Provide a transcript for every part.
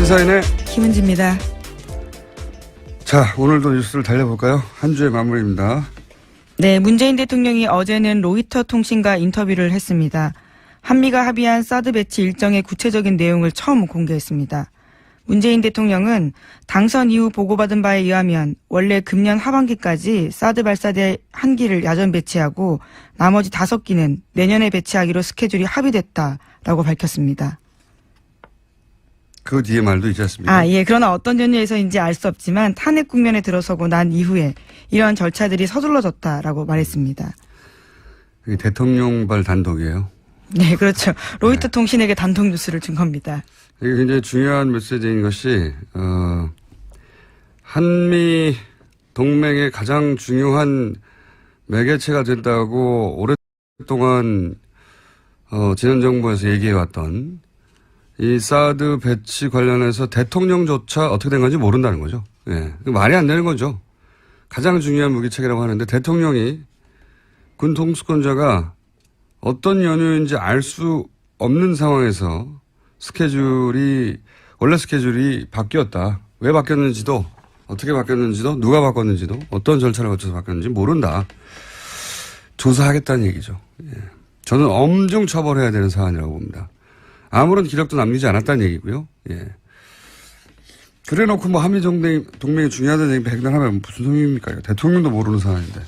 시사인의 김은지입니다. 자, 오늘도 뉴스를 달려볼까요? 한 주의 마무리입니다. 네, 문재인 대통령이 어제는 로이터 통신과 인터뷰를 했습니다. 한미가 합의한 사드 배치 일정의 구체적인 내용을 처음 공개했습니다. 문재인 대통령은 당선 이후 보고받은 바에 의하면 원래 금년 하반기까지 사드 발사대 1기를 야전 배치하고 나머지 5기는 내년에 배치하기로 스케줄이 합의됐다라고 밝혔습니다. 그 뒤에 말도 있지 않습니까? 예. 그러나 어떤 전유에서인지 알 수 없지만 탄핵 국면에 들어서고 난 이후에 이러한 절차들이 서둘러졌다라고 말했습니다. 이게 대통령발 단독이에요. 네, 그렇죠. 로이터 통신에게 단독 뉴스를 준 겁니다. 이게 굉장히 중요한 메시지인 것이 한미 동맹의 가장 중요한 매개체가 된다고 오랫동안 지난 정부에서 얘기해왔던 이 사드 배치 관련해서 대통령조차 어떻게 된 건지 모른다는 거죠. 예. 말이 안 되는 거죠. 가장 중요한 무기체계라고 하는데 대통령이 군 통수권자가 어떤 연유인지 알 수 없는 상황에서 원래 스케줄이 바뀌었다. 왜 바뀌었는지도, 어떻게 바뀌었는지도, 누가 바꿨는지도, 어떤 절차를 거쳐서 바뀌었는지 모른다. 조사하겠다는 얘기죠. 예. 저는 엄중 처벌해야 되는 사안이라고 봅니다. 아무런 기록도 남기지 않았다는 얘기고요. 예. 그래 놓고 뭐 한미 동맹이 중요하다는 얘기 백날 하면 무슨 소용입니까? 대통령도 모르는 사안인데.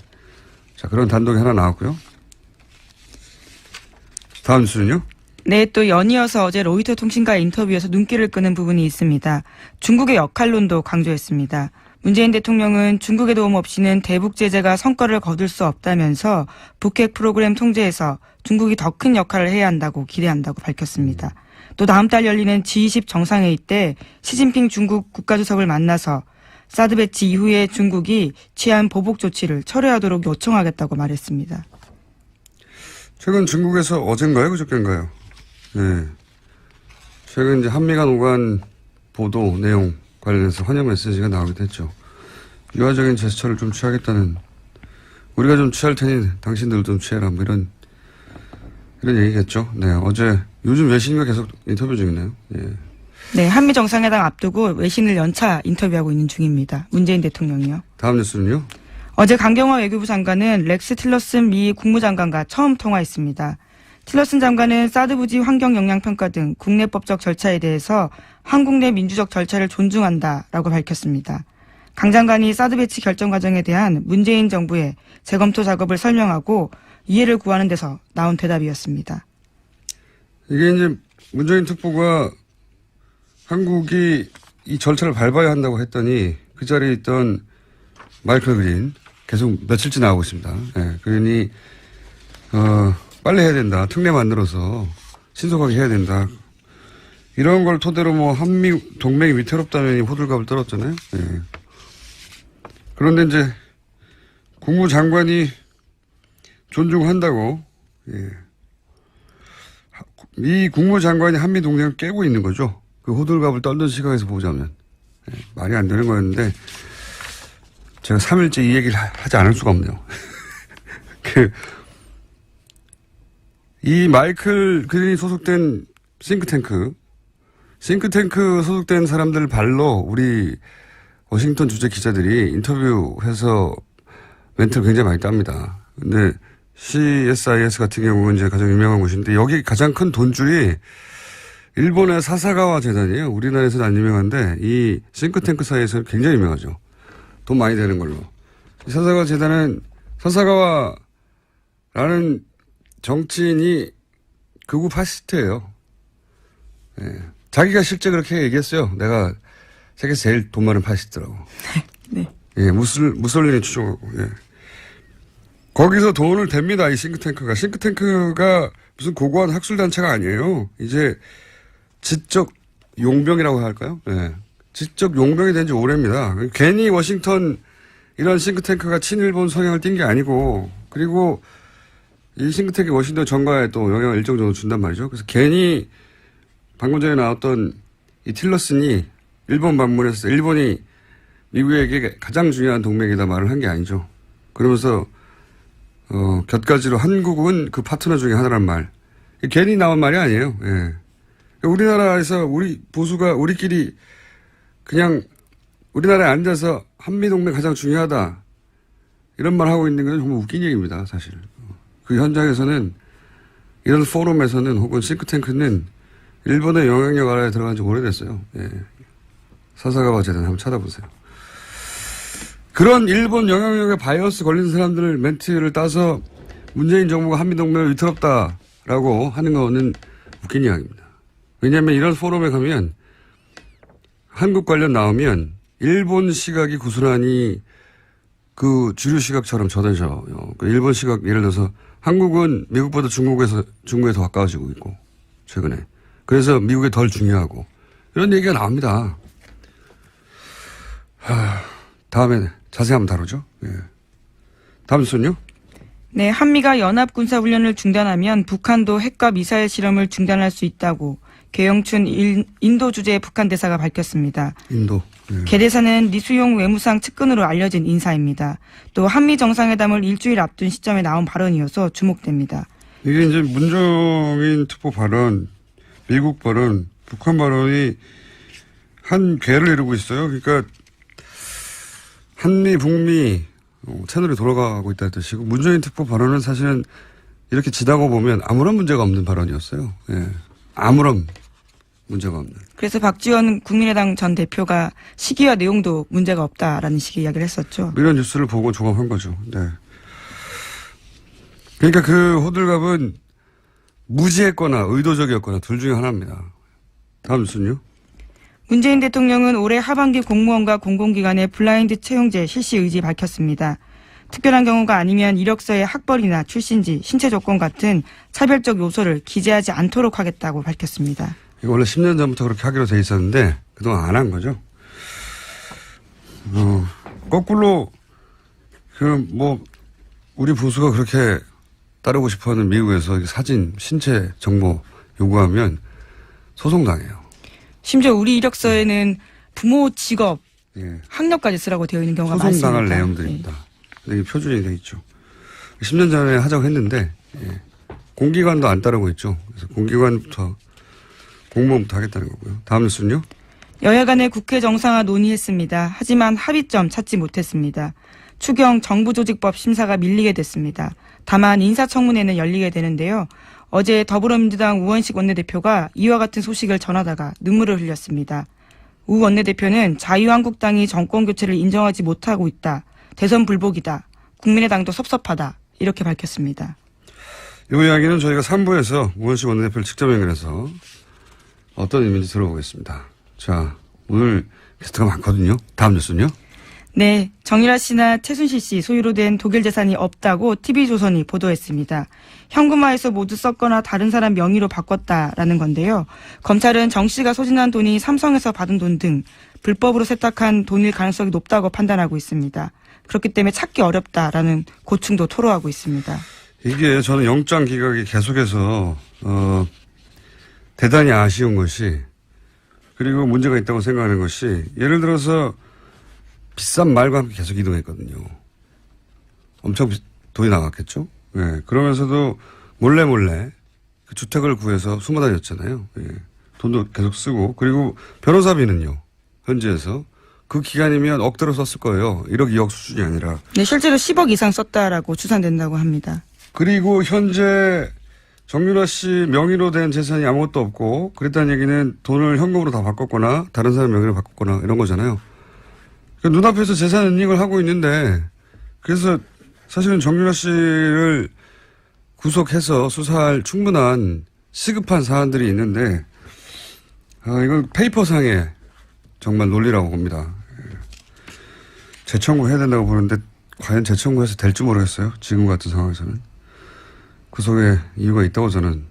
자, 그런 단독이 하나 나왔고요. 다음 뉴스는요? 네, 또 연이어서 어제 로이터 통신과 인터뷰에서 눈길을 끄는 부분이 있습니다. 중국의 역할론도 강조했습니다. 문재인 대통령은 중국의 도움 없이는 대북 제재가 성과를 거둘 수 없다면서 북핵 프로그램 통제에서 중국이 더 큰 역할을 해야 한다고 기대한다고 밝혔습니다. 또 다음 달 열리는 G20 정상회의 때 시진핑 중국 국가주석을 만나서 사드 배치 이후에 중국이 취한 보복 조치를 철회하도록 요청하겠다고 말했습니다. 최근 중국에서 어젠가요? 그저께인가요? 네. 최근 이제 한미 간 오간 보도 내용 관련해서 환영 메시지가 나오기도 했죠. 유화적인 제스처를 좀 취하겠다는, 우리가 좀 취할 테니 당신들도 좀 취해라, 뭐 이런 얘기겠죠. 네. 어제, 요즘 외신과 계속 인터뷰 중이네요. 예. 네. 한미 정상회담 앞두고 외신을 연차 인터뷰하고 있는 중입니다. 문재인 대통령이요. 다음 뉴스는요? 어제 강경화 외교부 장관은 렉스 틸러슨 미 국무장관과 처음 통화했습니다. 틸러슨 장관은 사드 부지 환경 영향 평가 등 국내법적 절차에 대해서 한국 내 민주적 절차를 존중한다라고 밝혔습니다. 강 장관이 사드 배치 결정 과정에 대한 문재인 정부의 재검토 작업을 설명하고 이해를 구하는 데서 나온 대답이었습니다. 이게 이제 문재인 특보가 한국이 이 절차를 밟아야 한다고 했더니 그 자리에 있던 마이클 그린 계속 며칠째 나오고 있습니다. 예, 그러니 빨리 해야 된다. 특례 만들어서 신속하게 해야 된다. 이런 걸 토대로 뭐 한미 동맹이 위태롭다는 호들갑을 떨었잖아요. 예. 그런데 이제 국무장관이 존중한다고, 예. 이 국무장관이 한미 동맹을 깨고 있는 거죠. 그 호들갑을 떨던 시각에서 보자면. 예. 말이 안 되는 거였는데 제가 3일째 이 얘기를 하지 않을 수가 없네요. 이 마이클 그린이 소속된 싱크탱크 소속된 사람들 발로 우리 워싱턴 주재 기자들이 인터뷰해서 멘트를 굉장히 많이 땁니다. 근데 CSIS 같은 경우는 이제 가장 유명한 곳인데 여기 가장 큰 돈줄이 일본의 사사가와 재단이에요. 우리나라에서는 안 유명한데 이 싱크탱크 사이에서는 굉장히 유명하죠. 돈 많이 되는 걸로. 사사가와 재단은 사사가와라는 정치인이 극우 파시스트예요. 예. 자기가 실제 그렇게 얘기했어요. 내가 세계에서 제일 돈 많은 파시스트라고. 네. 예, 무솔리니 추종하고. 예. 거기서 돈을 댑니다. 이 싱크탱크가. 싱크탱크가 무슨 고고한 학술단체가 아니에요. 이제 지적 용병이라고 할까요? 예. 지적 용병이 된 지 오래입니다. 괜히 워싱턴 이런 싱크탱크가 친일본 성향을 띈 게 아니고, 그리고 이 싱크탱크 워싱턴 정가에 또 영향을 일정 정도 준단 말이죠. 그래서 괜히 방금 전에 나왔던 이 틸러슨이 일본 방문해서 일본이 미국에게 가장 중요한 동맹이다 말을 한 게 아니죠. 그러면서 곁가지로 한국은 그 파트너 중에 하나란 말. 괜히 나온 말이 아니에요. 예. 우리나라에서 우리 보수가 우리끼리 그냥 우리나라에 앉아서 한미동맹 가장 중요하다. 이런 말 하고 있는 건 정말 웃긴 얘기입니다, 사실. 그 현장에서는 이런 포럼에서는 혹은 싱크탱크는 일본의 영향력 아래에 들어간 지 오래됐어요. 예. 사사가와 재단 한번 찾아보세요. 그런 일본 영향력에 바이어스 걸린 사람들 멘트를 따서 문재인 정부가 한미동맹을 위태롭다라고 하는 거는 웃긴 이야기입니다. 왜냐하면 이런 포럼에 가면 한국 관련 나오면 일본 시각이 고스란히 그 주류 시각처럼 전해져요. 그 일본 시각 예를 들어서 한국은 미국보다 중국에 더 가까워지고 있고 최근에. 그래서 미국이 덜 중요하고 이런 얘기가 나옵니다. 다음에 자세히 한번 다루죠. 예. 다음 순요. 네, 한미가 연합군사훈련을 중단하면 북한도 핵과 미사일 실험을 중단할 수 있다고 계영춘 인도 주재 북한 대사가 밝혔습니다. 인도. 예. 개 대사는 리수용 외무상 측근으로 알려진 인사입니다. 또 한미 정상회담을 일주일 앞둔 시점에 나온 발언이어서 주목됩니다. 이게 이제 문정인 특보 발언, 미국 발언, 북한 발언이 한 궤를 이루고 있어요. 그러니까 한미, 북미 채널이 돌아가고 있다는 뜻이고 문재인 특보 발언은 사실은 이렇게 지나고 보면 아무런 문제가 없는 발언이었어요. 예. 아무런 문제가 없는. 그래서 박지원 국민의당 전 대표가 시기와 내용도 문제가 없다라는 식의 이야기를 했었죠. 이런 뉴스를 보고 종합한 거죠. 네. 그러니까 그 호들갑은 무지했거나 의도적이었거나 둘 중에 하나입니다. 다음 뉴스는요. 문재인 대통령은 올해 하반기 공무원과 공공기관의 블라인드 채용제 실시 의지 밝혔습니다. 특별한 경우가 아니면 이력서에 학벌이나 출신지, 신체 조건 같은 차별적 요소를 기재하지 않도록 하겠다고 밝혔습니다. 이거 원래 10년 전부터 그렇게 하기로 돼 있었는데 그동안 안 한 거죠. 거꾸로 우리 보수가 그렇게 따르고 싶어하는 미국에서 사진, 신체 정보 요구하면 소송당해요. 심지어 우리 이력서에는 부모, 직업, 예. 학력까지 쓰라고 되어 있는 경우가 많습니다. 소송당할 내용들입니다. 이게 표준이 돼 있죠. 10년 전에 하자고 했는데 공기관도 안 따르고 있죠. 그래서 공기관부터 공무원부터 하겠다는 거고요. 다음 뉴스는요. 여야 간의 국회 정상화 논의했습니다. 하지만 합의점 찾지 못했습니다. 추경 정부조직법 심사가 밀리게 됐습니다. 다만 인사청문회는 열리게 되는데요. 어제 더불어민주당 우원식 원내대표가 이와 같은 소식을 전하다가 눈물을 흘렸습니다. 우 원내대표는 자유한국당이 정권교체를 인정하지 못하고 있다. 대선 불복이다. 국민의당도 섭섭하다. 이렇게 밝혔습니다. 이 이야기는 저희가 3부에서 우원식 원내대표를 직접 연결해서 어떤 의미인지 들어보겠습니다. 자, 오늘 게스트가 많거든요. 다음 뉴스는요. 네, 정유라 씨나 최순실 씨 소유로 된 독일 재산이 없다고 TV조선이 보도했습니다. 현금화해서 모두 썼거나 다른 사람 명의로 바꿨다라는 건데요. 검찰은 정 씨가 소진한 돈이 삼성에서 받은 돈 등 불법으로 세탁한 돈일 가능성이 높다고 판단하고 있습니다. 그렇기 때문에 찾기 어렵다라는 고충도 토로하고 있습니다. 이게 저는 영장 기각이 계속해서 대단히 아쉬운 것이 그리고 문제가 있다고 생각하는 것이 예를 들어서 비싼 말과 함께 계속 이동했거든요. 엄청 돈이 나갔겠죠. 예. 그러면서도 몰래 그 주택을 구해서 숨어 다녔잖아요. 예. 돈도 계속 쓰고 그리고 변호사비는요. 현지에서 그 기간이면 억대로 썼을 거예요. 1억 2억 수준이 아니라. 네, 실제로 10억 이상 썼다라고 추산된다고 합니다. 그리고 현재 정유라 씨 명의로 된 재산이 아무것도 없고 그랬다는 얘기는 돈을 현금으로 다 바꿨거나 다른 사람 명의로 바꿨거나 이런 거잖아요. 그러니까 눈앞에서 재산 은닉을 하고 있는데 그래서 사실은 정유라 씨를 구속해서 수사할 충분한 시급한 사안들이 있는데 이건 페이퍼상의 정말 논리라고 봅니다. 재청구해야 된다고 보는데 과연 재청구해서 될지 모르겠어요. 지금 같은 상황에서는. 그 속에 이유가 있다고 저는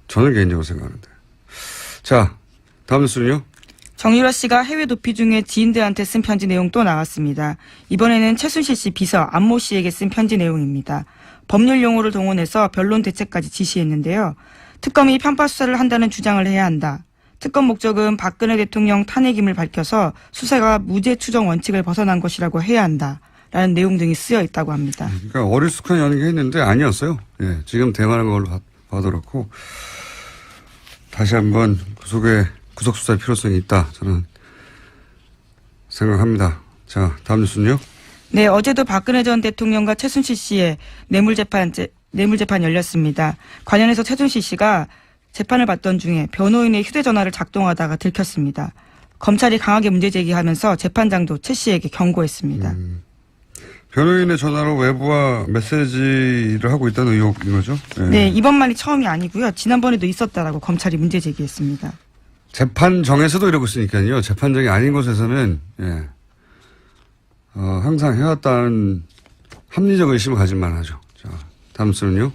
개인적으로 생각하는데. 자, 다음 뉴스는요. 정유라 씨가 해외 도피 중에 지인들한테 쓴 편지 내용 또 나왔습니다. 이번에는 최순실 씨 비서 안모 씨에게 쓴 편지 내용입니다. 법률 용어를 동원해서 변론 대책까지 지시했는데요. 특검이 편파 수사를 한다는 주장을 해야 한다. 특검 목적은 박근혜 대통령 탄핵임을 밝혀서 수사가 무죄 추정 원칙을 벗어난 것이라고 해야 한다. 라는 내용 등이 쓰여 있다고 합니다. 그러니까 어리숙한 연기했는데 아니었어요. 예, 지금 대응하는 걸로 봐도 그렇고. 다시 한번 구속 수사의 필요성이 있다. 저는 생각합니다. 자, 다음 뉴스는요. 네, 어제도 박근혜 전 대통령과 최순실 씨의 뇌물재판 열렸습니다. 관련해서 최순실 씨가 재판을 받던 중에 변호인의 휴대전화를 작동하다가 들켰습니다. 검찰이 강하게 문제제기하면서 재판장도 최 씨에게 경고했습니다. 변호인의 전화로 외부와 메시지를 하고 있다는 의혹인 거죠? 네, 이번만이 처음이 아니고요. 지난번에도 있었다라고 검찰이 문제제기했습니다. 재판정에서도 이러고 있으니까요. 재판정이 아닌 곳에서는 항상 해왔다는 합리적 의심을 가질만 하죠. 자, 다음 뉴스는요.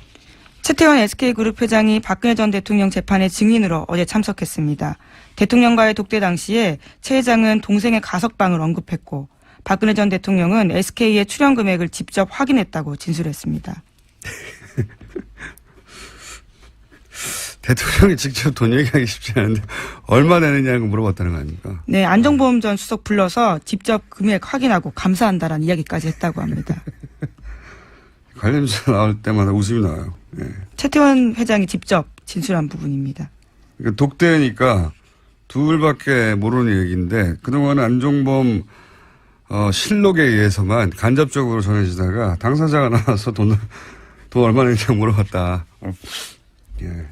최태원 SK그룹 회장이 박근혜 전 대통령 재판에 증인으로 어제 참석했습니다. 대통령과의 독대 당시에 최 회장은 동생의 가석방을 언급했고 박근혜 전 대통령은 SK의 출연 금액을 직접 확인했다고 진술했습니다. 대통령이 직접 돈 얘기하기 쉽지 않은데 얼마 내느냐고 물어봤다는 거 아닙니까? 네, 안종범 전 수석 불러서 직접 금액 확인하고 감사한다라는 이야기까지 했다고 합니다. 관련 뉴스 나올 때마다 웃음이 나와요. 네. 최태원 회장이 직접 진술한 부분입니다. 그러니까 독대니까 둘밖에 모르는 얘기인데 그동안 안종범 실록에 의해서만 간접적으로 전해지다가 당사자가 나와서 돈 얼마 내냐고 물어봤다. 예.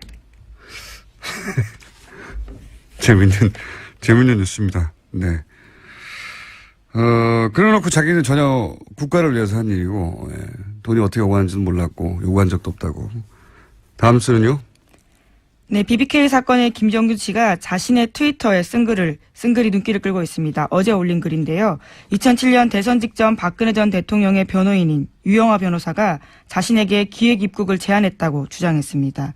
재밌는 뉴스입니다. 네. 그래놓고 자기는 전혀 국가를 위해서 한 일이고, 예. 돈이 어떻게 오가는지는 몰랐고, 요구한 적도 없다고. 다음 뉴스는요? 네, BBK 사건의 김정균 씨가 자신의 트위터에 쓴 글이 눈길을 끌고 있습니다. 어제 올린 글인데요. 2007년 대선 직전 박근혜 전 대통령의 변호인인 유영하 변호사가 자신에게 기획 입국을 제안했다고 주장했습니다.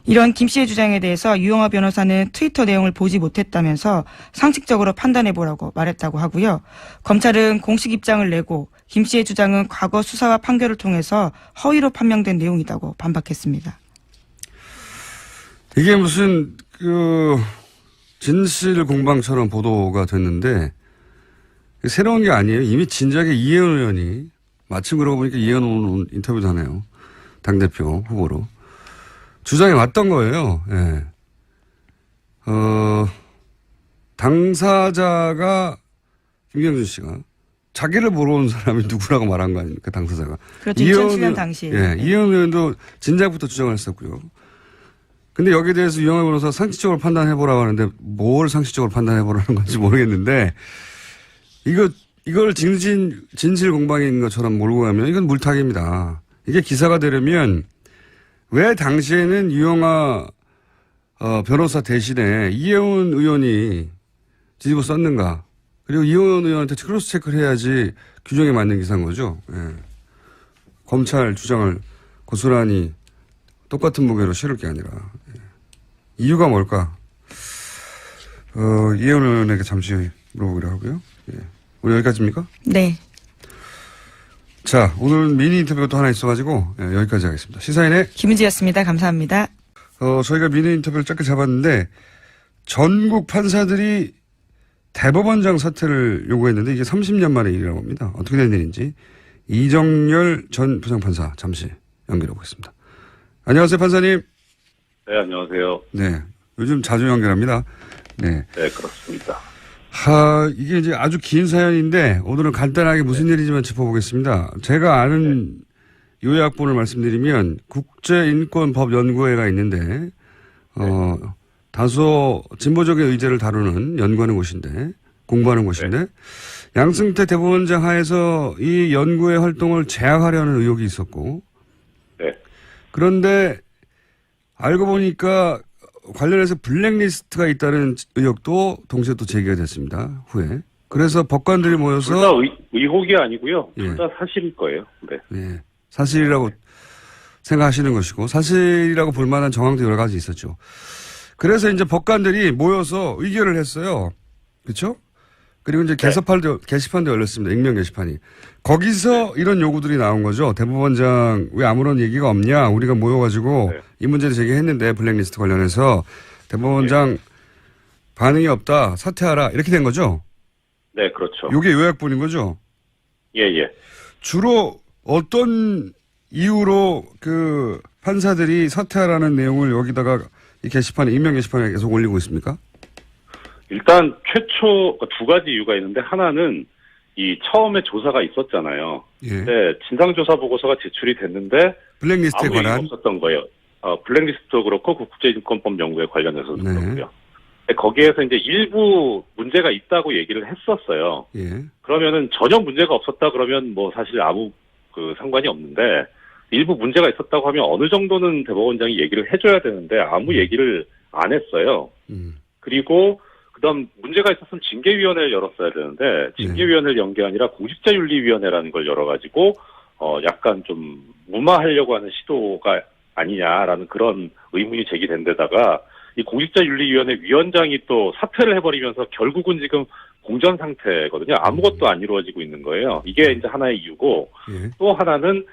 이런 김 씨의 주장에 대해서 유영하 변호사는 트위터 내용을 보지 못했다면서 상식적으로 판단해보라고 말했다고 하고요. 검찰은 공식 입장을 내고 김 씨의 주장은 과거 수사와 판결을 통해서 허위로 판명된 내용이라고 반박했습니다. 이게 무슨 진실 공방처럼 보도가 됐는데 새로운 게 아니에요. 이미 진작에 이혜원 의원이 마침 그러고 보니까 이혜원 의원 인터뷰도 하네요. 당대표 후보로. 주장해 왔던 거예요. 예. 당사자가 김경준 씨가 자기를 보러 온 사람이 누구라고 말한 거 아닙니까? 당사자가. 그렇죠. 2007년 당시에. 예. 이혜원 의원도 진작부터 주장을 했었고요. 근데 여기에 대해서 유영하 변호사 상식적으로 판단해보라고 하는데 뭘 상식적으로 판단해보라는 건지 모르겠는데 이걸 진실 공방인 것처럼 몰고 가면 이건 물타기입니다. 이게 기사가 되려면 왜 당시에는 유영하 변호사 대신에 이혜원 의원이 뒤집어 썼는가. 그리고 이혜원 의원한테 크로스 체크를 해야지 규정에 맞는 기사인 거죠. 예. 검찰 주장을 고스란히 똑같은 무게로 실을 게 아니라. 예. 이유가 뭘까? 이혜원 의원에게 잠시 물어보기로 하고요. 예. 오늘 여기까지입니까? 네. 자, 오늘 미니 인터뷰가 또 하나 있어가지고 여기까지 하겠습니다. 시사인의 김은지였습니다. 감사합니다. 저희가 미니 인터뷰를 짧게 잡았는데 전국 판사들이 대법원장 사퇴를 요구했는데 이게 30년 만의 일이라고 합니다. 어떻게 된 일인지 이정열 전 부장판사 잠시 연결해 보겠습니다. 안녕하세요, 판사님. 네, 안녕하세요. 네, 요즘 자주 연결합니다. 네, 네, 그렇습니다. 이게 이제 아주 긴 사연인데 오늘은 간단하게 무슨 일인지만 짚어보겠습니다. 제가 아는 요약본을 말씀드리면 국제인권법연구회가 있는데 다소 진보적인 의제를 다루는 연구하는 곳인데 공부하는 곳인데 양승태 대법원장 하에서 이 연구회 활동을 제약하려는 의혹이 있었고 네. 그런데 알고 보니까 관련해서 블랙리스트가 있다는 의혹도 동시에 또 제기가 됐습니다. 후에. 그래서 법관들이 모여서. 둘 다 의혹이 아니고요. 예. 둘 다 사실일 거예요. 네. 네. 사실이라고 생각하시는 것이고 사실이라고 볼 만한 정황도 여러 가지 있었죠. 그래서 이제 법관들이 모여서 의결을 했어요. 그렇죠? 그리고 이제 게시판도 열렸습니다. 익명 게시판이. 거기서 이런 요구들이 나온 거죠. 대법원장 왜 아무런 얘기가 없냐. 우리가 모여가지고 이 문제를 제기했는데 블랙리스트 관련해서 대법원장 반응이 없다. 사퇴하라. 이렇게 된 거죠. 네, 그렇죠. 이게 요약본인 거죠. 예, 예. 주로 어떤 이유로 그 판사들이 사퇴하라는 내용을 여기다가 이 게시판에, 익명 게시판에 계속 올리고 있습니까? 일단 최초 두 가지 이유가 있는데 하나는 이 처음에 조사가 있었잖아요. 예. 네, 진상조사 보고서가 제출이 됐는데 블랙리스트에 아무 얘기가 관한. 없었던 거예요. 블랙리스트도 그렇고 국제인권법 연구에 관련해서도 네. 그렇고요. 거기에서 이제 일부 문제가 있다고 얘기를 했었어요. 예. 그러면은 전혀 문제가 없었다 그러면 뭐 사실 아무 상관이 없는데 일부 문제가 있었다고 하면 어느 정도는 대법원장이 얘기를 해줘야 되는데 아무 얘기를 안 했어요. 그리고 그다음 문제가 있었으면 징계위원회를 열었어야 되는데 징계위원회를 연 게 아니라 공직자윤리위원회라는 걸 열어가지고 약간 좀 무마하려고 하는 시도가 아니냐라는 그런 의문이 제기된 데다가 이 공직자윤리위원회 위원장이 또 사퇴를 해버리면서 결국은 지금 공전 상태거든요. 아무것도 안 이루어지고 있는 거예요. 이게 이제 하나의 이유고 예. 또 하나는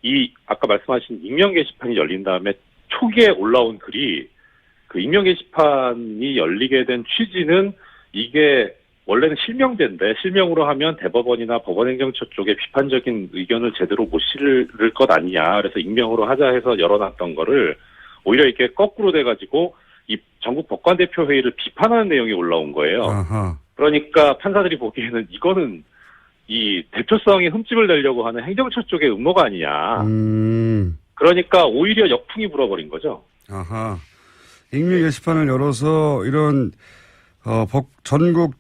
이 아까 말씀하신 익명 게시판이 열린 다음에 초기에 올라온 글이 그 익명 게시판이 열리게 된 취지는 이게 원래는 실명제인데 실명으로 하면 대법원이나 법원행정처 쪽에 비판적인 의견을 제대로 못 실을 것 아니냐. 그래서 익명으로 하자 해서 열어놨던 거를 오히려 이렇게 거꾸로 돼가지고 이 전국 법관대표회의를 비판하는 내용이 올라온 거예요. 아하. 그러니까 판사들이 보기에는 이거는 이 대표성에 흠집을 내려고 하는 행정처 쪽의 음모가 아니냐. 그러니까 오히려 역풍이 불어버린 거죠. 아하. 익명 게시판을 열어서 이런 전국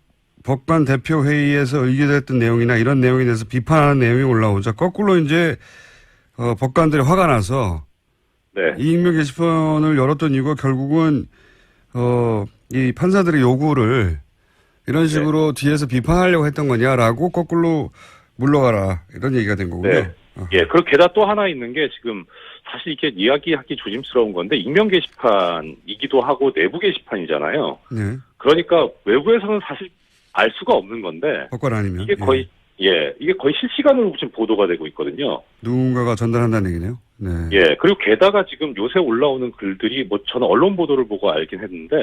법관 대표 회의에서 의결됐던 내용이나 이런 내용에 대해서 비판하는 내용이 올라오자 거꾸로 이제 법관들이 화가 나서 네. 이 익명 게시판을 열었던 이유가 결국은 이 판사들의 요구를 이런 식으로 뒤에서 비판하려고 했던 거냐라고 거꾸로 물러가라 이런 얘기가 된 거군요. 네. 예, 그리고 게다가 또 하나 있는 게 지금 사실 이게 이야기하기 조심스러운 건데 익명 게시판이기도 하고 내부 게시판이잖아요. 네. 그러니까 외부에서는 사실 알 수가 없는 건데 법관 아니면 이게 거의 이게 거의 실시간으로 지금 보도가 되고 있거든요. 누군가가 전달한다는 얘기네요. 네. 예, 그리고 게다가 지금 요새 올라오는 글들이 뭐 저는 언론 보도를 보고 알긴 했는데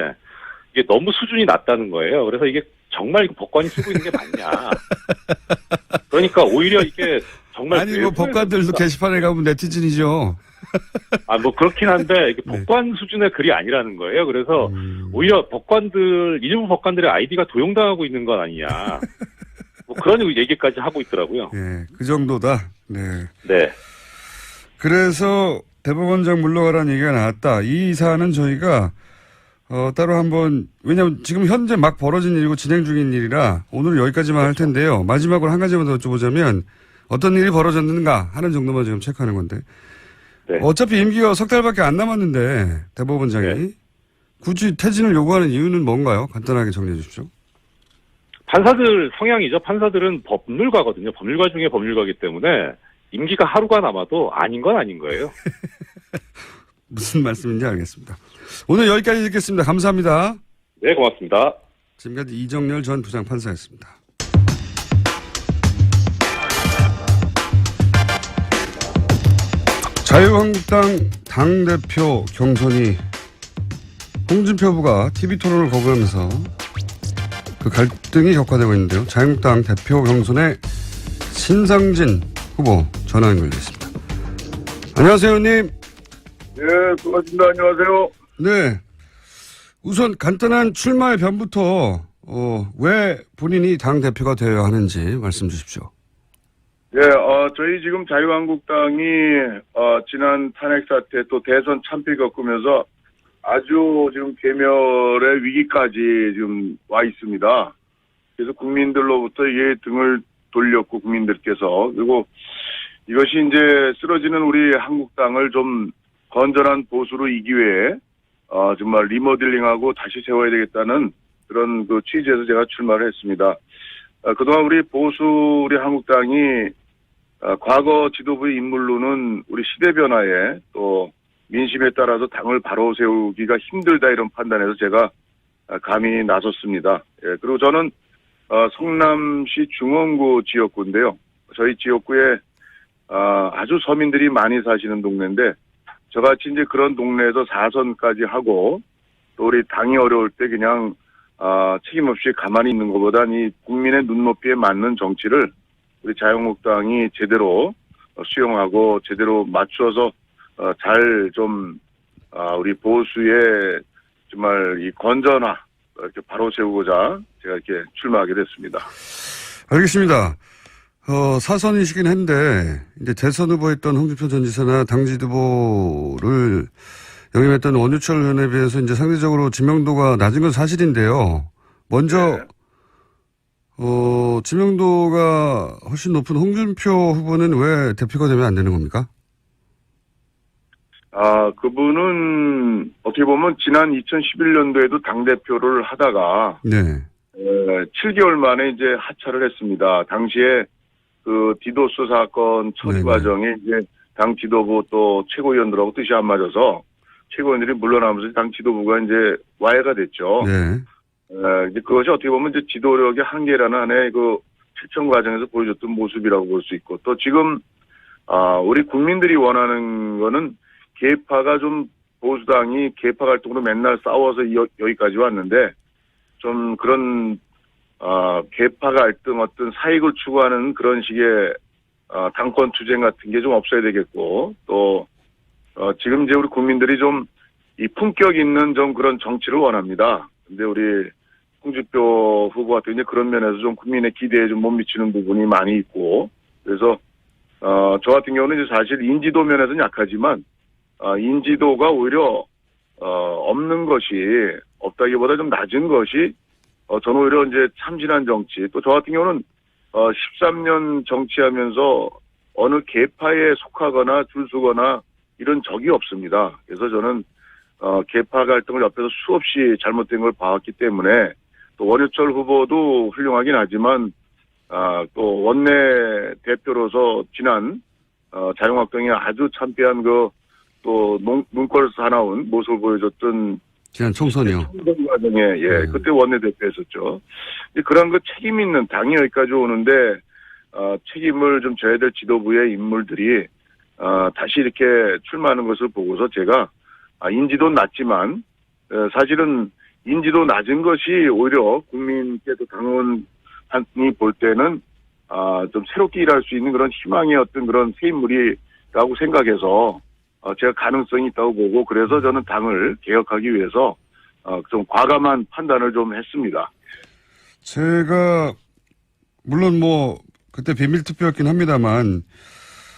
이게 너무 수준이 낮다는 거예요. 그래서 이게 정말 이거 법관이 쓰고 있는 게 맞냐. 그러니까 오히려 이게 정말 아니 뭐 법관들도 게시판에 가면 네티즌이죠. 뭐 그렇긴 한데 이게 법관 수준의 글이 아니라는 거예요. 그래서 오히려 일부 법관들의 아이디가 도용당하고 있는 건 아니냐. 뭐 그런 얘기까지 하고 있더라고요. 네, 그 정도다. 네. 네. 그래서 대법원장 물러가라는 얘기가 나왔다. 이 사안은 저희가 따로 한번 왜냐하면 지금 현재 막 벌어진 일이고 진행 중인 일이라 오늘 여기까지만 할 텐데요. 마지막으로 한 가지만 더 여쭤보자면 어떤 일이 벌어졌는가 하는 정도만 지금 체크하는 건데 네. 어차피 임기가 석 달밖에 안 남았는데 대법원장이 굳이 퇴진을 요구하는 이유는 뭔가요? 간단하게 정리해 주십시오. 판사들 성향이죠. 판사들은 법률가거든요. 법률가 중에 법률가이기 때문에 임기가 하루가 남아도 아닌 건 아닌 거예요. 무슨 말씀인지 알겠습니다. 오늘 여기까지 듣겠습니다. 감사합니다. 네, 고맙습니다. 지금까지 이정열 전 부장판사였습니다. 자유한국당 당대표 경선이 홍준표 후보가 TV토론을 거부하면서 그 갈등이 격화되고 있는데요. 자유한국당 대표 경선에 신상진 후보 전화 연결되어 있습니다. 안녕하세요, 의원님. 네, 반갑습니다. 안녕하세요. 네. 우선 간단한 출마의 변부터 왜 본인이 당대표가 되어야 하는지 말씀 주십시오. 예, 저희 지금 자유한국당이 지난 탄핵 사태 또 대선 참패 겪으면서 아주 지금 괴멸의 위기까지 지금 와 있습니다. 그래서 국민들로부터 이게 등을 돌렸고 국민들께서 그리고 이것이 이제 쓰러지는 우리 한국당을 좀 건전한 보수로 이기 위해 정말 리모델링하고 다시 세워야 되겠다는 그런 그 취지에서 제가 출마를 했습니다. 그동안 우리 보수 우리 한국당이 과거 지도부의 인물로는 우리 시대 변화에 또 민심에 따라서 당을 바로 세우기가 힘들다 이런 판단에서 제가 감히 나섰습니다. 예, 그리고 저는 성남시 중원구 지역구인데요. 저희 지역구에 아주 서민들이 많이 사시는 동네인데 저같이 이제 그런 동네에서 4선까지 하고 또 우리 당이 어려울 때 그냥 책임 없이 가만히 있는 것보단 이 국민의 눈높이에 맞는 정치를 우리 자유한국당이 제대로 수용하고 제대로 맞춰서 잘 좀 우리 보수의 정말 이 건전화 이렇게 바로 세우고자 제가 이렇게 출마하게 됐습니다. 알겠습니다. 사선이시긴 한데, 이제 대선 후보였던 홍준표 전 지사나 당 지도부를 역임했던 원유철 의원에 비해서 이제 상대적으로 지명도가 낮은 건 사실인데요. 먼저, 지명도가 훨씬 높은 홍준표 후보는 왜 대표가 되면 안 되는 겁니까? 그분은 어떻게 보면 지난 2011년도에도 당대표를 하다가, 네. 7개월 만에 이제 하차를 했습니다. 당시에 그 디도스 사건 처리 네네. 과정에 이제 당 지도부 또 최고위원들하고 뜻이 안 맞아서 최고위원들이 물러나면서 당 지도부가 이제 와해가 됐죠. 네. 이제 그것이 어떻게 보면 이제 지도력의 한계라는 하나의 그 실천 과정에서 보여줬던 모습이라고 볼 수 있고 또 지금, 우리 국민들이 원하는 거는 계파가 좀 보수당이 계파 갈등으로 맨날 싸워서 여기까지 왔는데 좀 그런 계파 갈등 어떤 사익을 추구하는 그런 식의 당권 투쟁 같은 게 좀 없어야 되겠고 또 지금 이제 우리 국민들이 좀 이 품격 있는 좀 그런 정치를 원합니다. 근데 우리 홍준표 후보 같은 이제 그런 면에서 좀 국민의 기대에 좀 못 미치는 부분이 많이 있고 그래서 저 같은 경우는 이제 사실 인지도 면에서는 약하지만 인지도가 오히려 없는 것이 없다기보다 좀 낮은 것이 저는 오히려 이제 참신한 정치, 또 저 같은 경우는 13년 정치하면서 어느 계파에 속하거나 줄서거나 이런 적이 없습니다. 그래서 저는 계파 갈등을 옆에서 수없이 잘못된 걸 봐왔기 때문에 또 원유철 후보도 훌륭하긴 하지만 또 원내 대표로서 지난 자유한국당이 아주 참패한 그 또 눈꼴 사나운 모습을 보여줬던 지난 총선이요. 총선 과정에 그때 원내대표였었죠. 그런 그 책임 있는 당이 여기까지 오는데 책임을 좀 져야 될 지도부의 인물들이 다시 이렇게 출마하는 것을 보고서 제가 인지도는 낮지만 사실은 인지도 낮은 것이 오히려 국민께서 당원이 볼 때는 좀 새롭게 일할 수 있는 그런 희망의 어떤 그런 새 인물이라고 생각해서 제가 가능성이 있다고 보고 그래서 저는 당을 개혁하기 위해서 좀 과감한 판단을 좀 했습니다. 제가 물론 뭐 그때 비밀투표였긴 합니다만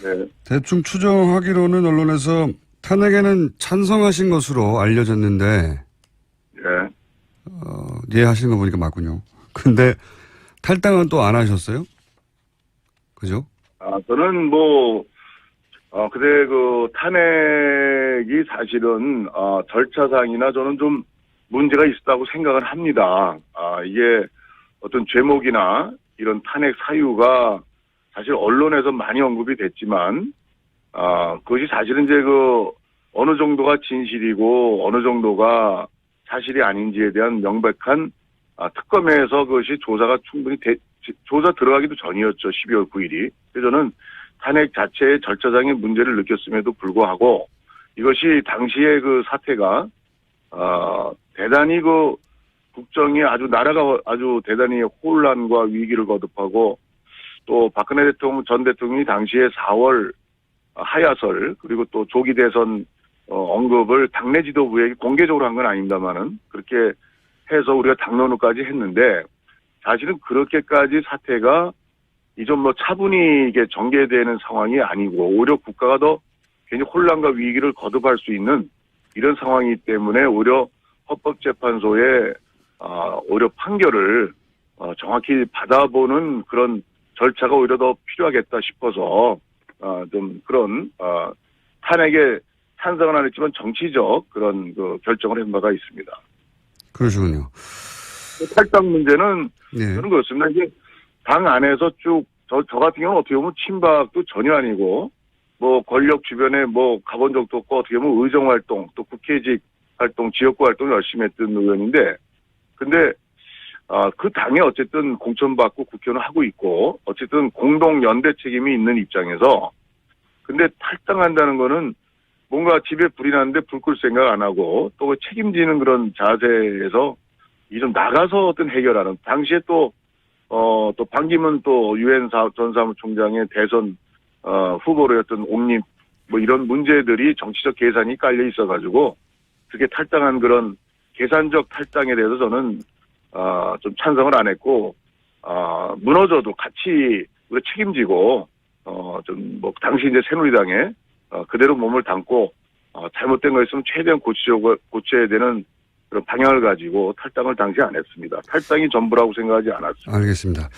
네. 대충 추정하기로는 언론에서 탄핵에는 찬성하신 것으로 알려졌는데 이해하시는 거 보니까 맞군요. 근데 탈당은 또 안 하셨어요? 그죠? 저는 뭐 근데 그 탄핵이 사실은 절차상이나 저는 좀 문제가 있었다고 생각을 합니다. 이게 어떤 죄목이나 이런 탄핵 사유가 사실 언론에서 많이 언급이 됐지만 그것이 사실은 이제 그 어느 정도가 진실이고 어느 정도가 사실이 아닌지에 대한 명백한 특검에서 그것이 조사가 충분히 조사 들어가기도 전이었죠. 12월 9일이. 그래서 저는 탄핵 자체의 절차상의 문제를 느꼈음에도 불구하고 이것이 당시의 그 사태가 대단히 그 국정이 나라가 아주 대단히 혼란과 위기를 거듭하고 또 박근혜 대통령 전 대통령이 당시에 4월 하야설 그리고 또 조기 대선 언급을 당내 지도부에게 공개적으로 한 건 아닙니다만은 그렇게 해서 우리가 당론을까지 했는데 사실은 그렇게까지 사태가 이좀 뭐 차분히 이게 전개되는 상황이 아니고 오히려 국가가 더 괜히 혼란과 위기를 거듭할 수 있는 이런 상황이기 때문에 오히려 헌법재판소의 오히려 판결을 정확히 받아보는 그런 절차가 오히려 더 필요하겠다 싶어서 좀 그런 탄핵에 찬성은 안 했지만 정치적 그런 그 결정을 한 바가 있습니다. 그러시군요. 탈당 문제는 네. 저는 그렇습니다. 이제 당 안에서 쭉 저 같은 경우는 어떻게 보면 친박도 전혀 아니고 뭐 권력 주변에 뭐 가본 적도 없고 어떻게 보면 의정 활동 또 국회직 활동 지역구 활동 열심히 했던 의원인데 근데 그 당에 어쨌든 공천받고 국회의원을 하고 있고 어쨌든 공동 연대 책임이 있는 입장에서 근데 탈당한다는 거는 뭔가 집에 불이 났는데 불 끌 생각 안 하고 또 책임지는 그런 자세에서 이 좀 나가서 어떤 해결하는 당시에 또 반기문 또 유엔 전 사무총장의 대선 후보로였던 옹립 뭐 이런 문제들이 정치적 계산이 깔려 있어가지고 그게 탈당한 그런 계산적 탈당에 대해서 저는 좀 찬성을 안 했고 무너져도 같이 우리 책임지고 좀 뭐 당시 이제 새누리당에 그대로 몸을 담고 잘못된 거 있으면 최대한 고쳐야 되는 그런 방향을 가지고 탈당을 당시 안 했습니다. 탈당이 전부라고 생각하지 않았습니다. 알겠습니다.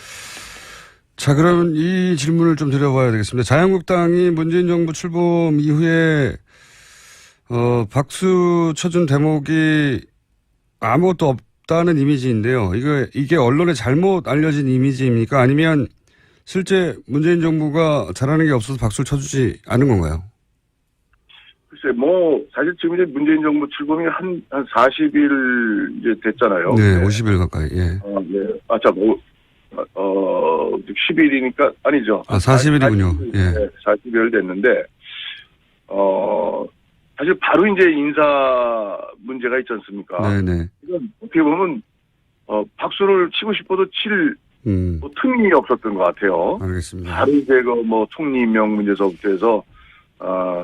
자, 그러면 이 질문을 좀 드려봐야 되겠습니다. 자유한국당이 문재인 정부 출범 이후에 박수 쳐준 대목이 아무것도 없다는 이미지인데요. 이게 언론에 잘못 알려진 이미지입니까? 아니면 실제 문재인 정부가 잘하는 게 없어서 박수를 쳐주지 않은 건가요? 글쎄, 사실 지금 이제 문재인 정부 출범이 한 40일 이제 됐잖아요. 네, 50일 가까이, 예. 네. 10일이니까, 아니죠. 40일이군요. 예. 네, 40일 됐는데, 사실 바로 이제 인사 문제가 있지 않습니까? 네네. 이건 어떻게 보면, 박수를 치고 싶어도 칠 틈이 없었던 것 같아요. 알겠습니다. 바로 이제 총리 임명 문제서부터 해서,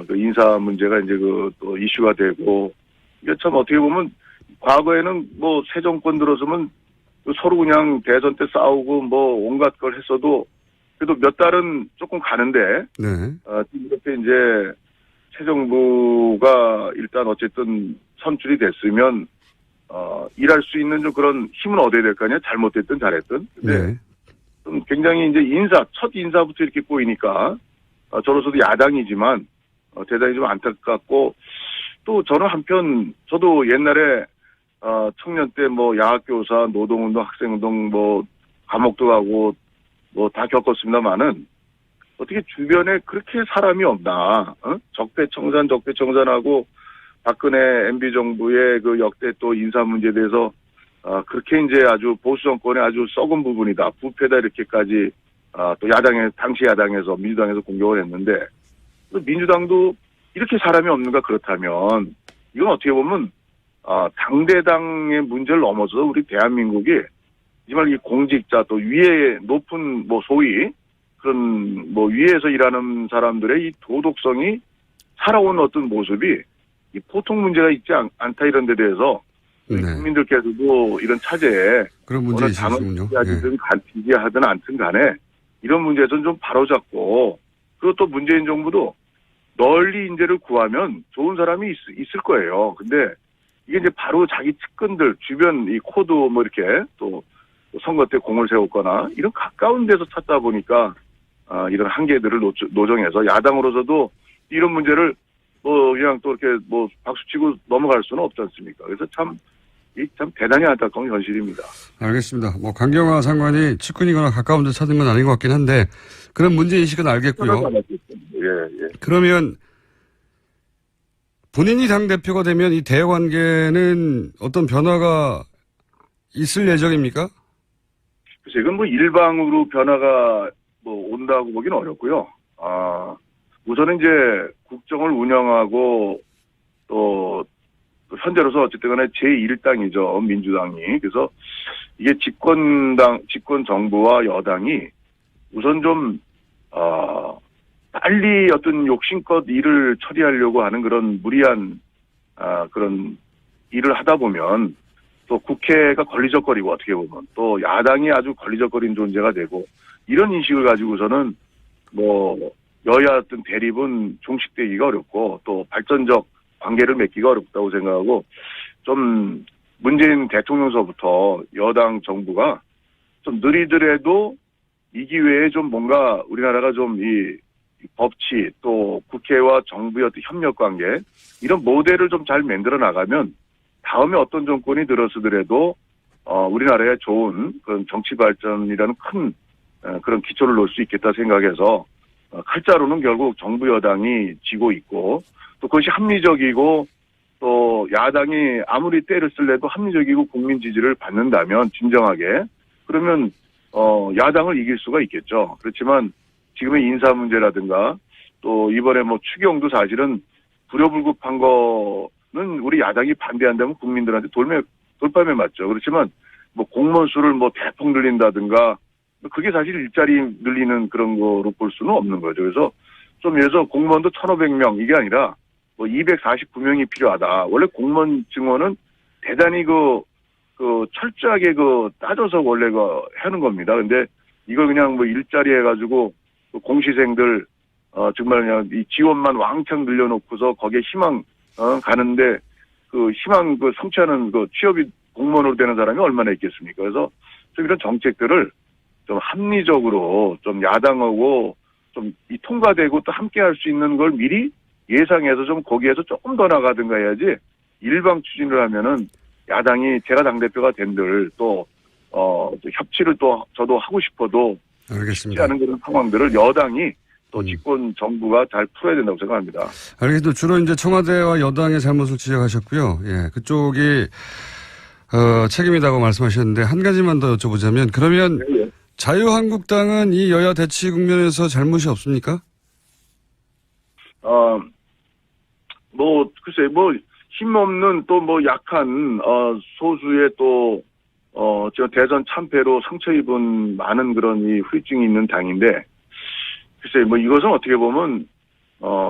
그 인사 문제가 이제 또 이슈가 되고, 이게 참 어떻게 보면, 과거에는 새 정권 들어서면 서로 그냥 대선 때 싸우고 온갖 걸 했어도 그래도 몇 달은 조금 가는데, 네. 이렇게 이제 새 정부가 일단 어쨌든 선출이 됐으면, 일할 수 있는 좀 그런 힘은 얻어야 될 거 아니에요? 잘못됐든 잘했든. 근데 네. 좀 굉장히 이제 첫 인사부터 이렇게 보이니까, 저로서도 야당이지만, 대단히 좀 안타깝고, 또 저는 한편, 저도 옛날에, 청년 때 야학교사, 노동운동, 학생운동, 감옥도 가고, 다 겪었습니다만은, 어떻게 주변에 그렇게 사람이 없나, 적폐청산하고, 박근혜 MB 정부의 그 역대 또 인사 문제에 대해서, 그렇게 이제 아주 보수 정권의 아주 썩은 부분이다, 부패다, 이렇게까지, 또 당시 야당에서, 민주당에서 공격을 했는데, 민주당도 이렇게 사람이 없는가 그렇다면, 이건 어떻게 보면, 당대당의 문제를 넘어서 우리 대한민국이, 정말 이 공직자 또 위에 높은 소위, 그런 위에서 일하는 사람들의 이 도덕성이 살아온 어떤 모습이 이 보통 문제가 있지 않다 이런 데 대해서 네. 국민들께서도 이런 차제에 그런 문제 있으시군요. 지지하든 않든 간에 이런 문제에서는 좀 바로잡고 그리고 또 문재인 정부도 널리 인재를 구하면 좋은 사람이 있을 거예요. 근데 이게 이제 바로 자기 측근들 주변 이 코드 이렇게 또 선거 때 공을 세웠거나 이런 가까운 데서 찾다 보니까 이런 한계들을 노정해서 야당으로서도 이런 문제를 그냥 또 이렇게 박수치고 넘어갈 수는 없지 않습니까? 그래서 참 대단히 안타까운 현실입니다. 알겠습니다. 강경화 장관이 측근이거나 가까운 데 찾은 건 아닌 것 같긴 한데 그런 문제인식은 알겠고요. 예. 그러면 본인이 당대표가 되면 이 대외관계는 어떤 변화가 있을 예정입니까? 글쎄, 이건 일방으로 변화가 온다고 보기는 어렵고요. 우선은 이제 국정을 운영하고 또 현재로서 어쨌든 간에 제1당이죠. 민주당이. 그래서 이게 집권 정부와 여당이 우선 좀, 빨리 어떤 욕심껏 일을 처리하려고 하는 그런 무리한, 그런 일을 하다 보면 또 국회가 걸리적거리고 어떻게 보면 또 야당이 아주 걸리적거린 존재가 되고 이런 인식을 가지고서는 여야 어떤 대립은 종식되기가 어렵고 또 발전적 관계를 맺기가 어렵다고 생각하고 좀 문재인 대통령서부터 여당 정부가 좀 느리더라도 이 기회에 좀 뭔가 우리나라가 좀 이 법치 또 국회와 정부의 어떤 협력 관계 이런 모델을 좀 잘 만들어 나가면 다음에 어떤 정권이 들어서더라도 우리나라에 좋은 그런 정치 발전이라는 큰 그런 기초를 놓을 수 있겠다 생각해서 칼자루는 결국 정부 여당이 지고 있고 또 그것이 합리적이고 또 야당이 아무리 때를 쓸래도 합리적이고 국민 지지를 받는다면 진정하게 그러면 야당을 이길 수가 있겠죠. 그렇지만 지금의 인사 문제라든가 또 이번에 추경도 사실은 불효불급한 거는 우리 야당이 반대한다면 국민들한테 돌팔매 맞죠. 그렇지만 공무원 수를 대폭 늘린다든가 그게 사실 일자리 늘리는 그런 거로 볼 수는 없는 거죠. 그래서 좀 예를 들어서 공무원도 1,500명 이게 아니라 249명이 필요하다. 원래 공무원 증원은 대단히 그 철저하게 따져서 원래 하는 겁니다. 근데 이걸 그냥 뭐 일자리 해가지고 공시생들, 정말 그냥 이 지원만 왕창 늘려놓고서 거기에 희망, 가는데 그 희망 성취하는 취업이 공무원으로 되는 사람이 얼마나 있겠습니까? 그래서 좀 이런 정책들을 좀 합리적으로 좀 야당하고 좀 통과되고 또 함께 할 수 있는 걸 미리 예상해서 좀 거기에서 조금 더 나가든가 해야지 일방 추진을 하면은 야당이 제가 당대표가 된들 또 협치를 또 저도 하고 싶어도 알겠습니다. 쉽지 않은 그런 상황들을 여당이 또 집권 정부가 잘 풀어야 된다고 생각합니다. 알겠습니다. 주로 이제 청와대와 여당의 잘못을 지적하셨고요. 예, 그쪽이 책임이라고 말씀하셨는데 한 가지만 더 여쭤보자면 그러면 네. 자유한국당은 이 여야 대치 국면에서 잘못이 없습니까? 글쎄, 힘없는 또 약한, 소수의 또, 저 대선 참패로 상처 입은 많은 그런 이 후유증이 있는 당인데, 글쎄, 이것은 어떻게 보면,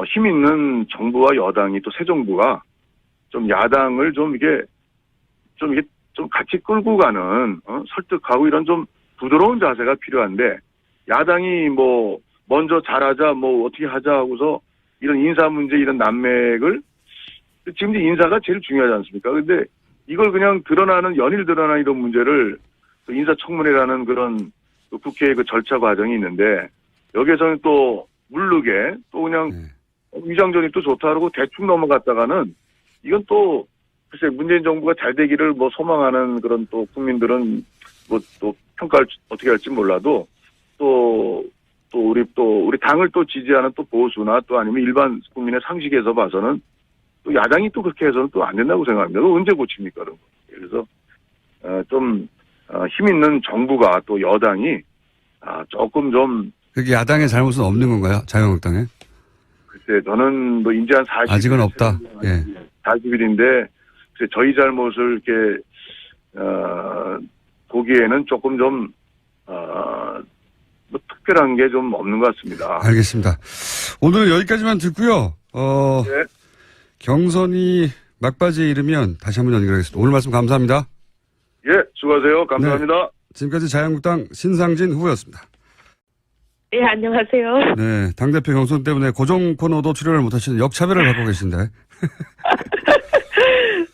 힘 있는 정부와 여당이 또 새 정부가 좀 야당을 좀 같이 끌고 가는, 설득하고 이런 좀 부드러운 자세가 필요한데, 야당이 먼저 잘하자, 어떻게 하자 하고서 이런 인사 문제, 이런 난맥을 지금 인사가 제일 중요하지 않습니까? 근데 이걸 그냥 연일 드러나는 이런 문제를 인사청문회라는 그런 국회의 절차 과정이 있는데 여기에서는 또 모르게 또 그냥 위장전이 또 좋다 그러고 대충 넘어갔다가는 이건 또 글쎄 문재인 정부가 잘 되기를 소망하는 그런 또 국민들은 또 평가를 어떻게 할지 몰라도 우리 당을 또 지지하는 또 보수나 또 아니면 일반 국민의 상식에서 봐서는 또 야당이 또 그렇게 해서는 또 안 된다고 생각합니다. 언제 고칩니까, 그런 거. 그래서, 힘 있는 정부가 또 여당이, 조금 좀. 그게 야당의 잘못은 없는 건가요? 자유한국당에? 글쎄, 저는 이제 한 40일. 아직은 없다. 예. 40일인데, 글쎄, 저희 잘못을 이렇게, 보기에는 조금 좀, 특별한 게 좀 없는 것 같습니다. 알겠습니다. 오늘 여기까지만 듣고요. 네. 경선이 막바지에 이르면 다시 한번 연결하겠습니다. 오늘 말씀 감사합니다. 예, 수고하세요. 감사합니다. 네, 지금까지 자유한국당 신상진 후보였습니다. 네, 안녕하세요. 네, 당대표 경선 때문에 고정 코너도 출연을 못하시는 역차별을 받고 계신데.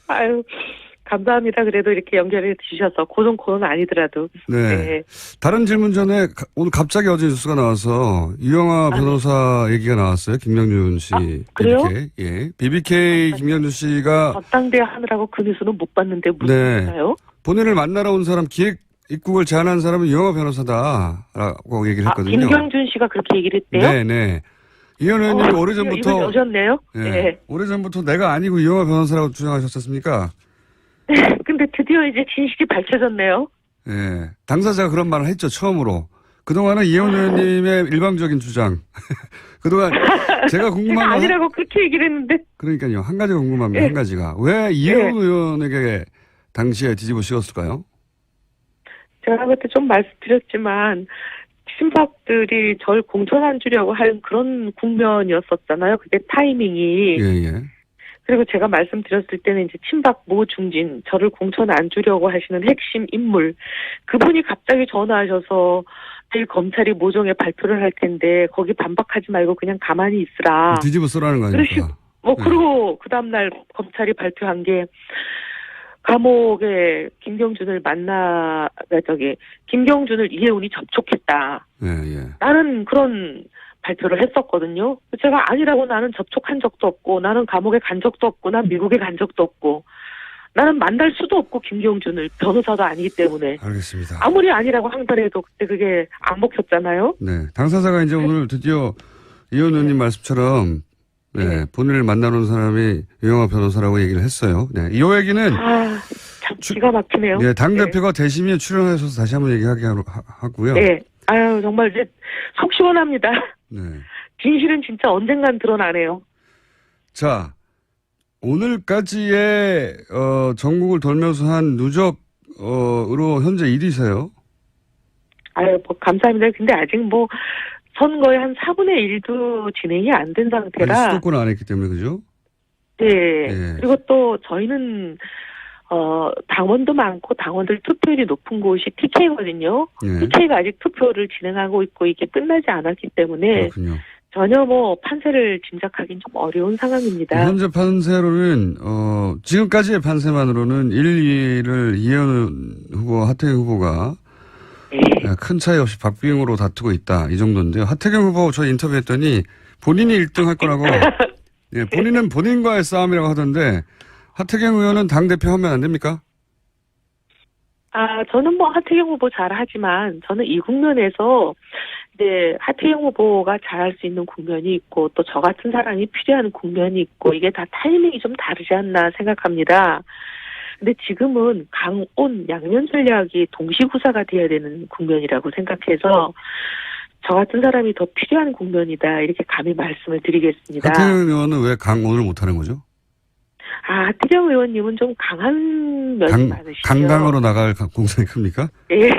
아유, 감사합니다. 그래도 이렇게 연결해 주셔서 고정 코너는 아니더라도. 네. 네. 다른 질문 전에 오늘 갑자기 어제 뉴스가 나와서 유영아 변호사 얘기가 나왔어요. 김명준 씨. 그래요? BBK. 예. BBK 김명준 씨가 전당대 하느라고 그 뉴스는 못 봤는데 무슨 일인가요? 본인을 만나러 온 사람 기획 입국을 제안한 사람은 유영아 변호사다라고 얘기를 했거든요. 김경준 씨가 그렇게 얘기를 했대요? 네네. 이 의원님이 오래전부터 이걸 여셨네요? 네. 네. 오래전부터 내가 아니고 유영아 변호사라고 주장하셨었습니까? 근데 드디어 이제 진실이 밝혀졌네요. 네. 당사자가 그런 말을 했죠, 처음으로. 그동안은 이혜원 의원님의 일방적인 주장. 그동안 제가 궁금한 건 아니라고 그렇게 얘기를 했는데. 그러니까요. 한 가지가 궁금합니다. 네. 한 가지가. 왜 이혜원 의원에게 당시에 뒤집어 씌웠을까요? 제가 그때 좀 말씀드렸지만 친박들이 절 공천 안 주려고 한 그런 국면이었었잖아요. 그때 타이밍이. 예. 그리고 제가 말씀드렸을 때는 이제 친박 모 중진, 저를 공천 안 주려고 하시는 핵심 인물, 그분이 갑자기 전화하셔서 내일 검찰이 모종의 발표를 할 텐데 거기 반박하지 말고 그냥 가만히 있으라. 뒤집어 쓰라는 거 아닙니까? 그리고 그 다음날 검찰이 발표한 게 감옥에 김경준을 김경준을 이혜훈이 접촉했다. 예. 나는 그런 발표를 했었거든요. 제가 아니라고 나는 접촉한 적도 없고 나는 감옥에 간 적도 없고 난 미국에 간 적도 없고 나는 만날 수도 없고 김경준을 변호사도 아니기 때문에 알겠습니다. 아무리 아니라고 하더라도 그때 그게 안 먹혔잖아요. 네. 당사자가 이제 오늘 드디어 이혜원 의원님 말씀처럼 본인을 만나러 온 사람이 유영아 변호사라고 얘기를 했어요. 네. 이 얘기는 참 기가 막히네요. 네, 당대표가 대심에 출연하셔서 다시 한번 얘기하게 하고요. 네. 아유, 정말 이제 속 시원합니다. 네. 진실은 진짜 언젠간 드러나네요. 자, 오늘까지의 전국을 돌면서 한 누적으로 현재 1위세요. 아유, 감사합니다. 근데 아직 선거의 한 4분의 1도 진행이 안 된 상태라. 수도권 안 했기 때문에 그죠? 네. 그리고 또 저희는 당원도 많고 당원들 투표율이 높은 곳이 TK거든요. 예. TK가 아직 투표를 진행하고 있고 이게 끝나지 않았기 때문에 그렇군요. 전혀 뭐 판세를 짐작하기는 좀 어려운 상황입니다. 현재 판세로는 지금까지의 판세만으로는 1, 2를 이혜원 후보, 하태경 후보가 네. 큰 차이 없이 박빙으로 다투고 있다. 이 정도인데요. 하태경 후보 저 인터뷰했더니 본인이 1등 할 거라고 예, 본인은 본인과의 싸움이라고 하던데 하태경 의원은 당대표 하면 안 됩니까? 저는 뭐 하태경 후보 잘하지만 저는 이 국면에서 이제 하태경 후보가 잘할 수 있는 국면이 있고 또 저 같은 사람이 필요한 국면이 있고 이게 다 타이밍이 좀 다르지 않나 생각합니다. 근데 지금은 강온 양면 전략이 동시구사가 돼야 되는 국면이라고 생각해서 저 같은 사람이 더 필요한 국면이다 이렇게 감히 말씀을 드리겠습니다. 하태경 의원은 왜 강온을 못하는 거죠? 하태경 의원님은 좀 강한 면이 많으시죠. 강강으로 나갈 공산이 큽니까? 예.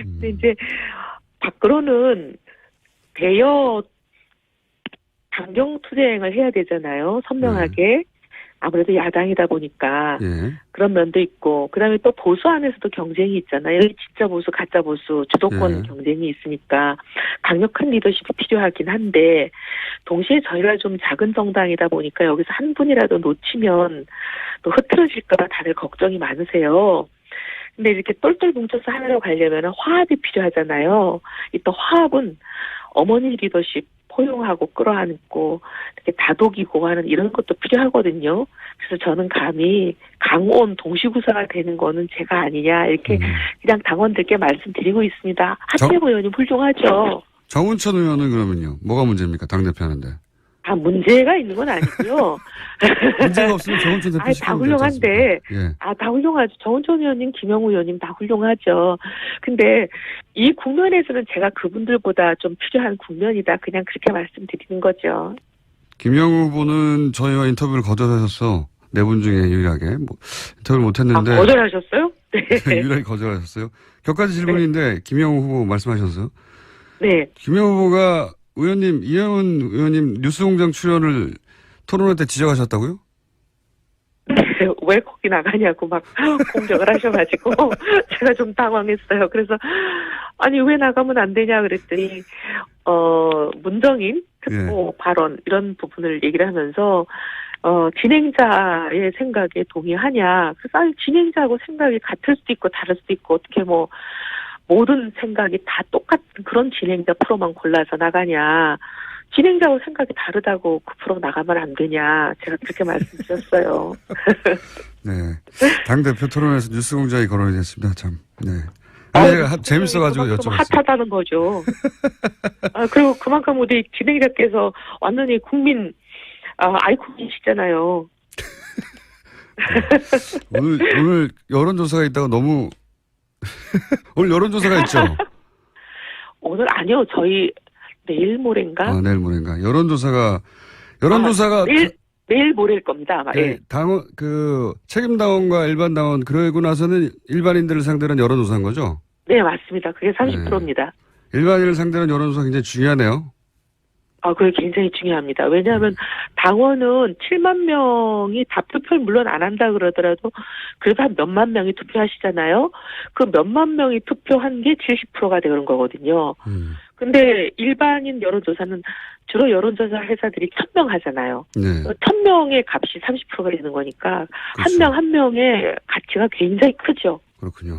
근데 이제 밖으로는 대여 강경 투쟁을 해야 되잖아요. 선명하게. 아무래도 야당이다 보니까 예. 그런 면도 있고 그다음에 또 보수 안에서도 경쟁이 있잖아요. 진짜 보수, 가짜 보수, 주도권 예. 경쟁이 있으니까 강력한 리더십이 필요하긴 한데 동시에 저희가 좀 작은 정당이다 보니까 여기서 한 분이라도 놓치면 또 흐트러질까 봐 다들 걱정이 많으세요. 근데 이렇게 똘똘 뭉쳐서 하나로 가려면 화합이 필요하잖아요. 이 또 화합은 어머니 리더십 포용하고 끌어안고 이렇게 다독이고 하는 이런 것도 필요하거든요. 그래서 저는 감히 강온 동시구사가 되는 거는 제가 아니냐 이렇게 그냥 당원들께 말씀드리고 있습니다. 하태경 의원님 훌륭하죠. 정운천 의원은 그러면요. 뭐가 문제입니까? 당대표 하는데. 문제가 있는 건 아니고요. 문제가 없으면 정운천 대표 다 훌륭한데, 예. 다 훌륭하죠. 정운천 의원님, 김영우 의원님 다 훌륭하죠. 근데 이 국면에서는 제가 그분들보다 좀 필요한 국면이다. 그냥 그렇게 말씀드리는 거죠. 김영우 후보는 저희와 인터뷰를 거절하셨어. 네 분 중에 유일하게. 인터뷰를 못했는데. 거절하셨어요? 네. 유일하게 거절하셨어요. 격가지 질문인데 김영우 후보 말씀하셨어요. 네. 김영우 후보가 의원님, 이혜원 의원님 뉴스공장 출연을 토론회 때 지적하셨다고요? 왜 거기 나가냐고 막 공격을 하셔가지고 제가 좀 당황했어요. 그래서 아니 왜 나가면 안 되냐 그랬더니 문정인 특보 발언 이런 부분을 얘기를 하면서 진행자의 생각에 동의하냐. 그래서 아니 진행자하고 생각이 같을 수도 있고 다를 수도 있고 어떻게 뭐 모든 생각이 다 똑같은 그런 진행자 프로만 골라서 나가냐. 진행자하고 생각이 다르다고 그 프로 나가면 안 되냐. 제가 그렇게 말씀드렸어요. 네. 당대표 토론에서 뉴스공장이 거론이 됐습니다. 참. 네. 재밌어가지고 여쭤봤어요. 핫하다는 거죠. 그리고 그만큼 우리 진행자께서 완전히 국민 아이콘이시잖아요. 오늘 여론조사가 있다고 너무 오늘 여론조사가 있죠? 오늘 아니요. 저희 내일 모레인가? 내일 모레인가. 여론조사가 내일 모레일 겁니다. 아마. 네, 당원 책임 당원과 일반 당원 그러고 나서는 일반인들을 상대로 한 여론조사인 거죠? 네, 맞습니다. 그게 30%입니다. 일반인을 상대로 한 여론조사 굉장히 중요하네요. 그게 굉장히 중요합니다. 왜냐하면 당원은 7만 명이 다 투표를 물론 안 한다 그러더라도 그래도 한 몇만 명이 투표하시잖아요. 그 몇만 명이 투표한 게 70%가 되는 거거든요. 근데 일반인 여론조사는 주로 여론조사 회사들이 1000명 하잖아요. 네. 1000명의 값이 30%가 되는 거니까 그렇죠. 한 명 한 명의 가치가 굉장히 크죠. 그렇군요.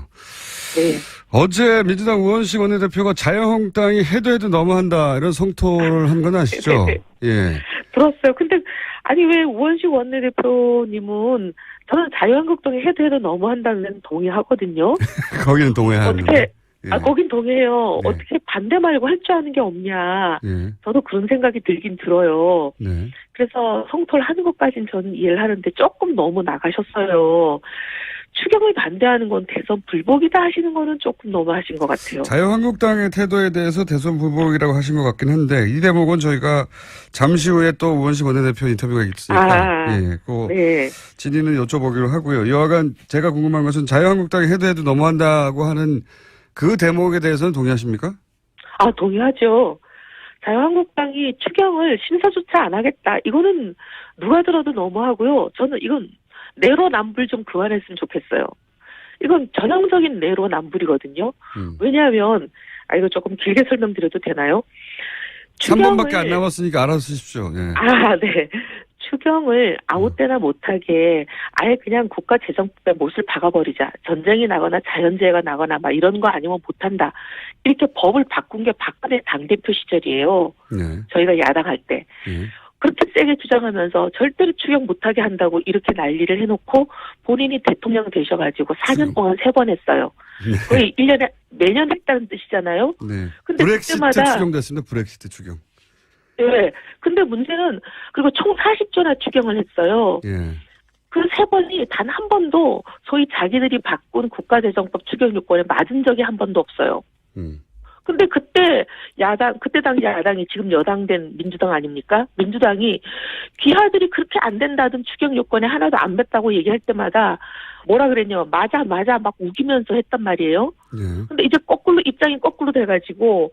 네. 어제 민주당 우원식 원내대표가 자유한국당이 해도 너무한다 이런 성토를 한 건 아시죠? 예. 들었어요. 근데 아니 왜 우원식 원내대표님은 저는 자유한국당이 해도 너무한다는 데는 동의하거든요. 거기는 동의하는 어떻게 예. 거긴 동의해요. 네. 어떻게 반대 말고 할 줄 아는 게 없냐. 예. 저도 그런 생각이 들긴 들어요. 네. 그래서 성토를 하는 것까지는 저는 이해를 하는데 조금 너무 나가셨어요. 추경을 반대하는 건 대선 불복이다 하시는 거는 조금 너무 하신 것 같아요. 자유한국당의 태도에 대해서 대선 불복이라고 하신 것 같긴 한데 이 대목은 저희가 잠시 후에 또 우원식 원내대표 인터뷰가 있으니까 네. 진위는 여쭤보기로 하고요. 여하간 제가 궁금한 것은 자유한국당이 해도 너무한다고 하는 그 대목에 대해서는 동의하십니까? 동의하죠. 자유한국당이 추경을 심사조차 안 하겠다. 이거는 누가 들어도 너무하고요. 저는 이건 내로남불 좀 그만했으면 좋겠어요. 이건 전형적인 내로남불이거든요. 왜냐하면 이거 조금 길게 설명드려도 되나요? 3번밖에 안 남았으니까 알아서 쓰십시오. 예. 네. 추경을 아무 때나 못하게 아예 그냥 국가재정법에 못을 박아버리자. 전쟁이 나거나 자연재해가 나거나 막 이런 거 아니면 못한다. 이렇게 법을 바꾼 게 박근혜 당대표 시절이에요. 네. 저희가 야당할 때. 예. 그렇게 세게 주장하면서 절대로 추경 못하게 한다고 이렇게 난리를 해놓고 본인이 대통령 되셔가지고 4년 동안 3번 했어요. 네. 거의 1년에 매년 했다는 뜻이잖아요. 네. 근데 브렉시트 그때마다 추경됐습니다. 브렉시트 추경. 네. 근데 문제는 그리고 총 40조나 추경을 했어요. 예. 그 3번이 단 한 번도 소위 자기들이 바꾼 국가재정법 추경 요건에 맞은 적이 한 번도 없어요. 근데 그때 당시 야당이 지금 여당 된 민주당 아닙니까? 민주당이 귀하들이 그렇게 안 된다던 추경 요건에 하나도 안 뱉다고 얘기할 때마다 뭐라 그랬냐, 맞아 막 우기면서 했단 말이에요. 예. 근데 이제 입장이 거꾸로 돼가지고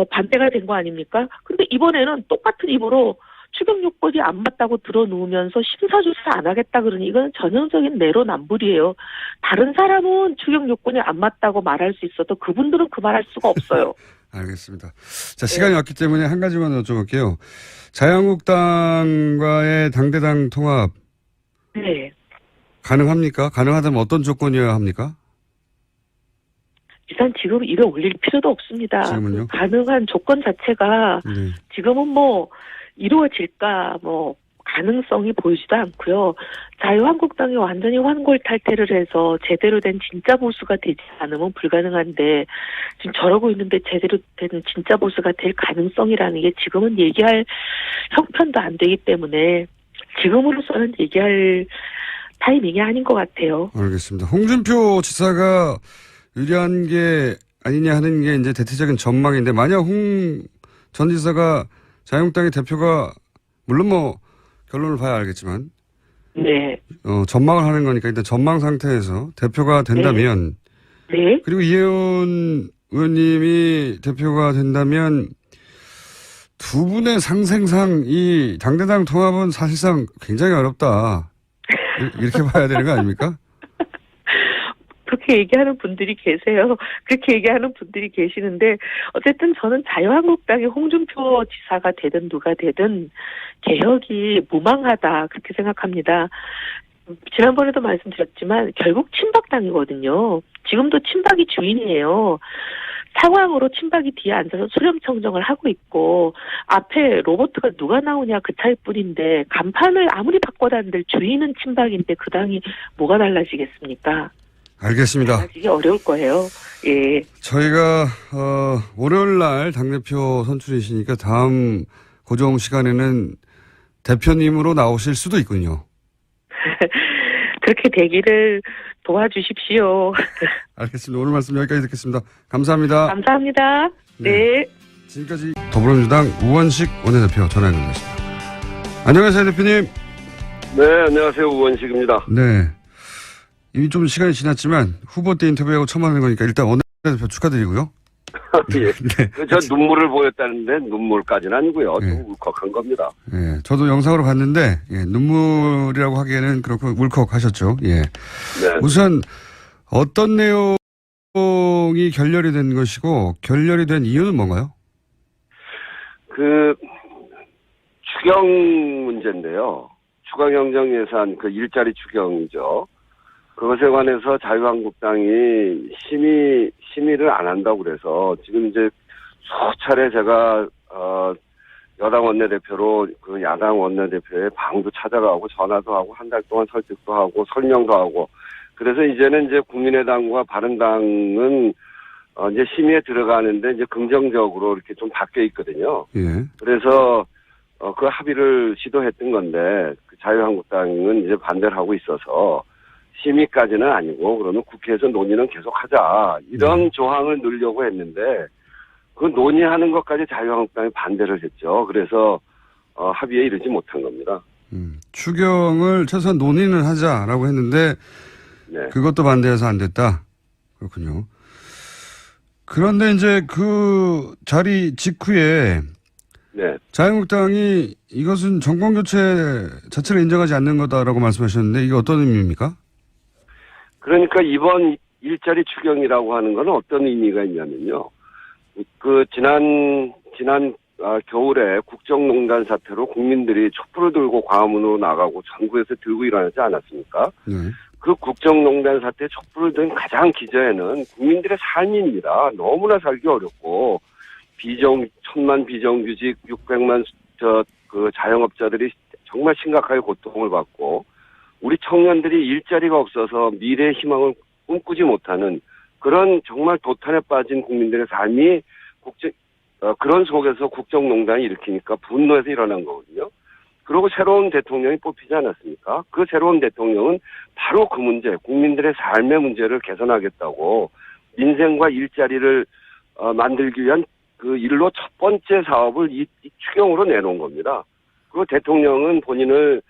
반대가 된 거 아닙니까? 근데 이번에는 똑같은 입으로 추경 요건이 안 맞다고 들어놓으면서 심사조사 안 하겠다 그러니 이건 전형적인 내로남불이에요. 다른 사람은 추경 요건이 안 맞다고 말할 수 있어도 그분들은 그 말할 수가 없어요. 알겠습니다. 자, 시간이 없기 때문에 한 가지만 여쭤볼게요. 자유한국당과의 당대당 통합 네. 가능합니까? 가능하다면 어떤 조건이어야 합니까? 일단 지금 입에 올릴 필요도 없습니다. 지금은요? 그 가능한 조건 자체가 네. 지금은 뭐 이루어질까 가능성이 보이지도 않고요. 자유한국당이 완전히 환골탈태를 해서 제대로 된 진짜 보수가 되지 않으면 불가능한데 지금 저러고 있는데 제대로 된 진짜 보수가 될 가능성이라는 게 지금은 얘기할 형편도 안 되기 때문에 지금으로서는 얘기할 타이밍이 아닌 것 같아요. 알겠습니다. 홍준표 지사가 유리한 게 아니냐 하는 게 이제 대체적인 전망인데 만약 홍 전 지사가 자유한국당의 대표가 물론 결론을 봐야 알겠지만 네. 전망을 하는 거니까 일단 전망 상태에서 대표가 된다면 네. 그리고 이혜원 의원님이 대표가 된다면 두 분의 상생상 이 당대당 통합은 사실상 굉장히 어렵다. 이렇게 봐야 되는 거 아닙니까? 그렇게 얘기하는 분들이 계세요. 그렇게 얘기하는 분들이 계시는데 어쨌든 저는 자유한국당의 홍준표 지사가 되든 누가 되든 개혁이 무망하다 그렇게 생각합니다. 지난번에도 말씀드렸지만 결국 친박당이거든요. 지금도 친박이 주인이에요. 상황으로 친박이 뒤에 앉아서 수렴청정을 하고 있고 앞에 로봇가 누가 나오냐 그 차이뿐인데 간판을 아무리 바꿔다는들 주인은 친박인데 그 당이 뭐가 달라지겠습니까? 알겠습니다. 달라지기 어려울 거예요. 예. 저희가 월요일 날 당대표 선출이시니까 다음 고정 시간에는 대표님으로 나오실 수도 있군요. 그렇게 되기를 도와주십시오. 알겠습니다. 오늘 말씀 여기까지 듣겠습니다. 감사합니다. 감사합니다. 네. 지금까지 더불어민주당 우원식 원내대표 전화 연결됐습니다. 안녕하세요, 대표님. 네, 안녕하세요. 우원식입니다. 네. 이미 좀 시간이 지났지만 후보 때 인터뷰하고 처음 하는 거니까 일단 원내대표 축하드리고요. 예. 네. 저 눈물을 보였다는데 눈물까지는 아니고요. 네. 좀 울컥한 겁니다. 예, 저도 영상으로 봤는데 눈물이라고 하기에는 그렇고 울컥하셨죠. 예. 네. 우선 어떤 내용이 결렬이 된 것이고 결렬이 된 이유는 뭔가요? 추경 문제인데요. 추가경정 예산 일자리 추경이죠. 그것에 관해서 자유한국당이 심의를 안 한다고 그래서 지금 이제 수차례 제가 여당 원내대표로 야당 원내대표의 방도 찾아가고 전화도 하고 한 달 동안 설득도 하고 설명도 하고 그래서 이제는 이제 국민의당과 바른당은 이제 심의에 들어가는데 이제 긍정적으로 이렇게 좀 바뀌어 있거든요. 예. 그래서 그 합의를 시도했던 건데 자유한국당은 이제 반대를 하고 있어서 심의까지는 아니고 그러면 국회에서 논의는 계속하자 이런 조항을 넣으려고 했는데 그 논의하는 것까지 자유한국당이 반대를 했죠. 그래서 합의에 이르지 못한 겁니다. 추경을 최소한 논의는 하자라고 했는데 네. 그것도 반대해서 안 됐다. 그렇군요. 그런데 이제 그 자리 직후에 네. 자유한국당이 이것은 정권 교체 자체를 인정하지 않는 거다라고 말씀하셨는데 이게 어떤 의미입니까? 그러니까 이번 일자리 추경이라고 하는 건 어떤 의미가 있냐면요. 지난 겨울에 국정농단 사태로 국민들이 촛불을 들고 광화문으로 나가고 전국에서 들고 일어나지 않았습니까? 네. 그 국정농단 사태 촛불을 든 가장 기저에는 국민들의 삶입니다. 너무나 살기 어렵고 천만 비정규직 600만 자영업자들이 정말 심각하게 고통을 받고 우리 청년들이 일자리가 없어서 미래의 희망을 꿈꾸지 못하는 그런 정말 도탄에 빠진 국민들의 삶이 그런 속에서 국정농단이 일으키니까 분노해서 일어난 거거든요. 그리고 새로운 대통령이 뽑히지 않았습니까? 그 새로운 대통령은 바로 그 문제, 국민들의 삶의 문제를 개선하겠다고 민생과 일자리를 만들기 위한 그 일로 첫 번째 사업을 이 추경으로 내놓은 겁니다. 그리고 대통령은 본인을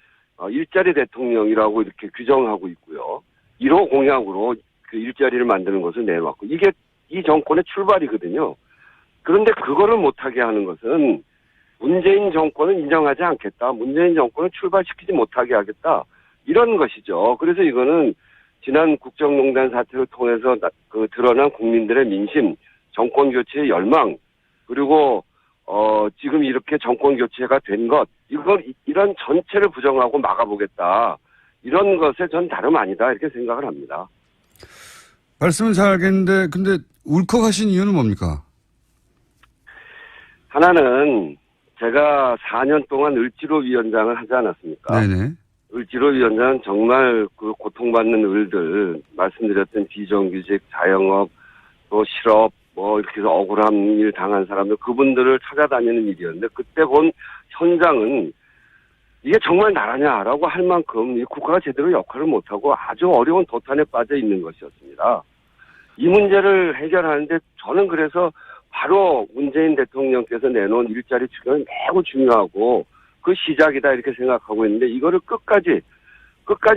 일자리 대통령이라고 이렇게 규정하고 있고요. 1호 공약으로 그 일자리를 만드는 것을 내놓았고 이게 이 정권의 출발이거든요. 그런데 그거를 못하게 하는 것은 문재인 정권은 인정하지 않겠다. 문재인 정권을 출발시키지 못하게 하겠다. 이런 것이죠. 그래서 이거는 지난 국정농단 사태를 통해서 드러난 국민들의 민심, 정권 교체의 열망, 그리고 지금 이렇게 정권 교체가 된 것, 이런 전체를 부정하고 막아보겠다. 이런 것에 전 다름 아니다. 이렇게 생각을 합니다. 말씀은 잘 알겠는데 근데 울컥하신 이유는 뭡니까? 하나는 제가 4년 동안 을지로위원장을 하지 않았습니까? 네네. 을지로위원장은 정말 그 고통받는 을들, 말씀드렸던 비정규직, 자영업, 또 실업, 이렇게 해서 억울한 일 당한 사람들, 그분들을 찾아다니는 일이었는데, 그때 본 현장은 이게 정말 나라냐라고 할 만큼 이 국가가 제대로 역할을 못하고 아주 어려운 도탄에 빠져 있는 것이었습니다. 이 문제를 해결하는데 저는 그래서 바로 문재인 대통령께서 내놓은 일자리 추경이 매우 중요하고 그 시작이다 이렇게 생각하고 있는데 이거를 끝까지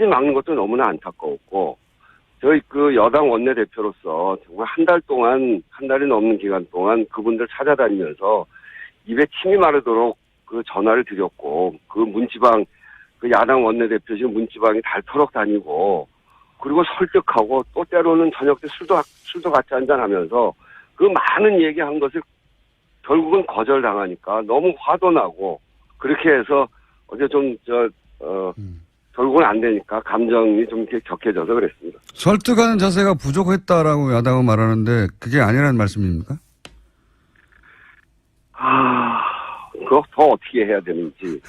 막는 것도 너무나 안타까웠고 저희 그 여당 원내대표로서 정말 한 달이 넘는 기간 동안 그분들 찾아다니면서 입에 침이 마르도록 그 전화를 드렸고 그 문지방 그 야당 원내대표실 문지방에 닳도록 다니고 그리고 설득하고 또 때로는 저녁 때 술도 같이 한잔하면서 그 많은 얘기한 것을 결국은 거절당하니까 너무 화도 나고 그렇게 해서 어제 결국은 안 되니까 감정이 좀 이렇게 격해져서 그랬습니다. 설득하는 자세가 부족했다라고 야당은 말하는데 그게 아니라는 말씀입니까? 그거 더 어떻게 해야 되는지.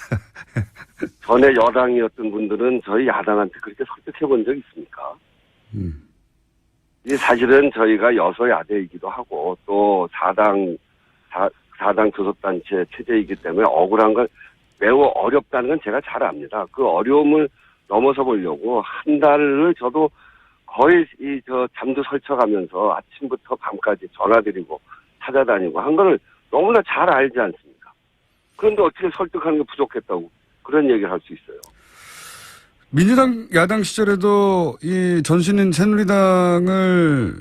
전에 여당이었던 분들은 저희 야당한테 그렇게 설득해 본 적 있습니까? 이게 사실은 저희가 여소야대이기도 하고 또 4당 교섭단체 체제이기 때문에 억울한 건 매우 어렵다는 건 제가 잘 압니다. 그 어려움을 넘어서 보려고 한 달을 저도 거의 잠도 설쳐가면서 아침부터 밤까지 전화드리고 찾아다니고 한 거를 너무나 잘 알지 않습니까? 그런데 어떻게 설득하는 게 부족했다고 그런 얘기를 할 수 있어요. 민주당 야당 시절에도 이 전신인 새누리당을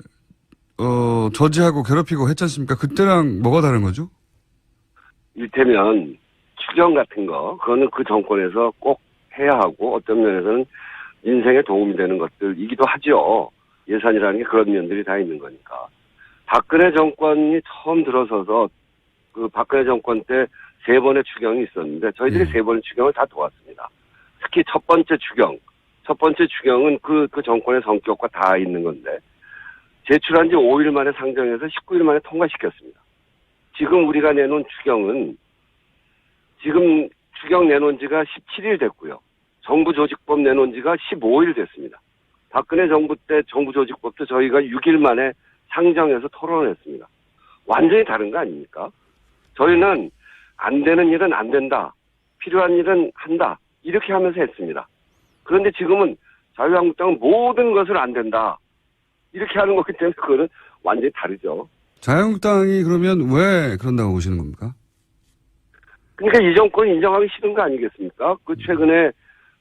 저지하고 괴롭히고 했지 않습니까? 그때랑 뭐가 다른 거죠? 이를테면 추경 같은 거 그거는 그 정권에서 꼭 해야 하고 어떤 면에서는 인생에 도움이 되는 것들이기도 하죠. 예산이라는 게 그런 면들이 다 있는 거니까. 박근혜 정권이 처음 들어서서 그 박근혜 정권 때 3번의 추경이 있었는데 저희들이 3번의 추경을 다 도왔습니다. 특히 첫 번째 추경은 그 정권의 성격과 다 있는 건데 제출한 지 5일 만에 상정해서 19일 만에 통과시켰습니다. 지금 우리가 내놓은 추경은 지금 추경 내놓은 지가 17일 됐고요. 정부조직법 내놓은 지가 15일 됐습니다. 박근혜 정부 때 정부조직법도 저희가 6일 만에 상정해서 토론했습니다. 완전히 다른 거 아닙니까? 저희는 안 되는 일은 안 된다. 필요한 일은 한다. 이렇게 하면서 했습니다. 그런데 지금은 자유한국당은 모든 것을 안 된다. 이렇게 하는 거기 때문에 그거는 완전히 다르죠. 자유한국당이 그러면 왜 그런다고 보시는 겁니까? 그러니까 이 정권 인정하기 싫은 거 아니겠습니까? 그 최근에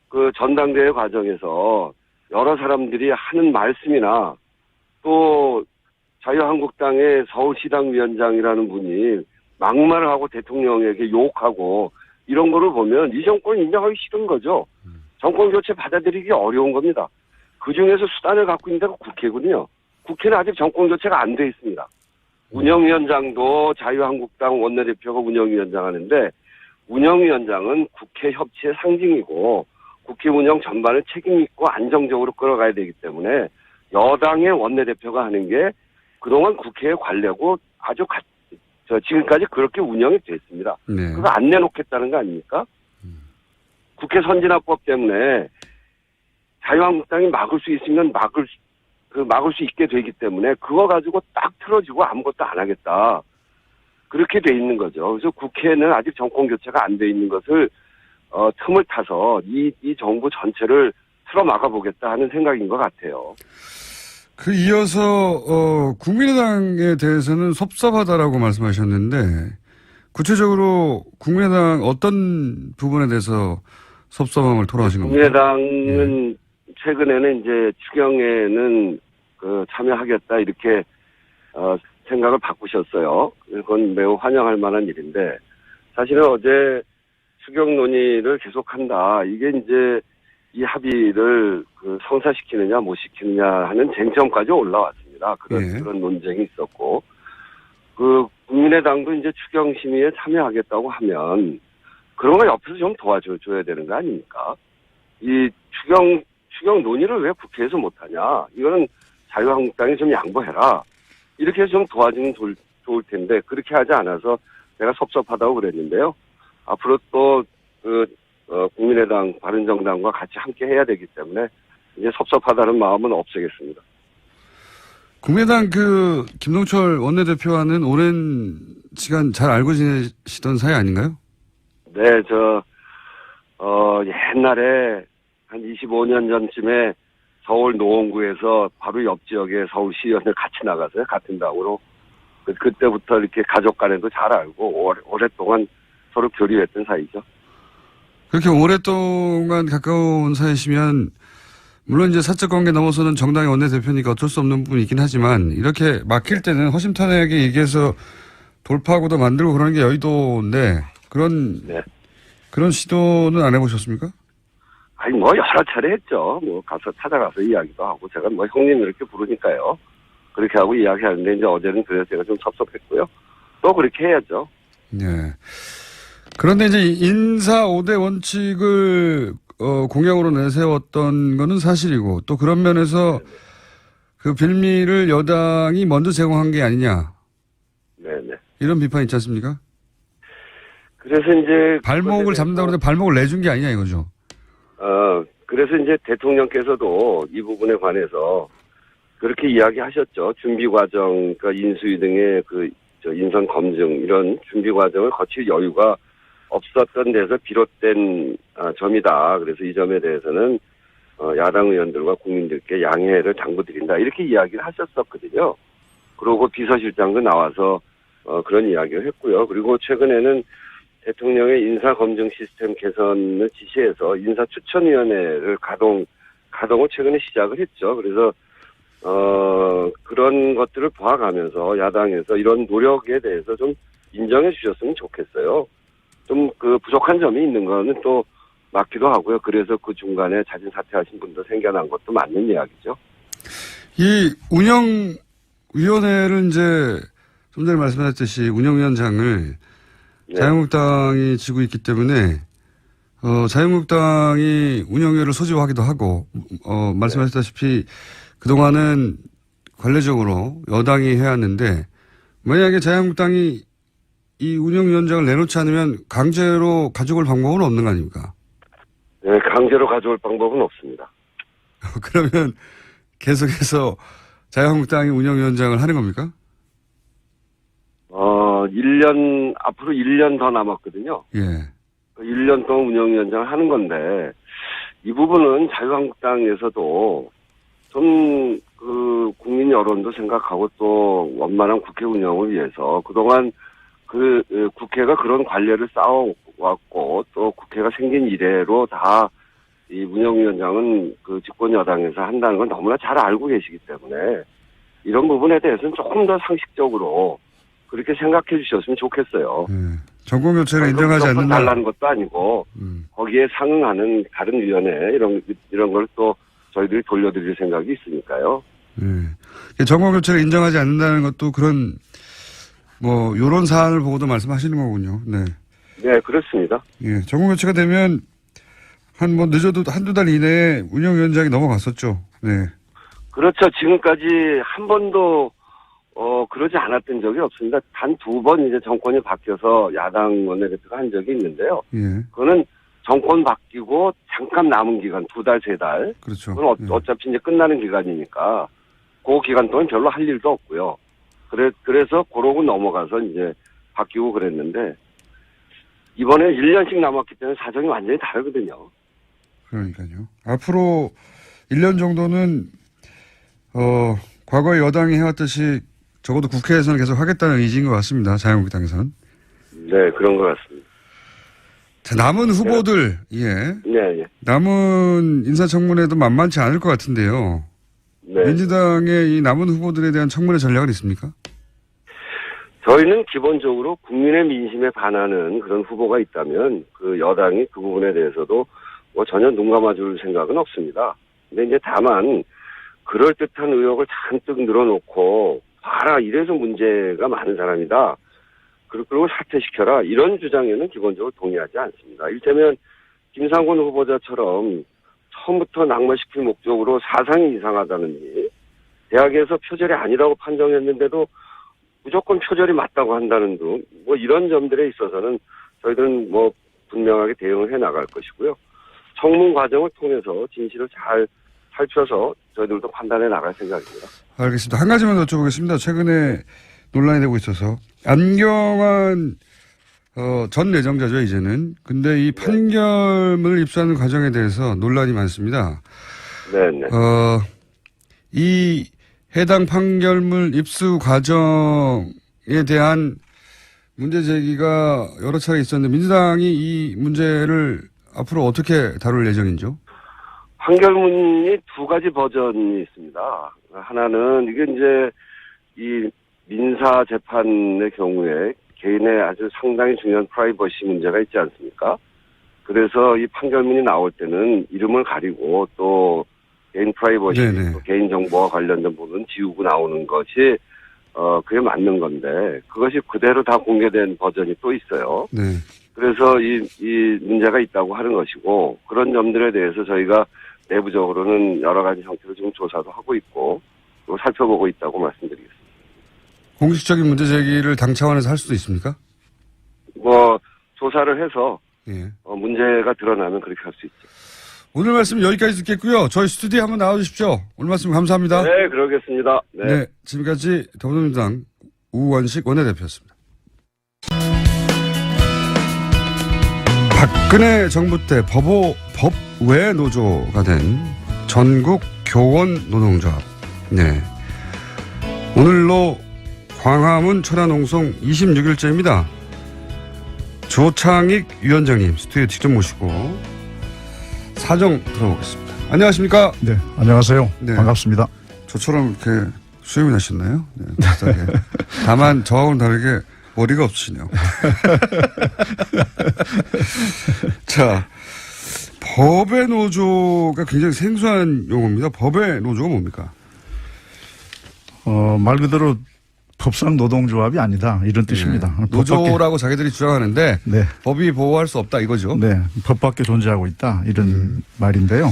그 전당대회 과정에서 여러 사람들이 하는 말씀이나 또 자유한국당의 서울시당 위원장이라는 분이 막말을 하고 대통령에게 욕하고 이런 거를 보면 이 정권 인정하기 싫은 거죠. 정권 교체 받아들이기 어려운 겁니다. 그중에서 수단을 갖고 있는 데가 국회군요. 국회는 아직 정권 교체가 안 돼 있습니다. 운영위원장도 자유한국당 원내대표가 운영위원장 하는데 운영위원장은 국회 협치의 상징이고 국회 운영 전반을 책임있고 안정적으로 끌어가야 되기 때문에 여당의 원내대표가 하는 게 그동안 국회의 관례고 아주 지금까지 그렇게 운영이 됐습니다. 네. 그거 안 내놓겠다는 거 아닙니까? 국회 선진화법 때문에 자유한국당이 막을 수 있으면 막을 수 있게 되기 때문에 그거 가지고 딱 틀어지고 아무것도 안 하겠다. 그렇게 돼 있는 거죠. 그래서 국회는 아직 정권 교체가 안 돼 있는 것을 틈을 타서 이 정부 전체를 틀어 막아보겠다 하는 생각인 것 같아요. 이어서 국민의당에 대해서는 섭섭하다라고 말씀하셨는데 구체적으로 국민의당 어떤 부분에 대해서 섭섭함을 토로하신 겁니까? 국민의당은 최근에는 이제 추경에는 참여하겠다 이렇게 생각을 바꾸셨어요. 그건 매우 환영할 만한 일인데 사실은 어제 추경 논의를 계속한다. 이게 이제 이 합의를 성사시키느냐 못 시키느냐 하는 쟁점까지 올라왔습니다. 그런 논쟁이 있었고 국민의당도 이제 추경 심의에 참여하겠다고 하면 그런 거 옆에서 좀 도와줘야 되는 거 아닙니까? 이 추경 논의를 왜 국회에서 못하냐? 이거는 자유한국당이 좀 양보해라. 이렇게 해서 좀 도와주면 좋을 텐데 그렇게 하지 않아서 내가 섭섭하다고 그랬는데요. 앞으로 또 국민의당, 바른정당과 같이 함께 해야 되기 때문에 이제 섭섭하다는 마음은 없애겠습니다. 국민의당 김동철 원내대표와는 오랜 시간 잘 알고 지내시던 사이 아닌가요? 네, 옛날에 한 25년 전쯤에 서울 노원구에서 바로 옆 지역에 서울시의원을 같이 나가서요. 같은 당으로. 그때부터 이렇게 가족 간에도 잘 알고 오랫동안 서로 교류했던 사이죠. 그렇게 오랫동안 가까운 사이시면 물론 이제 사적 관계 넘어서는 정당의 원내대표니까 어쩔 수 없는 부분이 있긴 하지만 이렇게 막힐 때는 허심탄회하게 얘기해서 돌파하고도 만들고 그러는 게 여의도인데 그런 시도는 안 해보셨습니까? 아니 여러 차례 했죠. 찾아가서 이야기도 하고 제가 형님 이렇게 부르니까요. 그렇게 하고 이야기하는데 이제 어제는 그래서 제가 좀 섭섭했고요. 또 그렇게 해야죠. 네. 그런데 이제 인사 5대 원칙을 공약으로 내세웠던 거는 사실이고 또 그런 면에서 그 빌미를 여당이 먼저 제공한 게 아니냐. 네네. 이런 비판이 있지 않습니까? 그래서 이제 발목을 잡는다고 하는데 발목을 내준 게 아니냐 이거죠. 그래서 이제 대통령께서도 이 부분에 관해서 그렇게 이야기하셨죠. 준비 과정, 그러니까 인수위 등의 인선 검증 이런 준비 과정을 거칠 여유가 없었던 데서 비롯된 점이다. 그래서 이 점에 대해서는 야당 의원들과 국민들께 양해를 당부드린다. 이렇게 이야기를 하셨었거든요. 그러고 비서실장도 나와서 그런 이야기를 했고요. 그리고 최근에는 대통령의 인사검증 시스템 개선을 지시해서 인사추천위원회를 가동을 최근에 시작을 했죠. 그래서 그런 것들을 봐가면서 야당에서 이런 노력에 대해서 좀 인정해 주셨으면 좋겠어요. 좀 부족한 점이 있는 거는 또 맞기도 하고요. 그래서 그 중간에 자진 사퇴하신 분도 생겨난 것도 맞는 이야기죠. 이 운영위원회를 이제 좀 전에 말씀하셨듯이 운영위원장을 네. 자유한국당이 지고 있기 때문에 자유한국당이 운영위를 소집하기도 하고 말씀하셨다시피 그동안은 관례적으로 여당이 해야 하는데 만약에 자유한국당이 이 운영위원장을 내놓지 않으면 강제로 가져올 방법은 없는 거 아닙니까? 네, 강제로 가져올 방법은 없습니다. 그러면 계속해서 자유한국당이 운영위원장을 하는 겁니까? 앞으로 1년 더 남았거든요. 예. 1년 동안 운영위원장을 하는 건데, 이 부분은 자유한국당에서도 좀, 국민 여론도 생각하고 또 원만한 국회 운영을 위해서 그동안 국회가 그런 관례를 쌓아왔고 또 국회가 생긴 이래로 다 이 운영위원장은 집권 여당에서 한다는 건 너무나 잘 알고 계시기 때문에 이런 부분에 대해서는 조금 더 상식적으로 그렇게 생각해 주셨으면 좋겠어요. 정권 교체를 인정하지 무조건 않는다. 달라는 것도 아니고 거기에 상응하는 다른 위원회 이런 걸 또 저희들이 돌려드릴 생각이 있으니까요. 정권 교체를 인정하지 않는다는 것도 그런 뭐 요런 사안을 보고도 말씀하시는 거군요. 네. 네, 그렇습니다. 예, 정권 교체가 되면 한 뭐 늦어도 한두 달 이내에 운영위원장이 넘어갔었죠. 네. 그렇죠. 지금까지 한 번도 그러지 않았던 적이 없습니다. 단 2번 이제 정권이 바뀌어서 야당 원내대표가 한 적이 있는데요. 예. 그거는 정권 바뀌고 잠깐 남은 기간 2달, 3달. 그렇죠. 그건 예. 어차피 이제 끝나는 기간이니까 그 기간 동안 별로 할 일도 없고요. 그래서 그러고 넘어가서 이제 바뀌고 그랬는데 이번에 1년씩 남았기 때문에 사정이 완전히 다르거든요. 그러니까요. 앞으로 1년 정도는 과거에 여당이 해왔듯이 적어도 국회에서는 계속 하겠다는 의지인 것 같습니다. 자유한국당에서는. 네, 그런 것 같습니다. 자, 남은 후보들, 네. 남은 인사청문회도 만만치 않을 것 같은데요. 네. 민주당의 이 남은 후보들에 대한 청문회 전략은 있습니까? 저희는 기본적으로 국민의 민심에 반하는 그런 후보가 있다면 그 여당이 그 부분에 대해서도 뭐 전혀 눈 감아줄 생각은 없습니다. 근데 이제 다만 그럴듯한 의혹을 잔뜩 늘어놓고 봐라 이래서 문제가 많은 사람이다. 그리고 사퇴시켜라 이런 주장에는 기본적으로 동의하지 않습니다. 이를테면 김상곤 후보자처럼 처음부터 낙마시킬 목적으로 사상이 이상하다는지 대학에서 표절이 아니라고 판정했는데도 무조건 표절이 맞다고 한다는 등 뭐 이런 점들에 있어서는 저희들은 뭐 분명하게 대응을 해 나갈 것이고요. 청문 과정을 통해서 진실을 잘 살펴서 저희들도 판단해 나갈 생각입니다. 알겠습니다. 한 가지만 여쭤보겠습니다. 최근에 논란이 되고 있어서 안경환 전 내정자죠 이제는. 근데 이 판결문을 입수하는 과정에 대해서 논란이 많습니다. 네네. 이 해당 판결문 입수 과정에 대한 문제 제기가 여러 차례 있었는데 민주당이 이 문제를 앞으로 어떻게 다룰 예정인지요? 판결문이 2가지 버전이 있습니다. 하나는 이게 이제 이 민사 재판의 경우에 개인의 아주 상당히 중요한 프라이버시 문제가 있지 않습니까? 그래서 이 판결문이 나올 때는 이름을 가리고 또 개인 프라이버시, 또 개인 정보와 관련된 부분 지우고 나오는 것이 그게 맞는 건데 그것이 그대로 다 공개된 버전이 또 있어요. 네. 그래서 이 문제가 있다고 하는 것이고 그런 점들에 대해서 저희가 내부적으로는 여러 가지 형태로 지금 조사도 하고 있고 또 살펴보고 있다고 말씀드리겠습니다. 공식적인 문제 제기를 당 차원에서 할 수도 있습니까? 뭐 조사를 해서 예. 문제가 드러나면 그렇게 할 수 있죠. 오늘 말씀 여기까지 듣겠고요. 저희 스튜디오에 한번 나와주십시오. 오늘 말씀 감사합니다. 네, 그러겠습니다. 네, 지금까지 더불어민주당 우원식 원내대표였습니다. 박근혜 정부 때 법외 노조가 된 전국 교원 노동조합. 네. 오늘로 광화문 천안홍송 26일째입니다. 조창익 위원장님 스튜디오에 직접 모시고 사정 들어보겠습니다. 안녕하십니까? 네, 안녕하세요. 네. 반갑습니다. 저처럼 이렇게 수염이 나셨나요? 네, 비슷하게. 다만 저하고는 다르게 머리가 없으시네요. 자, 법의 노조가 굉장히 생소한 용어입니다. 법의 노조가 뭡니까? 말 그대로 법상 노동조합이 아니다 이런 뜻입니다. 네. 노조라고 자기들이 주장하는데 네. 법이 보호할 수 없다 이거죠? 네, 법 밖에 존재하고 있다 이런 말인데요.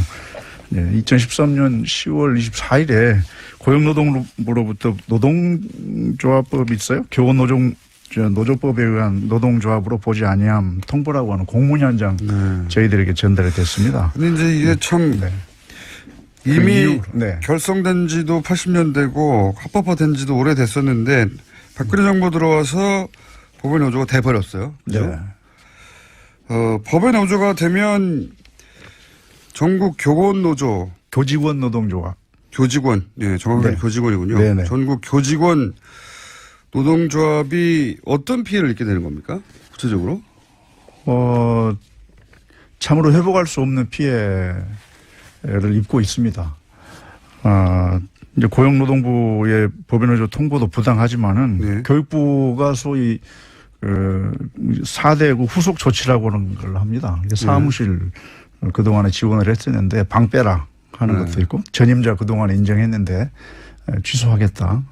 네, 2013년 10월 24일에 고용노동부로부터 노동조합법이 있어요. 노조법에 의한 노동조합으로 보지 아니함 통보라고 하는 공문 현장 저희들에게 전달이 됐습니다. 근데 이제 이게 참 이미 네. 결성된 지도 80년대고 합법화된 지도 오래됐었는데 박근혜 정부 들어와서 법의 노조가 돼버렸어요. 그죠? 네. 법의 노조가 되면 전국 교원 노조. 교직원 노동조합. 교직원. 예, 정확하게 교직원이군요. 네네. 전국 교직원 노동조합이 어떤 피해를 입게 되는 겁니까? 구체적으로? 참으로 회복할 수 없는 피해를 입고 있습니다. 이제 고용노동부의 법인노조 통보도 부당하지만은 네. 교육부가 소위 4대 후속 조치라고 하는 걸 합니다. 이게 사무실 그동안에 지원을 했었는데 방 빼라 하는 네. 것도 있고 전임자 그동안에 인정했는데 취소하겠다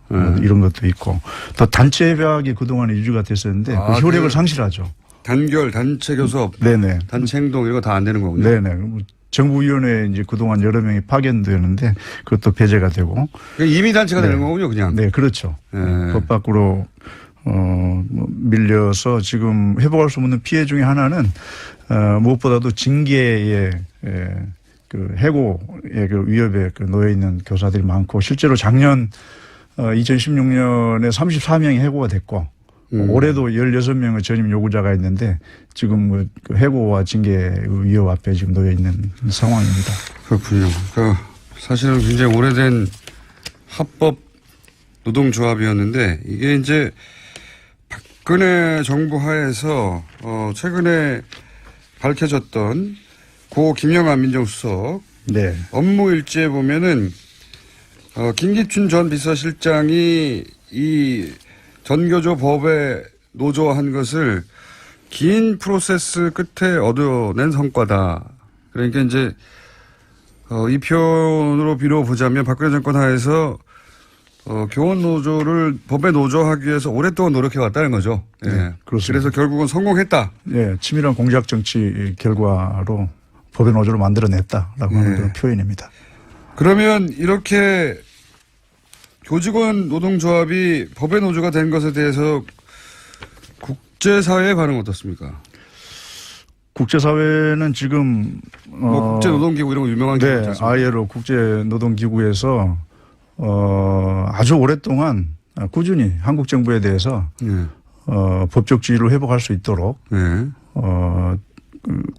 이런 것도 있고 또 단체 협약이 그동안에 유지가 됐었는데 그 효력을 상실하죠. 단결, 단체 교섭, 네네. 단체 행동 이거 다 안 되는 거군요. 네네. 정부위원회에 이제 그동안 여러 명이 파견되었는데 그것도 배제가 되고. 이미 단체가 네. 되는 거군요, 그냥. 네, 그렇죠. 네. 법 밖으로 뭐 밀려서 지금 회복할 수 없는 피해 중에 하나는 무엇보다도 징계의 그 해고의 그 위협에 그 놓여 있는 교사들이 많고 실제로 작년 2016년에 34명이 해고가 됐고 올해도 16명의 전임 요구자가 있는데 지금 그 해고와 징계 위협 앞에 지금 놓여 있는 상황입니다. 그렇군요. 사실은 굉장히 오래된 합법 노동조합이었는데 이게 이제 박근혜 정부 하에서 최근에 밝혀졌던 고 김영환 민정수석 네. 업무 일지에 보면은 김기춘 전 비서실장이 이 전교조 법에 노조한 것을 긴 프로세스 끝에 얻어낸 성과다. 그러니까 이제 이 표현으로 빌어보자면 박근혜 정권 하에서 교원 노조를 법에 노조하기 위해서 오랫동안 노력해 왔다는 거죠. 예. 네, 그렇습니다. 그래서 결국은 성공했다. 네, 치밀한 공작 정치 결과로 법의 노조를 만들어냈다라고 하는 그런 표현입니다. 그러면 이렇게 교직원 노동조합이 법의 노조가 된 것에 대해서 국제사회의 반응은 어떻습니까? 국제사회는 지금 국제노동기구 이런 거 유명한 기구 네, 있지 ILO 국제노동기구에서 아주 오랫동안 꾸준히 한국 정부에 대해서 네. 법적 지위를 회복할 수 있도록 네.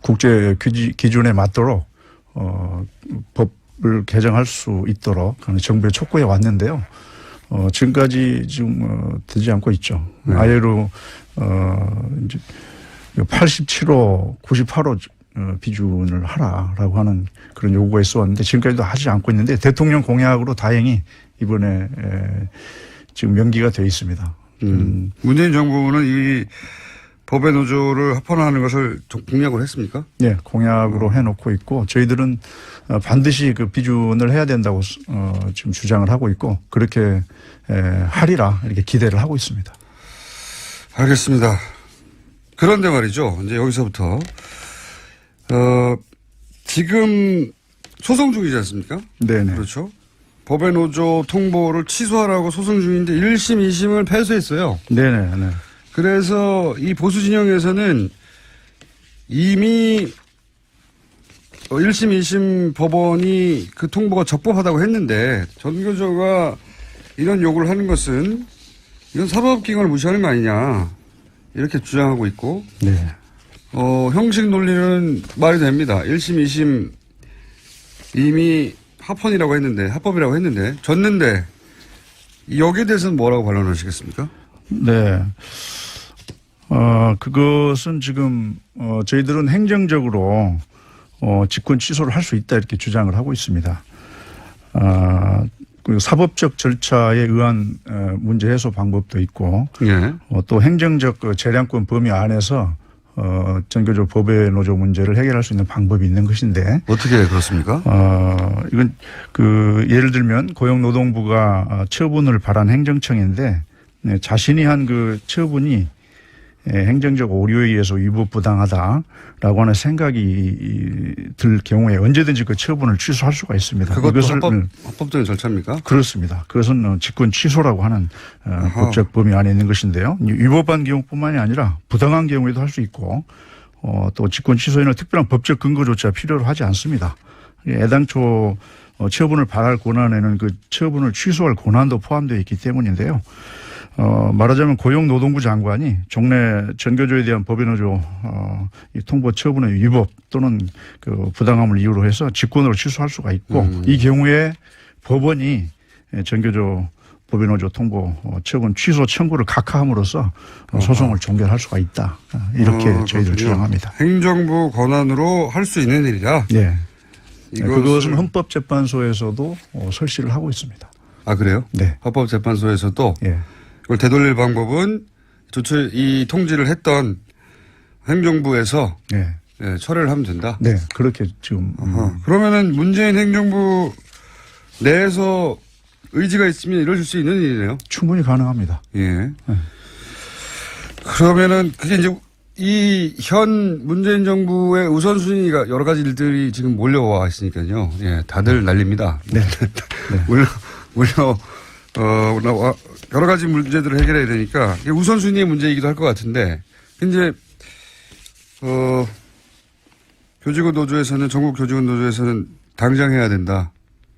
국제 기준에 맞도록 법을 개정할 수 있도록 정부에 촉구해 왔는데요. 지금까지 지금 되지 않고 있죠. 네. ILO 이제 87호, 98호 비준을 하라라고 하는 그런 요구가 있었는데 지금까지도 하지 않고 있는데 대통령 공약으로 다행히 이번에 지금 명기가 되어 있습니다. 문재인 정부는 이 법의 노조를 합헌하는 것을 공약을 했습니까? 네, 공약으로 해놓고 있고 저희들은 반드시 그 비준을 해야 된다고 지금 주장을 하고 있고 그렇게 하리라 이렇게 기대를 하고 있습니다. 알겠습니다. 그런데 말이죠. 이제 여기서부터 지금 소송 중이지 않습니까? 네네. 그렇죠. 법의 노조 통보를 취소하라고 소송 중인데 1심, 2심을 패소했어요. 네네. 네. 그래서 이 보수 진영에서는 이미 1심, 2심 법원이 그 통보가 적법하다고 했는데 전교조가 이런 요구를 하는 것은 이건 사법기관을 무시하는 거 아니냐 이렇게 주장하고 있고 네. 형식 논리는 말이 됩니다. 1심, 2심 이미 합헌이라고 했는데 합법이라고 했는데 졌는데 여기에 대해서는 뭐라고 반론하시겠습니까? 네. 그것은 지금 저희들은 행정적으로 직권 취소를 할 수 있다 이렇게 주장을 하고 있습니다. 그 사법적 절차에 의한 문제 해소 방법도 있고 예. 또 행정적 그 재량권 범위 안에서 전교조 법의 노조 문제를 해결할 수 있는 방법이 있는 것인데 어떻게 그렇습니까? 이건 그 예를 들면 고용노동부가 처분을 바란 행정청인데 자신이 한 그 처분이 행정적 오류에 의해서 위법부당하다라고 하는 생각이 들 경우에 언제든지 그 처분을 취소할 수가 있습니다. 그것도 합법적인 절차입니까? 그렇습니다. 그것은 직권 취소라고 하는 법적 범위 안에 있는 것인데요. 위법한 경우뿐만이 아니라 부당한 경우에도 할 수 있고 또 직권 취소에는 특별한 법적 근거조차 필요로 하지 않습니다. 애당초 처분을 발할 권한에는 그 처분을 취소할 권한도 포함되어 있기 때문인데요. 말하자면 고용노동부 장관이 종래 전교조에 대한 법의 노조 이 통보 처분의 위법 또는 그 부당함을 이유로 해서 직권으로 취소할 수가 있고 이 경우에 법원이 전교조 법의 노조 통보 처분 취소 청구를 각하함으로써 소송을 종결할 수가 있다. 이렇게 저희들 주장합니다. 행정부 권한으로 할 수 있는 일이다. 네. 그것은 헌법재판소에서도 설시를 하고 있습니다. 아, 그래요? 네. 헌법재판소에서도 예. 이걸 되돌릴 방법은 이 통지를 했던 행정부에서 예. 예, 철회를 하면 된다. 네. 그렇게 지금. 그러면은 문재인 행정부 내에서 의지가 있으면 이루어질 수 있는 일이네요. 충분히 가능합니다. 예. 그러면은 그게 이제 이 현 문재인 정부의 우선순위가 여러 가지 일들이 지금 몰려와 있으니까요. 예, 다들 난립니다. 네. 여러 가지 문제들을 해결해야 되니까 이게 우선순위의 문제이기도 할 것 같은데 이제 교직원 노조에서는 전국 교직원 노조에서는 당장 해야 된다.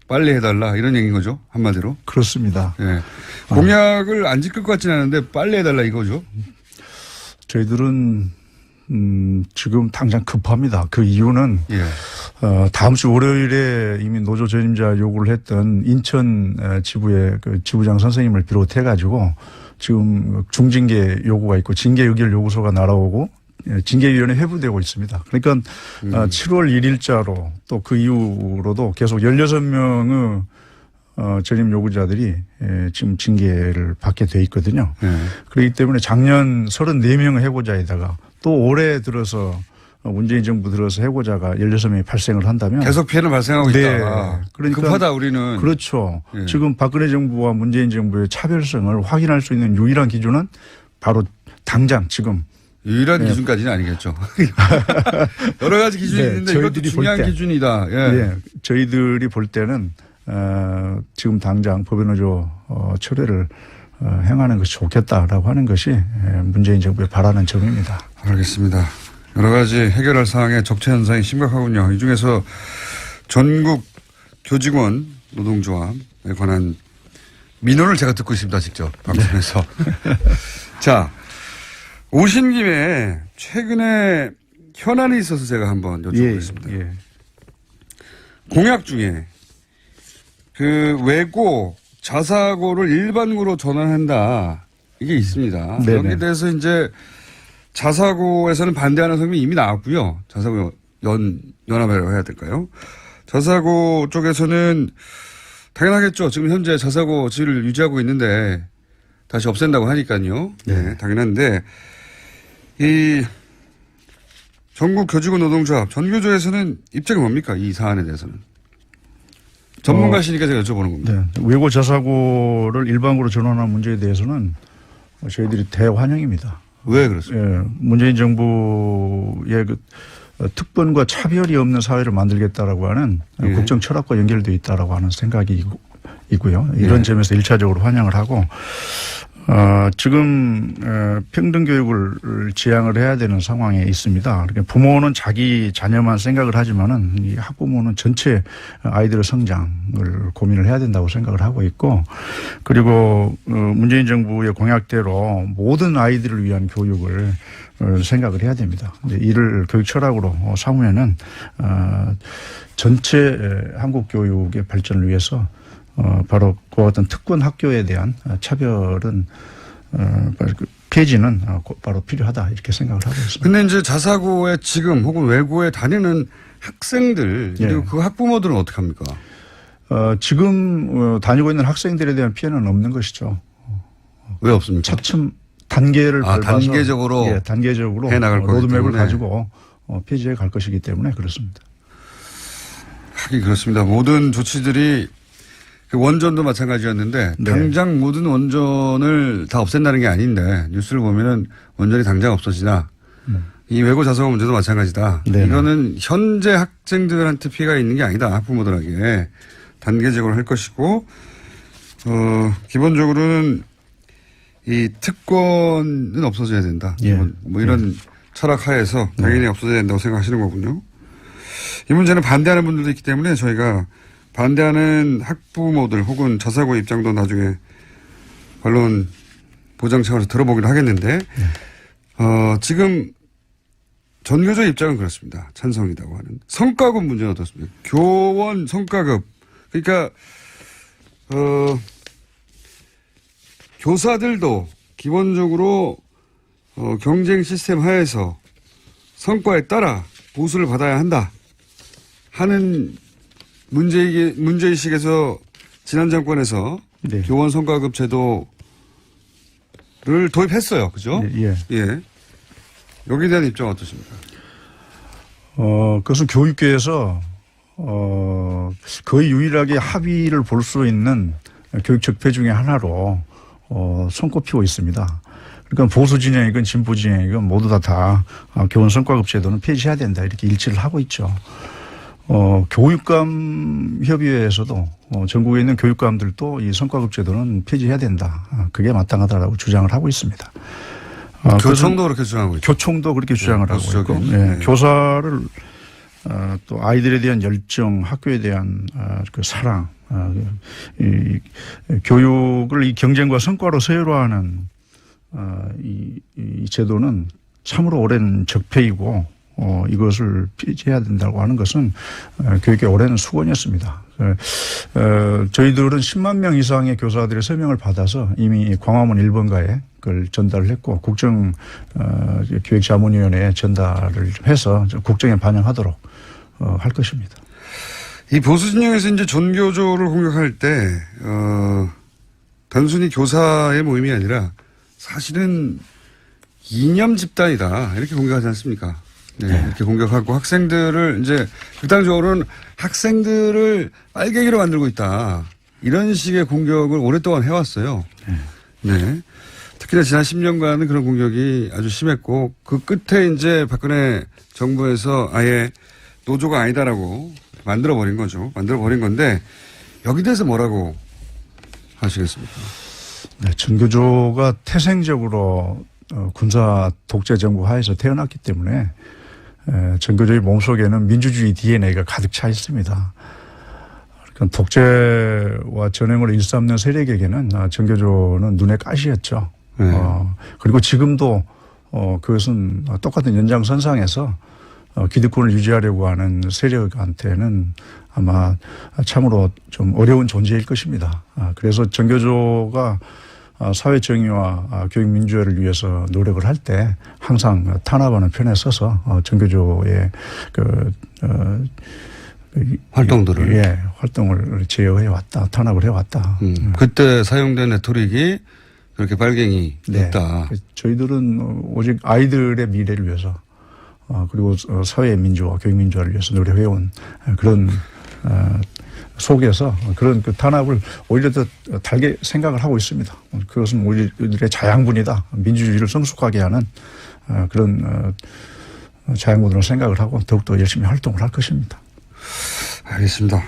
빨리 해달라 이런 얘기인 거죠. 한마디로. 그렇습니다. 예. 공약을 안 지킬 것 같지는 않은데 빨리 해달라 이거죠. 저희들은 지금 당장 급합니다. 그 이유는 예. 다음 주 월요일에 이미 노조 전임자 요구를 했던 인천 지부의 그 지부장 선생님을 비롯해 가지고 지금 중징계 요구가 있고 징계 의결 요구서가 날아오고 징계위원회 회부되고 있습니다. 그러니까 7월 1일자로 또 그 이후로도 계속 16명의 전임 요구자들이 지금 징계를 받게 돼 있거든요. 그렇기 때문에 작년 34명의 해고자에다가 또 올해 들어서 문재인 정부 들어서 해고자가 16명이 발생을 한다면 계속 피해는 발생하고 네. 있다. 그러니까 급하다 우리는. 그렇죠. 예. 지금 박근혜 정부와 문재인 정부의 차별성을 확인할 수 있는 유일한 기준은 바로 당장 지금 유일한 기준까지는 아니겠죠. 여러 가지 기준이 네, 있는데 이것도 저희들이 중요한 볼 때. 기준이다. 예. 예, 저희들이 볼 때는 지금 당장 법인노조 철회를 행하는 것이 좋겠다라고 하는 것이 문재인 정부의 바라는 점입니다. 알겠습니다. 여러 가지 해결할 사항의 적체 현상이 심각하군요. 이 중에서 전국 교직원 노동조합에 관한 민원을 제가 듣고 있습니다. 직접 방송에서. 자, 오신 김에 최근에 현안이 있어서 제가 한번 여쭤보겠습니다. 예. 공약 중에 그 외고 자사고를 일반고로 전환한다 이게 있습니다. 네네. 여기에 대해서 이제 자사고에서는 반대하는 성명이 이미 나왔고요. 자사고 연합이라고 해야 될까요? 자사고 쪽에서는 당연하겠죠. 지금 현재 자사고 질을 유지하고 있는데 다시 없앤다고 하니까요. 네, 당연한데 이 전국 교직원 노동조합 전교조에서는 입장이 뭡니까? 이 사안에 대해서는. 전문가시니까 제가 여쭤보는 겁니다. 네. 외고 자사고를 일반고로 전환하는 문제에 대해서는 저희들이 대환영입니다. 왜 그렇습니까? 예, 문재인 정부의 그 특권과 차별이 없는 사회를 만들겠다라고 하는 국정 철학과 연결되어 있다라고 하는 생각이 있고요. 이런 점에서 1차적으로 환영을 하고 지금 평등 교육을 지향을 해야 되는 상황에 있습니다. 그러니까 부모는 자기 자녀만 생각을 하지만은 이 학부모는 전체 아이들의 성장을 고민을 해야 된다고 생각을 하고 있고, 그리고 문재인 정부의 공약대로 모든 아이들을 위한 교육을 생각을 해야 됩니다. 이를 교육 철학으로 삼으면은 전체 한국 교육의 발전을 위해서 바로 그와 같은 특권 학교에 대한 차별은 폐지는 바로 필요하다 이렇게 생각을 하고 있습니다. 근데 이제 자사고에 지금 혹은 외고에 다니는 학생들 그리고 그 학부모들은 어떻게 합니까? 지금 다니고 있는 학생들에 대한 피해는 없는 것이죠. 왜 없습니까? 차츰 단계를 밟아서 단계적으로 단계적으로 해나갈 거기 로드맵을 때문에. 가지고 폐지해 갈 것이기 때문에 그렇습니다. 하긴 그렇습니다. 모든 조치들이 그 원전도 마찬가지였는데 네. 당장 모든 원전을 다 없앤다는 게 아닌데 뉴스를 보면은 원전이 당장 없어지나 이 외고 자사고 문제도 마찬가지다. 네네. 이거는 현재 학생들한테 피해가 있는 게 아니다. 학부모들에게 단계적으로 할 것이고 기본적으로는 이 특권은 없어져야 된다. 예. 뭐 이런 철학 하에서 당연히 없어져야 된다고 생각하시는 거군요. 이 문제는 반대하는 분들도 있기 때문에 저희가 반대하는 학부모들 혹은 자사고 입장도 나중에 반론 보장 차원에서 들어보기로 하겠는데 지금 전교조 입장은 그렇습니다. 찬성이라고 하는. 성과급 문제는 어떻습니까? 교원 성과급. 그러니까 교사들도 기본적으로 경쟁 시스템 하에서 성과에 따라 보수를 받아야 한다 하는 문제의식에서 지난 정권에서 네. 교원 성과급 제도를 도입했어요. 그죠? 예. 예. 여기에 대한 입장 어떠십니까? 그것은 교육계에서 거의 유일하게 합의를 볼 수 있는 교육 적폐 중에 하나로 손꼽히고 있습니다. 그러니까 보수 진영이건 진보 진영이건 모두 다 교원 성과급 제도는 폐지해야 된다 이렇게 일치를 하고 있죠. 교육감 협의회에서도 전국에 있는 교육감들도 이 성과급 제도는 폐지해야 된다. 그게 마땅하다라고 주장을 하고 있습니다. 교총도 그렇게 주장하고 있죠. 교총도 그렇게 주장을 하고 있고, 네. 교사를 또 아이들에 대한 열정, 학교에 대한 그 사랑, 이 교육을 이 경쟁과 성과로 서열화하는 이 제도는 참으로 오랜 적폐이고 이것을 폐지해야 된다고 하는 것은 교육의 오랜 수건이었습니다. 저희들은 10만 명 이상의 교사들의 서명을 받아서 이미 광화문 1번가에 그걸 전달을 했고 국정교육자문위원회에 전달을 해서 국정에 반영하도록 할 것입니다. 이 보수 진영에서 이제 전교조를 공격할 때 단순히 교사의 모임이 아니라 사실은 이념 집단이다 이렇게 공격하지 않습니까? 네, 이렇게 공격하고 학생들을 이제 극단적으로는 학생들을 빨갱이로 만들고 있다 이런 식의 공격을 오랫동안 해왔어요. 네. 특히나 지난 10년간은 그런 공격이 아주 심했고 그 끝에 이제 박근혜 정부에서 아예 노조가 아니다라고 만들어버린 거죠. 만들어버린 건데 여기 대해서 뭐라고 하시겠습니까? 네, 전교조가 태생적으로 군사 독재 정부 하에서 태어났기 때문에 전교조의 몸속에는 민주주의 DNA가 가득 차 있습니다. 그러니까 독재와 전횡을 일삼는 세력에게는 전교조는 눈에 가시였죠. 그리고 지금도 그것은 똑같은 연장선상에서 기득권을 유지하려고 하는 세력한테는 아마 참으로 좀 어려운 존재일 것입니다. 그래서 전교조가 사회 정의와 교육 민주화를 위해서 노력을 할 때 항상 탄압하는 편에 서서 전교조의 활동들을 활동을 제어해 왔다, 탄압을 해 왔다. 그때 사용된 레토릭이 그렇게 빨갱이였다. 네. 저희들은 오직 아이들의 미래를 위해서 그리고 사회 민주화, 교육 민주화를 위해서 노력해온 그런 속에서 그런 그 탄압을 오히려 더 달게 생각을 하고 있습니다. 그것은 우리들의 자양분이다. 민주주의를 성숙하게 하는 그런 자양분으로 생각을 하고 더욱더 열심히 활동을 할 것입니다. 알겠습니다.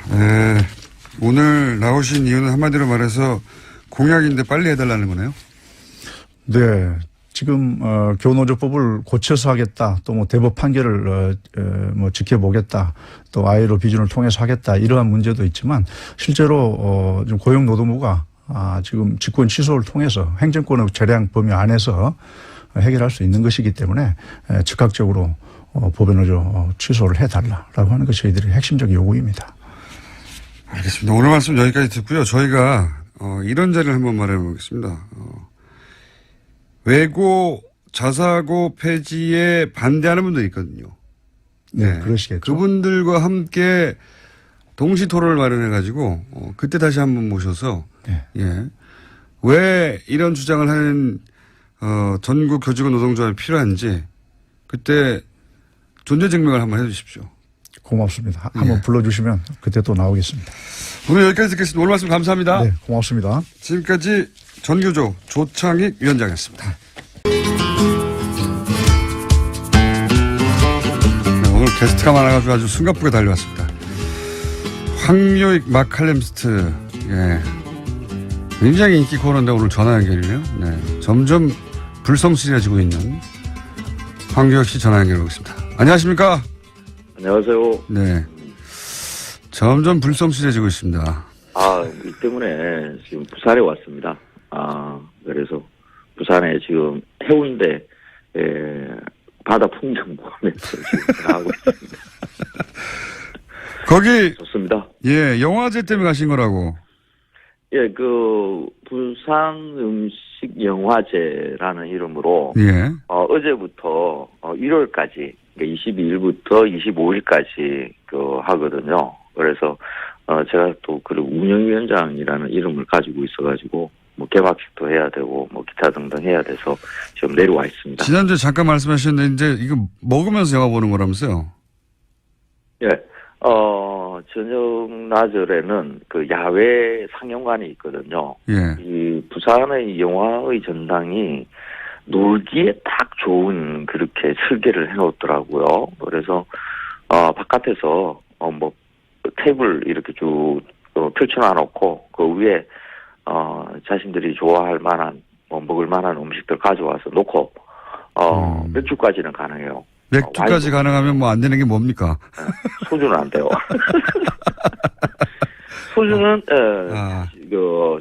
오늘 나오신 이유는 한마디로 말해서 공약인데 빨리 해달라는 거네요? 네. 지금 교노조법을 고쳐서 하겠다, 또 뭐 대법 판결을 뭐 지켜보겠다, 또 아이로 비준을 통해서 하겠다 이러한 문제도 있지만 실제로 좀 고용노동부가 지금 직권 취소를 통해서 행정권의 재량 범위 안에서 해결할 수 있는 것이기 때문에 즉각적으로 법원노조 취소를 해달라라고 하는 것이 저희들의 핵심적 요구입니다. 알겠습니다. 오늘 말씀 여기까지 듣고요. 저희가 이런 자리를 한번 말해보겠습니다. 외고 자사고 폐지에 반대하는 분들이 있거든요. 네, 그러시겠죠. 그분들과 함께 동시 토론을 마련해가지고 그때 다시 한번 모셔서 왜 이런 주장을 하는 전국 교직원 노동조합이 필요한지 그때 존재 증명을 한번 해주십시오. 고맙습니다. 한번 불러주시면 그때 또 나오겠습니다. 오늘 여기까지 듣겠습니다. 오늘 말씀 감사합니다. 네, 고맙습니다. 지금까지 전교조 조창익 위원장이었습니다. 오늘 게스트가 많아가지고 아주 숨가쁘게 달려왔습니다. 황요익 마칼렘스트, 굉장히 인기 코너인데 오늘 전화 연결이네요. 네, 점점 불성실해지고 있는 황교익 씨 전화 연결해보겠습니다. 안녕하십니까? 안녕하세요. 네, 점점 불성실해지고 있습니다. 이 때문에 지금 부산에 왔습니다. 그래서 부산에 지금 해운대 바다 풍경 보면서 지금 하고 있습니다. 거기 좋습니다. 영화제 때문에 가신 거라고. 그 부산 음식 영화제라는 이름으로 어제부터 1월까지 22일부터 25일까지 하거든요. 그래서 제가 또 그 운영위원장이라는 이름을 가지고 있어가지고 뭐 개막식도 해야 되고 뭐 기타 등등 해야 돼서 지금 내려와 있습니다. 지난주에 잠깐 말씀하셨는데 이제 이거 먹으면서 영화 보는 거라면서요? 예. 저녁 낮절에는 그 야외 상영관이 있거든요. 예. 이 부산의 영화의 전당이 놀기에 딱 좋은 그렇게 설계를 해놓더라고요. 그래서 바깥에서 뭐 테이블 이렇게 쭉 펼쳐놔놓고 그 위에 자신들이 좋아할 만한 뭐 먹을 만한 음식들 가져와서 놓고 맥주까지는 가능해요. 맥주까지 가능하면 뭐 안 되는 게 뭡니까? 소주는 안 돼요. 소주는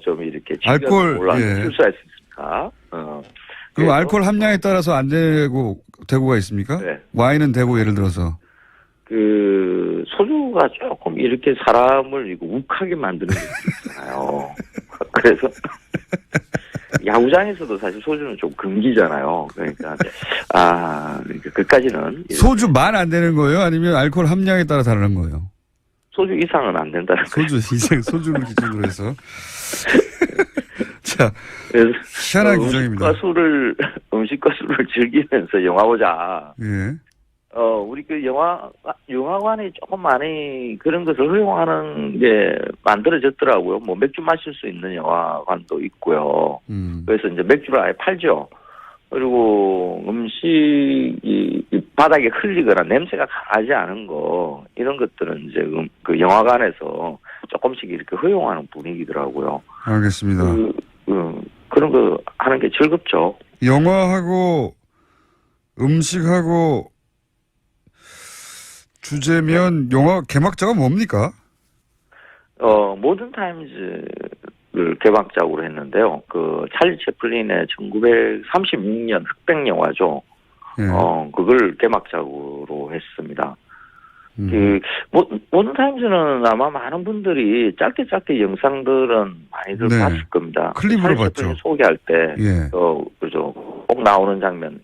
좀 이렇게 알코올 출사할 수 있으니까. 그럼 알코올 함량에 따라서 안 되고가 있습니까? 네. 와인은 되고 예를 들어서. 그 소주가 조금 이렇게 사람을 이거 욱하게 만드는 게 있잖아요. 그래서 야구장에서도 사실 소주는 좀 금기잖아요. 그러니까 그까지는 소주만 안 되는 거예요? 아니면 알코올 함량에 따라 다르는 거예요? 소주 이상은 안 된다는 거예요. 소주를 기준으로 해서. 자, 희한한 규정입니다. 음식과 술을 즐기면서 영화 보자. 예. 우리 그 영화관이 조금 많이 그런 것을 허용하는 게 만들어졌더라고요. 뭐 맥주 마실 수 있는 영화관도 있고요. 그래서 이제 맥주를 아예 팔죠. 그리고 음식이 바닥에 흘리거나 냄새가 강하지 않은 거, 이런 것들은 이제 그 영화관에서 조금씩 이렇게 허용하는 분위기더라고요. 알겠습니다. 그런 거 하는 게 즐겁죠. 영화하고 음식하고 주제면 영화 개막자가 뭡니까? 모던 타임즈를 개막작으로 했는데요. 그 찰리 채플린의 1936년 흑백 영화죠. 예. 그걸 개막작으로 했습니다. 모던 타임즈는 아마 많은 분들이 짧게 영상들은 많이들 봤을 겁니다. 클립으로 봤죠. 소개할 때, 예. 그죠. 꼭 나오는 장면,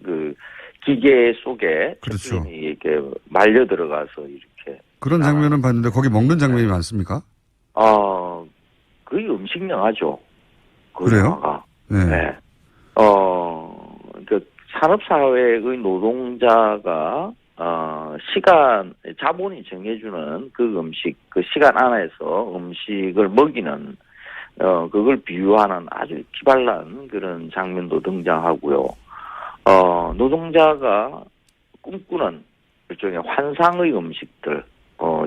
기계 속에 그렇죠. 채플린이 이렇게 말려 들어가서 이렇게 그런 장면은 봤는데 거기 먹는 장면이 많습니까? 거의 음식 영화죠. 그래요? 영화가. 네. 네. 산업사회의 노동자가, 자본이 정해주는 그 음식, 그 시간 안에서 음식을 먹이는, 그걸 비유하는 아주 기발난 그런 장면도 등장하고요. 노동자가 꿈꾸는 일종의 환상의 음식들,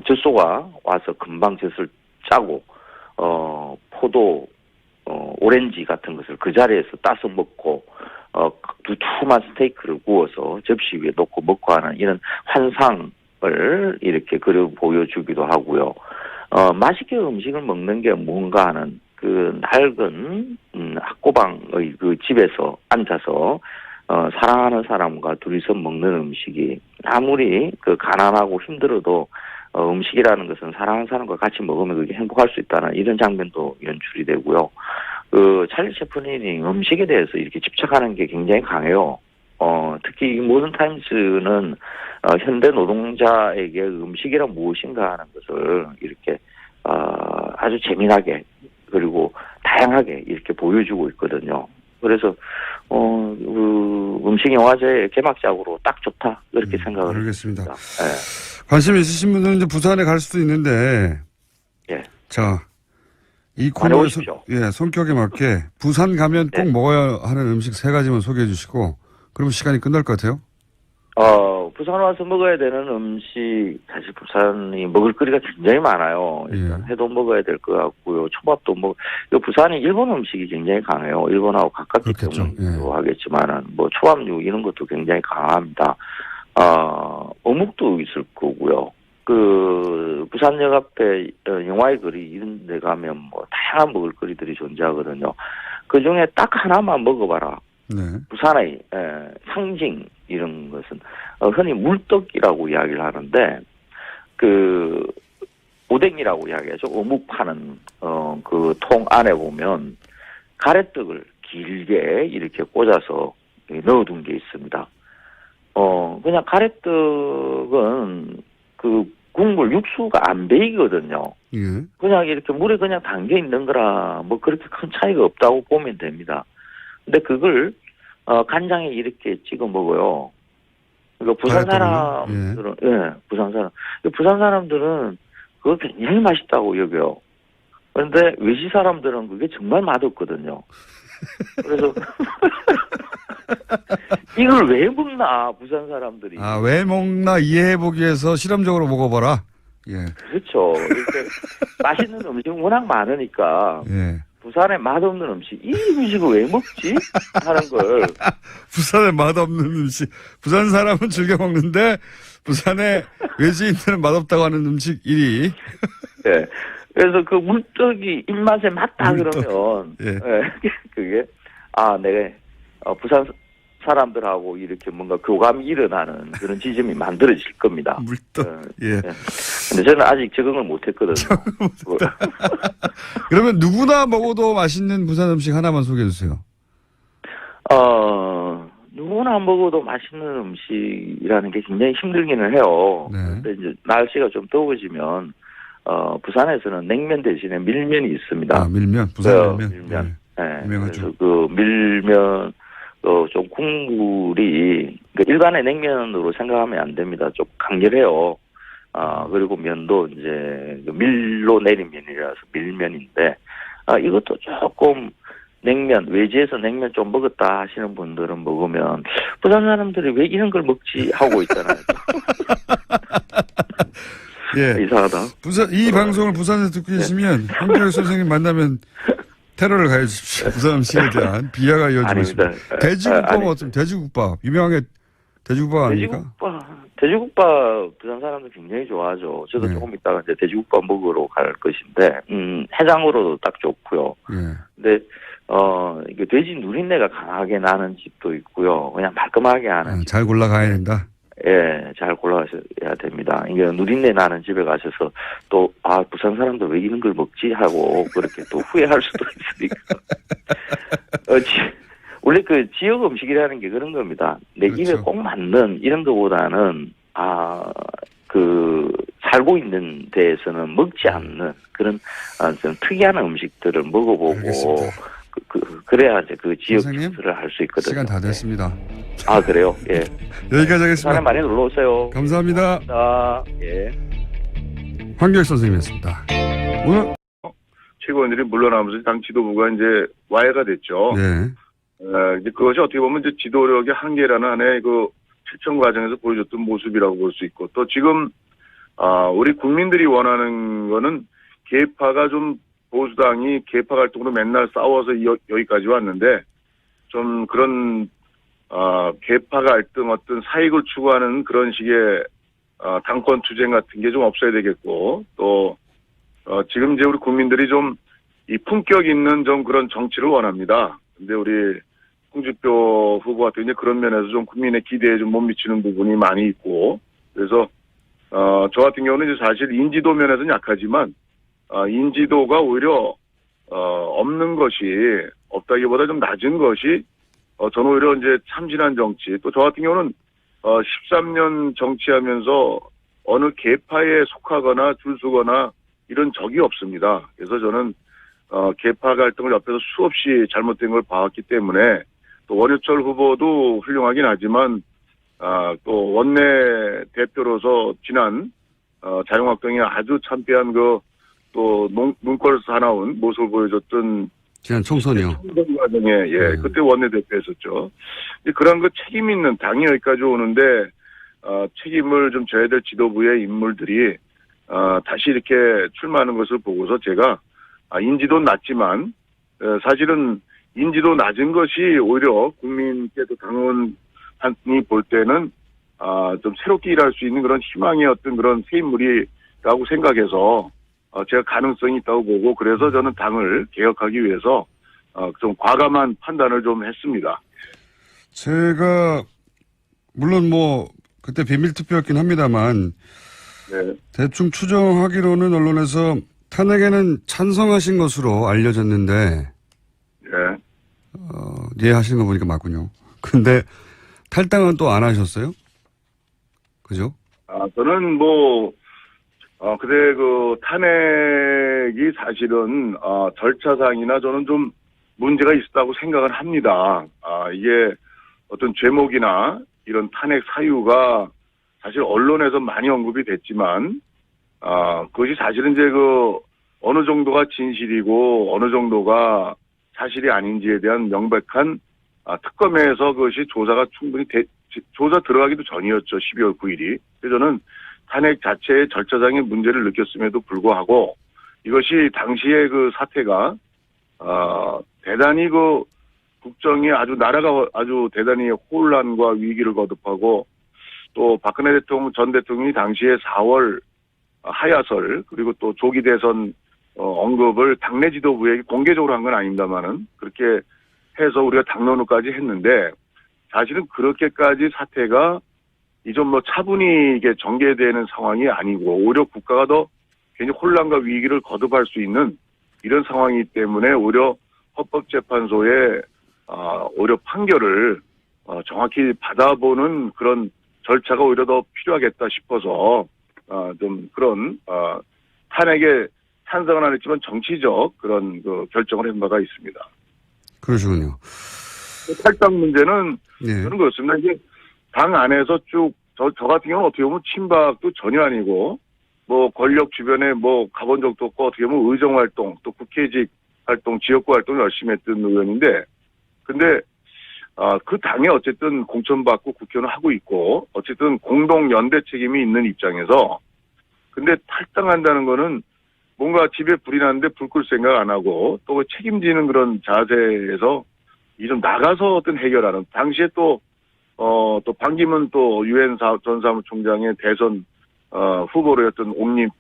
젖소가 와서 금방 젖을 짜고, 포도, 오렌지 같은 것을 그 자리에서 따서 먹고, 두툼한 스테이크를 구워서 접시 위에 놓고 먹고 하는 이런 환상을 이렇게 그려 보여주기도 하고요. 맛있게 음식을 먹는 게 뭔가 하는 그 낡은, 학고방의 그 집에서 앉아서, 사랑하는 사람과 둘이서 먹는 음식이 아무리 그 가난하고 힘들어도 음식이라는 것은 사랑하는 사람과 같이 먹으면 그게 행복할 수 있다는 이런 장면도 연출이 되고요. 그 찰리 채플린이 음식에 대해서 이렇게 집착하는 게 굉장히 강해요. 특히 이 모던 타임스는 현대 노동자에게 음식이란 무엇인가 하는 것을 이렇게 아주 재미나게 그리고 다양하게 이렇게 보여주고 있거든요. 그래서 음식 영화제 개막작으로 딱 좋다 이렇게 생각을 알겠습니다. 했습니다. 네. 관심 있으신 분들은 이제 부산에 갈 수도 있는데, 예. 자, 이 코너의 오십시오. 성격에 맞게 부산 가면 꼭 먹어야 하는 음식 3가지만 소개해 주시고, 그러면 시간이 끝날 것 같아요. 부산 와서 먹어야 되는 음식, 사실 부산이 먹을거리가 굉장히 많아요. 일단 회도 먹어야 될 것 같고요. 초밥도 부산이 일본 음식이 굉장히 강해요. 일본하고 가깝기 때문에 하겠지만은, 초밥류 이런 것도 굉장히 강합니다. 어묵도 있을 거고요. 부산역 앞에 영화의 거리 이런 데 가면 다양한 먹을거리들이 존재하거든요. 그 중에 딱 하나만 먹어봐라. 네. 부산의 상징 이런 것은 흔히 물떡이라고 이야기를 하는데 오뎅이라고 이야기하죠. 어묵 파는 그 통 안에 보면 가래떡을 길게 이렇게 꽂아서 넣어둔 게 있습니다. 그냥 가래떡은 국물 육수가 안 배이거든요. 예. 그냥 이렇게 물에 그냥 담겨 있는 거라 뭐 그렇게 큰 차이가 없다고 보면 됩니다. 근데 그걸 간장에 이렇게 찍어 먹어요. 그러니까 부산 사람들은 부산 사람들은 그거 굉장히 맛있다고 여겨요. 그런데 외지 사람들은 그게 정말 맛없거든요. 그래서 이걸 왜 먹나 부산 사람들이. 아, 왜 먹나 이해해보기 위해서 실험적으로 먹어봐라. 예. 그렇죠. 이렇게 맛있는 음식 워낙 많으니까 예. 부산에 맛없는 음식 이 음식을 왜 먹지 하는 걸. 부산에 맛없는 음식. 부산 사람은 즐겨 먹는데 부산에 외지인들은 맛없다고 하는 음식 1위. 네. 그래서 그 물떡이 입맛에 맞다 그러면 예. 그게 내가 부산 사람들하고 이렇게 뭔가 교감이 일어나는 그런 지점이 만들어질 겁니다. 물떡. 예. 근데 저는 아직 적응을 못했거든요. 그러면 누구나 먹어도 맛있는 부산 음식 하나만 소개해 주세요. 누구나 먹어도 맛있는 음식이라는 게 굉장히 힘들기는 해요. 네. 근데 이제 날씨가 좀 더워지면 부산에서는 냉면 대신에 밀면이 있습니다. 아, 밀면. 부산 밀면. 밀면. 네. 유명하죠. 그래서 그 밀면 좀 국물이 그러니까 일반의 냉면으로 생각하면 안 됩니다. 좀 강렬해요. 그리고 면도 이제 밀로 내린 면이라서 밀면인데 이것도 조금 냉면 외지에서 냉면 좀 먹었다 하시는 분들은 먹으면 부산 사람들이 왜 이런 걸 먹지 하고 있잖아요. 예. 이상하다. 이 방송을 부산에서 듣고 계시면 황교익 선생님 만나면 테러를 가해주십시오. 부산 음식에 대한 비하가 이어지고 있습니다. 돼지국밥은 어떻습니까? 돼지국밥. 유명하게 돼지국밥 아닙니까? 돼지국밥 부산 사람들 굉장히 좋아하죠. 저도 네. 조금 있다가 이제 돼지국밥 먹으러 갈 것인데 해장으로도 딱 좋고요. 예. 근데 이게 돼지 누린내가 강하게 나는 집도 있고요. 그냥 말끔하게 하는 잘 골라가야 된다. 예, 잘 골라가셔야 됩니다. 이게 누린내 나는 집에 가셔서 또, 부산 사람들 왜 이런 걸 먹지? 하고, 그렇게 또 후회할 수도 있으니까. 원래 그 지역 음식이라는 게 그런 겁니다. 내 그렇죠. 입에 꼭 맞는 이런 거보다는, 살고 있는 데에서는 먹지 않는 그런, 좀 특이한 음식들을 먹어보고, 알겠습니다. 그래야 이제 그 지역 선생님, 특수를 할 수 있거든요. 시간 다 됐습니다. 그래요? 예. 여기까지 하겠습니다. 부산에 많이 놀러 오세요. 감사합니다. 예. 황교익 선생님이었습니다. 오늘 최고위원들이 물러나면서 당 지도부가 이제 와해가 됐죠. 네. 이제 그것이 어떻게 보면 이제 지도력의 한계라는 하나의 그 실천 과정에서 보여줬던 모습이라고 볼 수 있고 또 지금 우리 국민들이 원하는 거는 계파가 좀 보수당이 계파 갈등으로 맨날 싸워서 여기까지 왔는데 좀 그런 계파 갈등 어떤 사익을 추구하는 그런 식의 당권 투쟁 같은 게 좀 없어야 되겠고 또 지금 이제 우리 국민들이 좀 이 품격 있는 좀 그런 정치를 원합니다. 근데 우리 홍준표 후보 같은 이제 그런 면에서 좀 국민의 기대에 좀 못 미치는 부분이 많이 있고 그래서 저 같은 경우는 이제 사실 인지도 면에서는 약하지만 인지도가 오히려 없는 것이 없다기보다 좀 낮은 것이 저는 오히려 이제 참신한 정치 또 저 같은 경우는 13년 정치하면서 어느 계파에 속하거나 줄서거나 이런 적이 없습니다. 그래서 저는 계파 갈등을 옆에서 수없이 잘못된 걸 봐왔기 때문에 또 원유철 후보도 훌륭하긴 하지만 또 원내 대표로서 지난 자유한국당이 아주 참패한 또 눈꼴 사나운 모습을 보여줬던 지난 총선이요. 과정에 그때 원내대표였었죠. 그런 그 책임 있는 당이 여기까지 오는데 책임을 좀 져야 될 지도부의 인물들이 다시 이렇게 출마하는 것을 보고서 제가 인지도는 낮지만 사실은 인지도 낮은 것이 오히려 국민께서 당원이 볼 때는 좀 새롭게 일할 수 있는 그런 희망의 어떤 그런 새 인물이라고 생각해서 제가 가능성이 있다고 보고 그래서 저는 당을 개혁하기 위해서 좀 과감한 판단을 좀 했습니다. 제가 물론 그때 비밀투표였긴 합니다만 네. 대충 추정하기로는 언론에서 탄핵에는 찬성하신 것으로 알려졌는데 이해하시는 거 보니까 맞군요. 근데 탈당은 또 안 하셨어요? 그죠? 저는 근데 그 탄핵이 사실은, 절차상이나 저는 좀 문제가 있었다고 생각을 합니다. 이게 어떤 죄목이나 이런 탄핵 사유가 사실 언론에서 많이 언급이 됐지만, 그것이 사실은 이제 어느 정도가 진실이고 어느 정도가 사실이 아닌지에 대한 명백한 특검에서 그것이 조사가 충분히 조사 들어가기도 전이었죠. 12월 9일이. 그래서 저는 탄핵 자체의 절차상의 문제를 느꼈음에도 불구하고 이것이 당시의 그 사태가 대단히 국정이 나라가 아주 대단히 혼란과 위기를 거듭하고 또 박근혜 전 대통령이 당시에 4월 하야설 그리고 또 조기 대선 언급을 당내 지도부에게 공개적으로 한 건 아닙니다만은 그렇게 해서 우리가 당론을까지 했는데 사실은 그렇게까지 사태가 이좀 차분히 이게 전개되는 상황이 아니고 오히려 국가가 더 굉장히 혼란과 위기를 거듭할 수 있는 이런 상황이기 때문에 오히려 헌법재판소의 오히려 판결을 정확히 받아보는 그런 절차가 오히려 더 필요하겠다 싶어서 좀 그런 탄핵에 찬성은 안 했지만 정치적 그런 결정을 한 바가 있습니다. 그러시군요. 탈당 문제는 예. 저는 그렇습니다. 이게 당 안에서 쭉 저 같은 경우는 어떻게 보면 친박도 전혀 아니고 권력 주변에 가본 적도 없고 어떻게 보면 의정 활동 또 국회직 활동 지역구 활동 열심히 했던 의원인데 근데 그 당에 어쨌든 공천받고 국회의원을 하고 있고 어쨌든 공동 연대 책임이 있는 입장에서 근데 탈당한다는 거는 뭔가 집에 불이 났는데 불 끌 생각 안 하고 또 책임지는 그런 자세에서 이 좀 나가서 어떤 해결하는 당시에 또 반기문 또 유엔 전 사무총장의 대선 후보로였던 옹립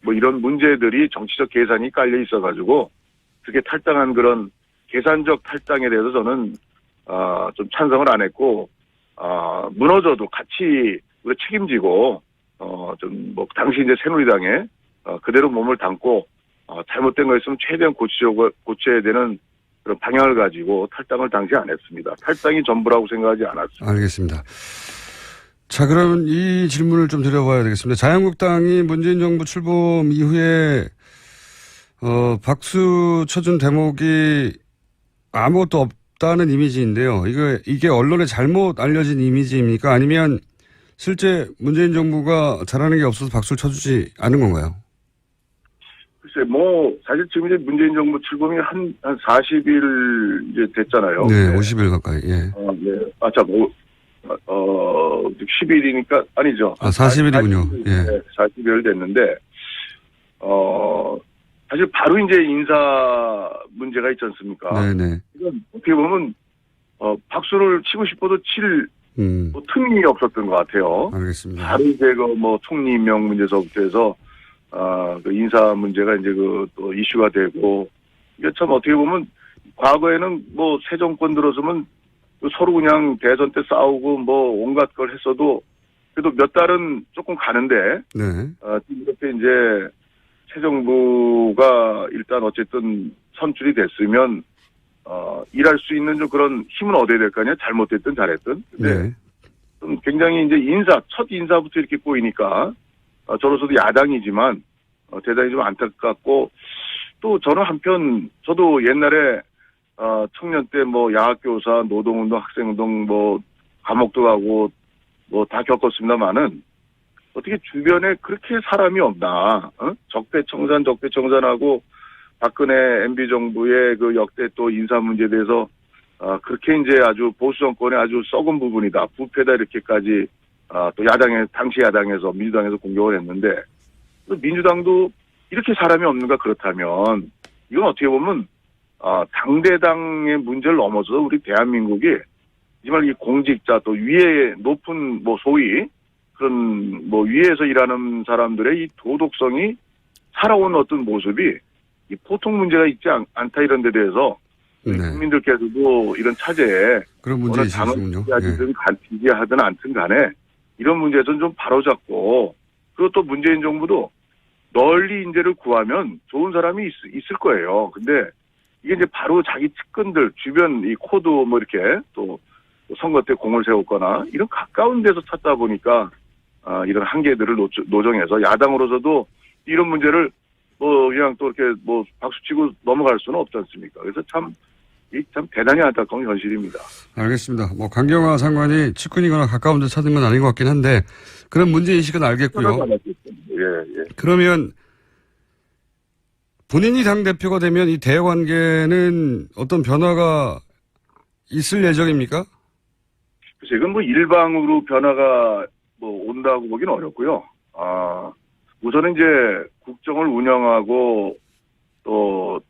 이런 문제들이 정치적 계산이 깔려 있어가지고 그게 탈당한 그런 계산적 탈당에 대해서 저는 좀 찬성을 안 했고 무너져도 같이 우리 책임지고 당시 이제 새누리당에 그대로 몸을 담고 잘못된 거 있으면 최대한 고쳐야 되는 그런 방향을 가지고 탈당을 당시 안 했습니다. 탈당이 전부라고 생각하지 않았습니다. 알겠습니다. 자, 그러면 이 질문을 좀 드려봐야 되겠습니다. 자유한국당이 문재인 정부 출범 이후에 박수 쳐준 대목이 아무것도 없다는 이미지인데요. 이게 언론에 잘못 알려진 이미지입니까? 아니면 실제 문재인 정부가 잘하는 게 없어서 박수를 쳐주지 않은 건가요? 글쎄, 사실 지금 이제 문재인 정부 출범이 한 40일 이제 됐잖아요. 네, 50일 가까이, 예. 네. 10일이니까, 아니죠. 40일이군요. 예. 네, 40일 됐는데, 사실 바로 이제 인사 문제가 있지 않습니까? 네네. 이건 어떻게 보면, 박수를 치고 싶어도 틈이 없었던 것 같아요. 알겠습니다. 바로 이제 총리 임명 문제서부터 해서, 그 인사 문제가 이제 또 이슈가 되고, 이게 참 어떻게 보면, 과거에는 새 정권 들어서면 서로 그냥 대선 때 싸우고 온갖 걸 했어도, 그래도 몇 달은 조금 가는데, 네. 이렇게 이제 새 정부가 일단 어쨌든 선출이 됐으면, 일할 수 있는 좀 그런 힘은 얻어야 될 거 아니야? 잘못됐든 잘했든. 근데 네. 좀 굉장히 이제 첫 인사부터 이렇게 보이니까, 저로서도 야당이지만, 대단히 좀 안타깝고, 또 저는 한편, 저도 옛날에, 청년 때 야학교사, 노동운동, 학생운동, 감옥도 가고, 다 겪었습니다만은, 어떻게 주변에 그렇게 사람이 없나, 적폐청산하고, 박근혜 MB 정부의 그 역대 또 인사 문제에 대해서, 그렇게 이제 아주 보수 정권의 아주 썩은 부분이다, 부패다, 이렇게까지, 또 당시 야당에서, 민주당에서 공격을 했는데, 또 민주당도 이렇게 사람이 없는가 그렇다면, 이건 어떻게 보면, 당대당의 문제를 넘어서 우리 대한민국이, 정말 이 공직자 또 위에 높은, 소위, 그런, 위에서 일하는 사람들의 이 도덕성이 살아온 어떤 모습이, 이 보통 문제가 있지 않다 이런 데 대해서, 네. 국민들께서도 이런 차제에, 그런 문제 있으시군요. 지지하든 않든 간에, 이런 문제에서는 좀 바로잡고, 그리고 또 문재인 정부도 널리 인재를 구하면 좋은 사람이 있을 거예요. 근데 이게 이제 바로 자기 측근들, 주변 이 코드 이렇게 또 선거 때 공을 세웠거나 이런 가까운 데서 찾다 보니까, 이런 한계들을 노정해서 야당으로서도 이런 문제를 뭐 그냥 또 이렇게 뭐 박수치고 넘어갈 수는 없지 않습니까? 그래서 참 대단히 안타까운 현실입니다. 알겠습니다. 뭐 강경화 장관이 측근이거나 가까운 데 찾은 건 아닌 것 같긴 한데 그런 문제인식은 알겠고요. 예. 그러면 본인이 당대표가 되면 이 대외관계는 어떤 변화가 있을 예정입니까? 글쎄, 이건 뭐 일방으로 변화가 뭐 온다고 보기는 어렵고요. 우선은 이제 국정을 운영하고 또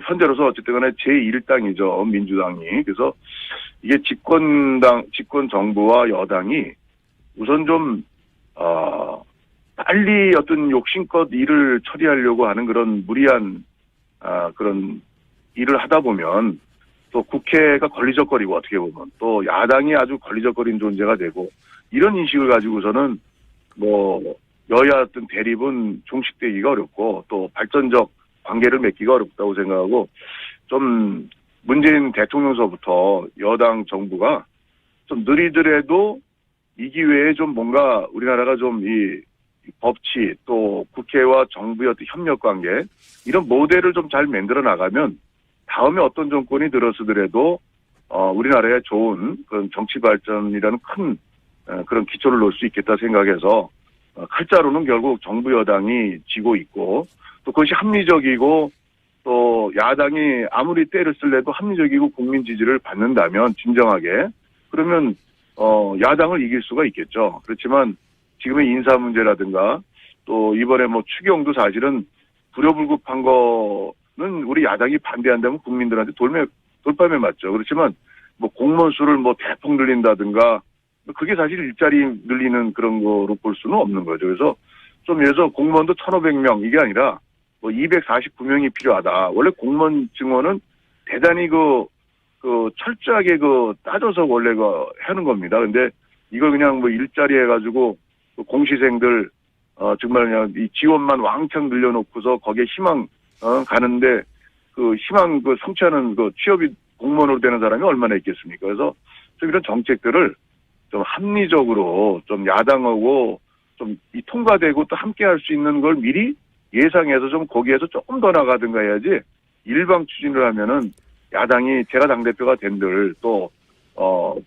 현재로서 어쨌든 간에 제1당이죠. 민주당이. 그래서 이게 집권 정부와 여당이 우선 좀, 빨리 어떤 욕심껏 일을 처리하려고 하는 그런 무리한, 그런 일을 하다 보면 또 국회가 걸리적거리고 어떻게 보면 또 야당이 아주 걸리적거린 존재가 되고 이런 인식을 가지고서는 뭐 여야 어떤 대립은 종식되기가 어렵고 또 발전적 관계를 맺기가 어렵다고 생각하고 좀 문재인 대통령서부터 여당 정부가 좀 느리더라도 이 기회에 좀 뭔가 우리나라가 좀 이 법치 또 국회와 정부의 어떤 협력 관계 이런 모델을 좀 잘 만들어 나가면 다음에 어떤 정권이 들어서더라도 우리나라에 좋은 그런 정치 발전이라는 큰 그런 기초를 놓을 수 있겠다 생각해서 칼자루는 결국 정부 여당이 지고 있고 또 그것이 합리적이고 또 야당이 아무리 때를 쓸래도 합리적이고 국민 지지를 받는다면 진정하게 그러면 야당을 이길 수가 있겠죠. 그렇지만 지금의 인사 문제라든가 또 이번에 뭐 추경도 사실은 불효불급한 거는 우리 야당이 반대한다면 국민들한테 돌팔매 맞죠. 그렇지만 뭐 공무원 수를 뭐 대폭 늘린다든가 그게 사실 일자리 늘리는 그런 거로 볼 수는 없는 거죠. 그래서 좀 예를 들어서 공무원도 1,500명 이게 아니라 뭐 249명이 필요하다. 원래 공무원 증원은 대단히 철저하게 따져서 원래 하는 겁니다. 근데 이걸 그냥 뭐 일자리 해가지고 공시생들 정말 그냥 이 지원만 왕창 늘려놓고서 거기에 희망 가는데 그 희망 성취하는 취업이 공무원으로 되는 사람이 얼마나 있겠습니까? 그래서 좀 이런 정책들을 좀 합리적으로 좀 야당하고 좀 통과되고 또 함께 할 수 있는 걸 미리 예상해서 좀 거기에서 조금 더 나가든가 해야지 일방 추진을 하면은 야당이 제가 당대표가 된들 또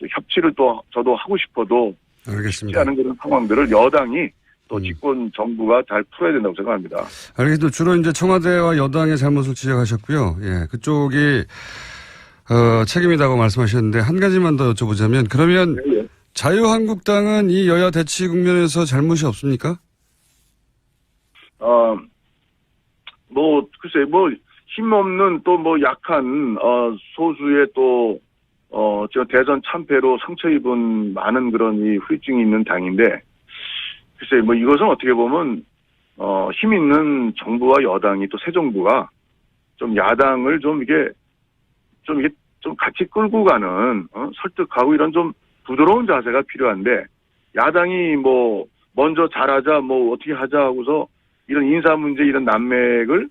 협치를 또 저도 하고 싶어도 알겠습니다. 쉽지 않은 그런 상황들을 여당이 또 집권 정부가 잘 풀어야 된다고 생각합니다. 알겠습니다. 주로 이제 청와대와 여당의 잘못을 지적하셨고요. 예, 그쪽이 책임이라고 말씀하셨는데 한 가지만 더 여쭤보자면 그러면 네. 자유한국당은 이 여야 대치 국면에서 잘못이 없습니까? 글쎄, 힘없는 또 약한, 소수의 또, 지금 대선 참패로 상처 입은 많은 그런 이 후유증이 있는 당인데, 글쎄, 이것은 어떻게 보면, 힘 있는 정부와 여당이 또 새 정부가 좀 야당을 좀 같이 끌고 가는, 설득하고 이런 좀 부드러운 자세가 필요한데, 야당이 먼저 잘하자, 어떻게 하자 하고서 이런 인사 문제, 이런 난맥을,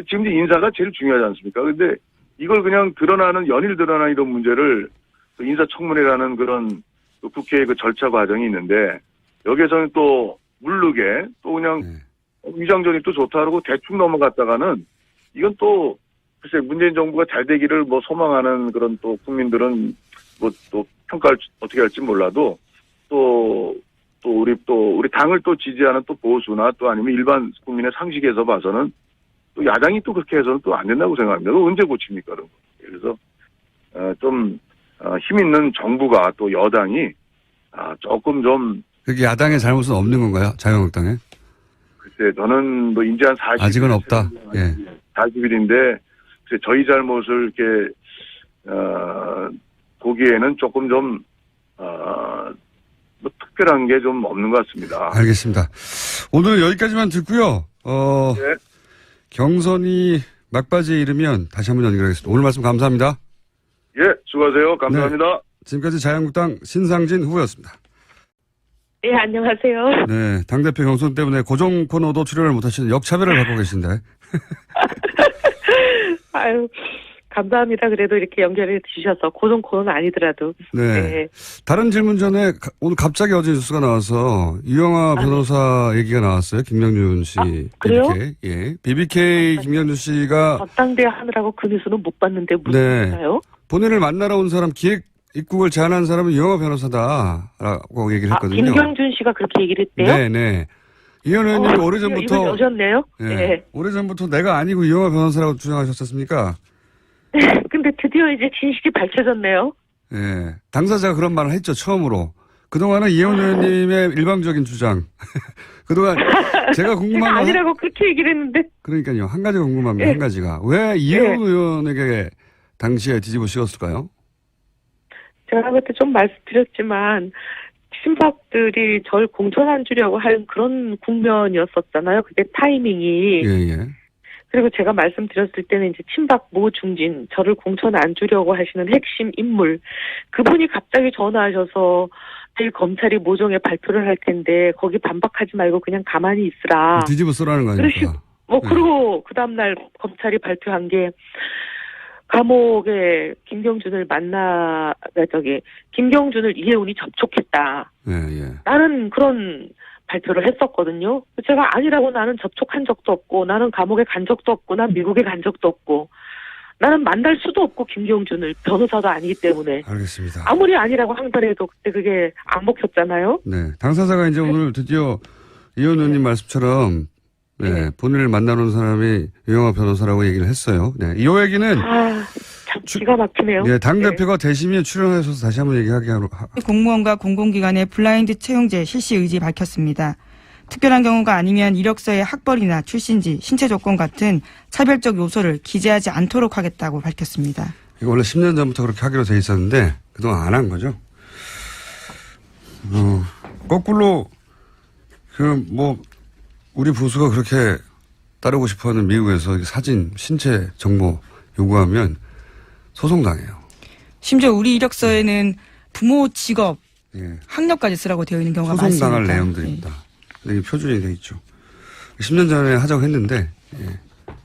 지금 인사가 제일 중요하지 않습니까? 근데 이걸 그냥 연일 드러나는 이런 문제를 인사청문회라는 그런 국회의 절차 과정이 있는데, 여기에서는 또 물르게 또 그냥 위장전이 또 좋다 그러고 대충 넘어갔다가는 이건 또 글쎄 문재인 정부가 잘 되기를 소망하는 그런 또 국민들은 또 평가를 어떻게 할지 몰라도 또 우리 당을 또 지지하는 또 보수나 또 아니면 일반 국민의 상식에서 봐서는 또 야당이 또 그렇게 해서는 또 안 된다고 생각합니다. 언제 고칩니까? 그런 거. 그래서 좀 힘 있는 정부가 또 여당이 조금 좀 그게 야당의 잘못은 없는 건가요? 자유한국당에? 글쎄 저는 이제 한 40일 아직은 없다. 예. 40일인데 저희 잘못을 이렇게 보기에는 조금 좀 특별한 게 좀 없는 것 같습니다. 알겠습니다. 오늘 여기까지만 듣고요. 네. 경선이 막바지에 이르면 다시 한번 연결하겠습니다. 오늘 말씀 감사합니다. 예, 수고하세요. 감사합니다. 네. 지금까지 자유한국당 신상진 후보였습니다. 네, 안녕하세요. 네, 당대표 경선 때문에 고정 코너도 출연을 못하시는 역차별을 받고 계신데. 아유, 감사합니다. 그래도 이렇게 연결해 주셔서 고정 코너는 아니더라도. 네. 네. 다른 질문 전에 오늘 갑자기 어제 뉴스가 나와서 이영하 변호사 얘기가 나왔어요. 김명준 씨. 그래요? BBK. 예. BBK 김명준 씨가 전당대 하느라고 그 뉴스는 못 봤는데 무슨 일인가요? 본인을 만나러 온 사람 기획 입국을 제안한 사람은 이영하 변호사다라고 얘기를 했거든요. 김경준 씨가 그렇게 얘기를 했대요? 네네. 이현 의원님이 오래전부터 입을 여셨네요. 예, 네. 오래전부터 내가 아니고 이영하 변호사라고 주장하셨었습니까? 근데 드디어 이제 진실이 밝혀졌네요. 예. 당사자가 그런 말을 했죠, 처음으로. 그동안은 이현 의원님의 일방적인 주장. 그동안 제가 궁금한 제가 건 아니라고 그렇게 얘기를 했는데. 그러니까요. 한 가지가 궁금합니다. 네. 한 가지가. 왜 이현 의원에게 당시에 뒤집어 씌웠을까요? 제가 그때 좀 말씀드렸지만 친박들이 절 공천 안 주려고 한 그런 국면이었었잖아요. 그때 타이밍이. 예. 그리고 제가 말씀드렸을 때는 이제 친박 모 중진, 저를 공천 안 주려고 하시는 핵심 인물, 그분이 갑자기 전화하셔서 내일 검찰이 모종의 발표를 할 텐데 거기 반박하지 말고 그냥 가만히 있으라. 뒤집어 쓰라는 거 아닙니까? 그리고 그 다음날 검찰이 발표한 게 감옥에 김경준을 김경준을 이해운이 접촉했다. 예. 나는 그런 발표를 했었거든요. 제가 아니라고 나는 접촉한 적도 없고, 나는 감옥에 간 적도 없고, 난 미국에 간 적도 없고, 나는 만날 수도 없고, 김경준을 변호사도 아니기 때문에. 알겠습니다. 아무리 아니라고 항변해도 그때 그게 안 먹혔잖아요. 네. 당사자가 이제 오늘 드디어 이현 의원님 말씀처럼 네, 본인을 만나러 온 사람이 이영하 변호사라고 얘기를 했어요. 네. 이 얘기는 참 기가 막히네요. 네, 당대표가 대심위에 출연하셔서 다시 한번 얘기하게 하러. 공무원과 공공기관의 블라인드 채용제 실시 의지 밝혔습니다. 특별한 경우가 아니면 이력서에 학벌이나 출신지, 신체 조건 같은 차별적 요소를 기재하지 않도록 하겠다고 밝혔습니다. 이거 원래 10년 전부터 그렇게 하기로 돼 있었는데 그동안 안 한 거죠. 거꾸로 우리 보수가 그렇게 따르고 싶어하는 미국에서 사진, 신체 정보 요구하면 소송당해요. 심지어 우리 이력서에는 부모, 직업, 예. 학력까지 쓰라고 되어 있는 경우가 많습니다. 소송당할 내용들입니다. 이게 표준이 돼 있죠. 10년 전에 하자고 했는데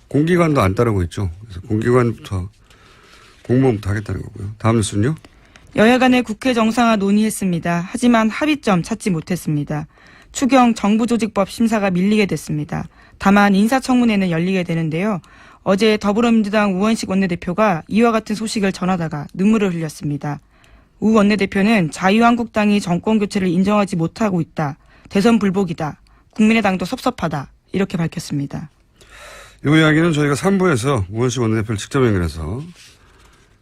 공기관도 안 따르고 있죠. 그래서 공기관부터 공무원부터 하겠다는 거고요. 다음 뉴스는요. 여야 간의 국회 정상화 논의했습니다. 하지만 합의점 찾지 못했습니다. 추경 정부조직법 심사가 밀리게 됐습니다. 다만 인사청문회는 열리게 되는데요. 어제 더불어민주당 우원식 원내대표가 이와 같은 소식을 전하다가 눈물을 흘렸습니다. 우 원내대표는 자유한국당이 정권교체를 인정하지 못하고 있다. 대선 불복이다. 국민의당도 섭섭하다. 이렇게 밝혔습니다. 이 이야기는 저희가 3부에서 우원식 원내대표를 직접 연결해서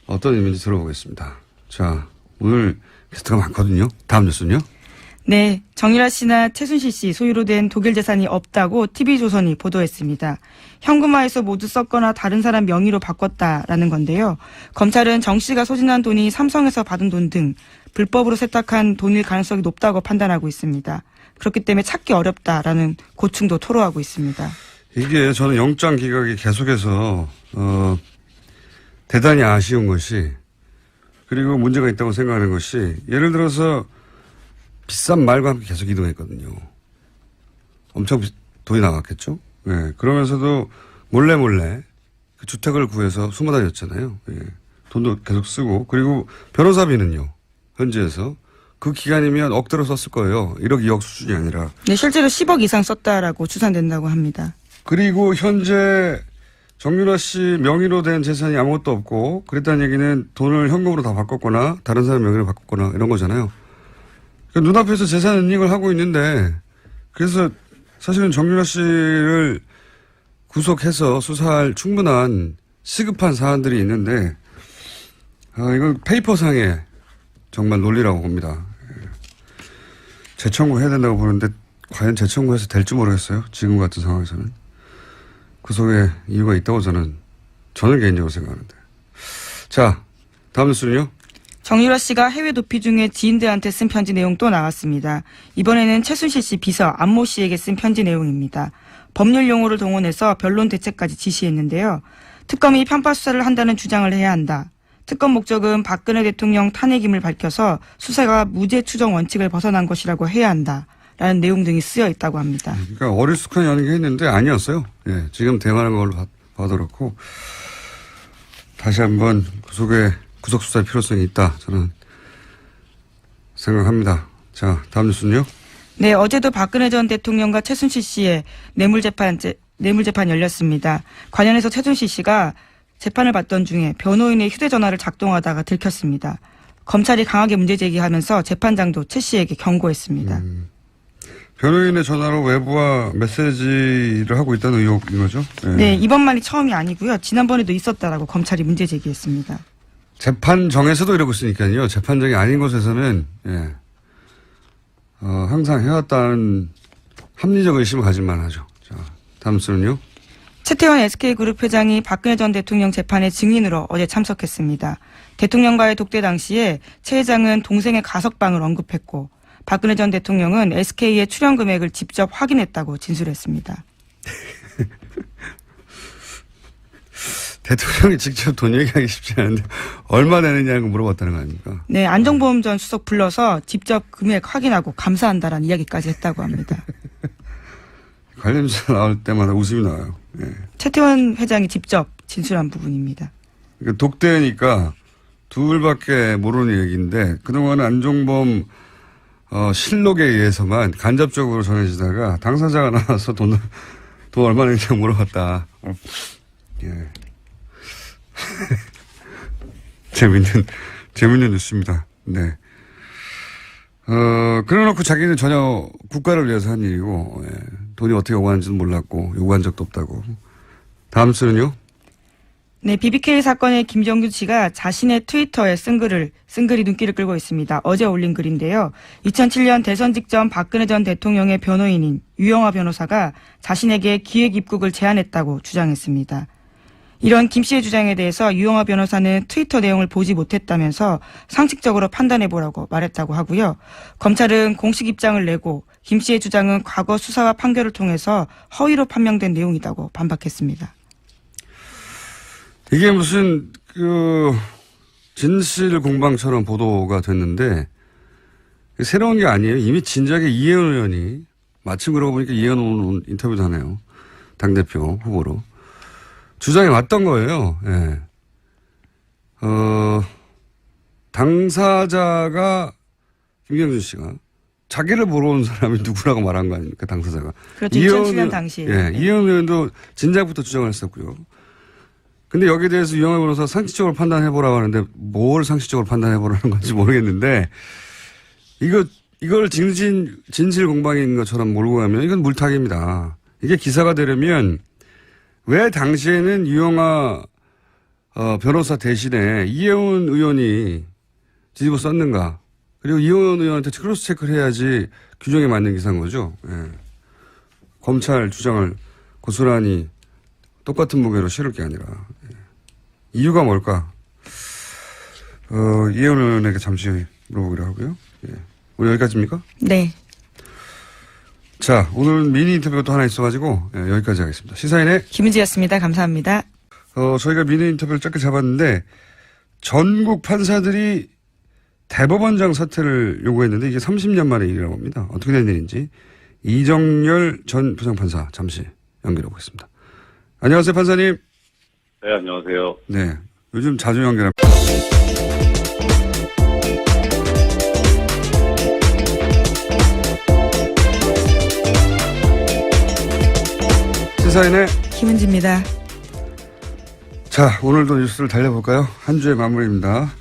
어떤 의미인지 들어보겠습니다. 자, 오늘 게스트가 많거든요. 다음 뉴스는요. 네, 정유라 씨나 최순실 씨 소유로 된 독일 재산이 없다고 TV조선이 보도했습니다. 현금화해서 모두 썼거나 다른 사람 명의로 바꿨다라는 건데요. 검찰은 정 씨가 소진한 돈이 삼성에서 받은 돈 등 불법으로 세탁한 돈일 가능성이 높다고 판단하고 있습니다. 그렇기 때문에 찾기 어렵다라는 고충도 토로하고 있습니다. 이게 저는 영장 기각이 계속해서 대단히 아쉬운 것이, 그리고 문제가 있다고 생각하는 것이, 예를 들어서 비싼 말과 함께 계속 이동했거든요. 엄청 돈이 나갔겠죠. 네, 그러면서도 몰래 그 주택을 구해서 숨어 다녔잖아요. 네, 돈도 계속 쓰고, 그리고 변호사비는요. 현지에서 그 기간이면 억대로 썼을 거예요. 1억 2억 수준이 아니라. 네, 실제로 10억 이상 썼다라고 추산된다고 합니다. 그리고 현재 정유라 씨 명의로 된 재산이 아무것도 없고, 그랬다는 얘기는 돈을 현금으로 다 바꿨거나 다른 사람 명의로 바꿨거나 이런 거잖아요. 그러니까 눈앞에서 재산 은닉을 하고 있는데, 그래서 사실은 정유라 씨를 구속해서 수사할 충분한 시급한 사안들이 있는데, 이건 페이퍼상의 정말 논리라고 봅니다. 재청구해야 된다고 보는데 과연 재청구해서 될지 모르겠어요. 지금 같은 상황에서는. 그 속에 이유가 있다고 저는 개인적으로 생각하는데. 자, 다음 뉴스는요. 정유라 씨가 해외 도피 중에 지인들한테 쓴 편지 내용 또 나왔습니다. 이번에는 최순실 씨 비서 안모 씨에게 쓴 편지 내용입니다. 법률 용어를 동원해서 변론 대책까지 지시했는데요. 특검이 편파 수사를 한다는 주장을 해야 한다. 특검 목적은 박근혜 대통령 탄핵임을 밝혀서 수사가 무죄 추정 원칙을 벗어난 것이라고 해야 한다라는 내용 등이 쓰여 있다고 합니다. 그러니까 어릴숙한 연기했는데 아니었어요. 예, 지금 대응하는 걸로 봐도 그렇고. 다시 한번 구속 수사의 필요성이 있다. 저는 생각합니다. 자, 다음 뉴스는요. 네, 어제도 박근혜 전 대통령과 최순실 씨의 뇌물재판 열렸습니다. 관련해서 최순실 씨가 재판을 받던 중에 변호인의 휴대전화를 작동하다가 들켰습니다. 검찰이 강하게 문제 제기하면서 재판장도 최 씨에게 경고했습니다. 변호인의 전화로 외부와 메시지를 하고 있다는 의혹인 거죠? 네, 이번만이 처음이 아니고요. 지난번에도 있었다라고 검찰이 문제 제기했습니다. 재판정에서도 이러고 있으니까요. 재판정이 아닌 곳에서는 항상 해왔다는 합리적 의심을 가질만 하죠. 자, 다음 수는요. 최태원 SK그룹 회장이 박근혜 전 대통령 재판에 증인으로 어제 참석했습니다. 대통령과의 독대 당시에 최 회장은 동생의 가석방을 언급했고 박근혜 전 대통령은 SK의 출연 금액을 직접 확인했다고 진술했습니다. 대통령이 직접 돈 얘기하기 쉽지 않은데 얼마 내느냐는 거 물어봤다는 거 아닙니까? 네, 안정보험 전 수석 불러서 직접 금액 확인하고 감사한다라는 이야기까지 했다고 합니다. 관련 조사 나올 때마다 웃음이 나와요. 예. 최태원 회장이 직접 진술한 부분입니다. 그러니까 독대니까 둘밖에 모르는 얘기인데 그동안은 안종범 실록에 의해서만 간접적으로 전해지다가 당사자가 나와서 돈 얼마 내느냐 물어봤다. 예. 재밌는 뉴스입니다. 네. 그래놓고 자기는 전혀 국가를 위해서 한 일이고, 예. 돈이 어떻게 오가는지는 몰랐고, 요구한 적도 없다고. 다음 수는요? 네, BBK 사건의 김정균 씨가 자신의 트위터에 쓴 글이 눈길을 끌고 있습니다. 어제 올린 글인데요. 2007년 대선 직전 박근혜 전 대통령의 변호인인 유영하 변호사가 자신에게 기획 입국을 제안했다고 주장했습니다. 이런 김 씨의 주장에 대해서 유영하 변호사는 트위터 내용을 보지 못했다면서 상식적으로 판단해보라고 말했다고 하고요. 검찰은 공식 입장을 내고 김 씨의 주장은 과거 수사와 판결을 통해서 허위로 판명된 내용이라고 반박했습니다. 이게 무슨 진실 공방처럼 보도가 됐는데 새로운 게 아니에요. 이미 진작에 이혜원 의원이 마침 그러고 보니까 이혜원 의원 인터뷰도 하네요. 당대표 후보로. 주장이 맞던 거예요. 예. 당사자가 김경준 씨가 자기를 보러 온 사람이 누구라고 말한 거 아닙니까? 당사자가. 그렇죠. 2007년 당시에. 예. 이혜원 의원도 진작부터 주장을 했었고요. 근데 여기에 대해서 유영하 변호사 상식적으로 판단해보라고 하는데 뭘 상식적으로 판단해보라는 건지 모르겠는데 이걸 진실 공방인 것처럼 몰고 가면 이건 물타기입니다. 이게 기사가 되려면 왜 당시에는 유영하 변호사 대신에 이혜원 의원이 뒤집어 썼는가. 그리고 이혜원 의원한테 크로스 체크를 해야지 규정에 맞는 기사인 거죠. 예. 검찰 주장을 고스란히 똑같은 무게로 실을 게 아니라. 예. 이유가 뭘까? 이혜원 의원에게 잠시 물어보기로 하고요. 예. 오늘 여기까지입니까? 네. 자, 오늘은 미니 인터뷰가 또 하나 있어가지고 여기까지 하겠습니다. 시사인의 김은지였습니다. 감사합니다. 저희가 미니 인터뷰를 짧게 잡았는데 전국 판사들이 대법원장 사퇴를 요구했는데 이게 30년 만의 일이라고 합니다. 어떻게 된 일인지 이정열 전 부장판사 잠시 연결해 보겠습니다. 안녕하세요, 판사님. 네, 안녕하세요. 네, 요즘 자주 연결합니다. 시사인의 김은지입니다. 자, 오늘도 뉴스를 달려볼까요? 한 주의 마무리입니다.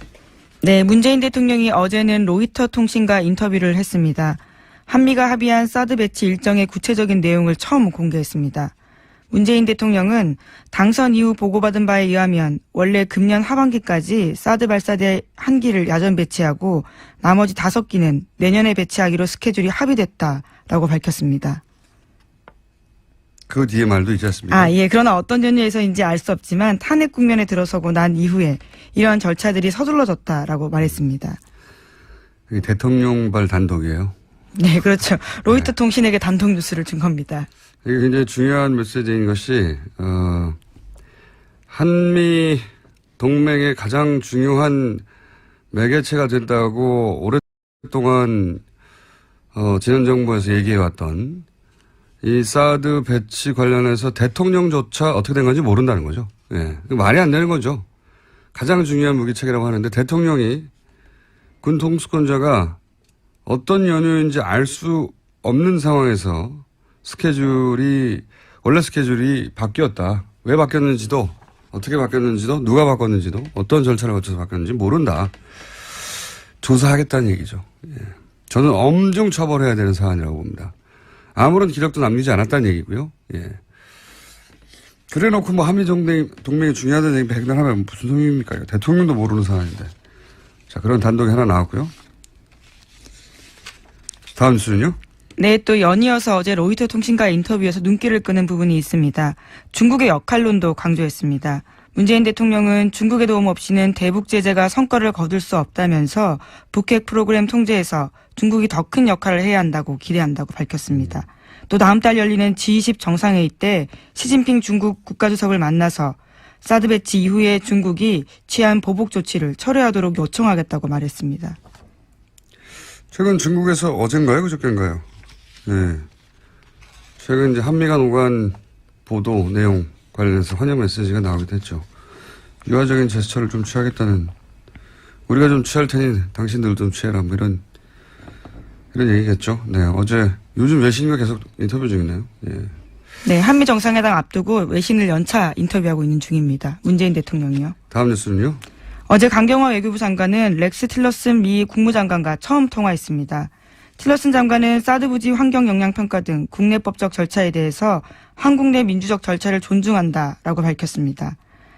네, 문재인 대통령이 어제는 로이터 통신과 인터뷰를 했습니다. 한미가 합의한 사드 배치 일정의 구체적인 내용을 처음 공개했습니다. 문재인 대통령은 당선 이후 보고받은 바에 의하면 원래 금년 하반기까지 사드 발사대 1기를 야전 배치하고 나머지 5기는 내년에 배치하기로 스케줄이 합의됐다라고 밝혔습니다. 그 뒤에 말도 있지 않습니까? 예. 그러나 어떤 전유에서인지 알 수 없지만 탄핵 국면에 들어서고 난 이후에 이러한 절차들이 서둘러졌다라고 말했습니다. 이게 대통령발 단독이에요. 네, 그렇죠. 로이터 통신에게 단독 뉴스를 준 겁니다. 이게 굉장히 중요한 메시지인 것이 한미 동맹의 가장 중요한 매개체가 된다고 오랫동안 지난 정부에서 얘기해왔던 이 사드 배치 관련해서 대통령조차 어떻게 된 건지 모른다는 거죠. 예. 말이 안 되는 거죠. 가장 중요한 무기체계라고 하는데 대통령이 군 통수권자가 어떤 연유인지 알 수 없는 상황에서 원래 스케줄이 바뀌었다. 왜 바뀌었는지도, 어떻게 바뀌었는지도, 누가 바꿨는지도, 어떤 절차를 거쳐서 바뀌었는지 모른다. 조사하겠다는 얘기죠. 예. 저는 엄중 처벌해야 되는 사안이라고 봅니다. 아무런 기록도 남기지 않았다는 얘기고요. 예. 그래 놓고 뭐 한미동맹이 중요하다는 얘기 백날 하면 무슨 소용입니까? 대통령도 모르는 사안인데. 자, 그런 단독이 하나 나왔고요. 다음 뉴스는요? 네, 또 연이어서 어제 로이터 통신과 인터뷰에서 눈길을 끄는 부분이 있습니다. 중국의 역할론도 강조했습니다. 문재인 대통령은 중국의 도움 없이는 대북 제재가 성과를 거둘 수 없다면서 북핵 프로그램 통제에서 중국이 더 큰 역할을 해야 한다고 기대한다고 밝혔습니다. 또 다음 달 열리는 G20 정상회의 때 시진핑 중국 국가주석을 만나서 사드 배치 이후에 중국이 취한 보복 조치를 철회하도록 요청하겠다고 말했습니다. 최근 중국에서 어젠가요? 그저께인가요? 네. 최근 이제 한미 간 오간 보도 내용 관련해서 환영 메시지가 나오기도 했죠. 유화적인 제스처를 좀 취하겠다는, 우리가 좀 취할 테니 당신들도 좀 취해라, 뭐 이런 얘기겠죠. 네. 어제 요즘 외신과 계속 인터뷰 중이네요. 예. 네, 한미 정상회담 앞두고 외신을 연차 인터뷰하고 있는 중입니다. 문재인 대통령이요. 다음 뉴스는요? 어제 강경화 외교부 장관은 렉스 틸러슨 미 국무장관과 처음 통화했습니다. 틸러슨 장관은 사드 부지 환경 영향 평가 등 국내법적 절차에 대해서 한국 내 민주적 절차를 존중한다라고 밝혔습니다.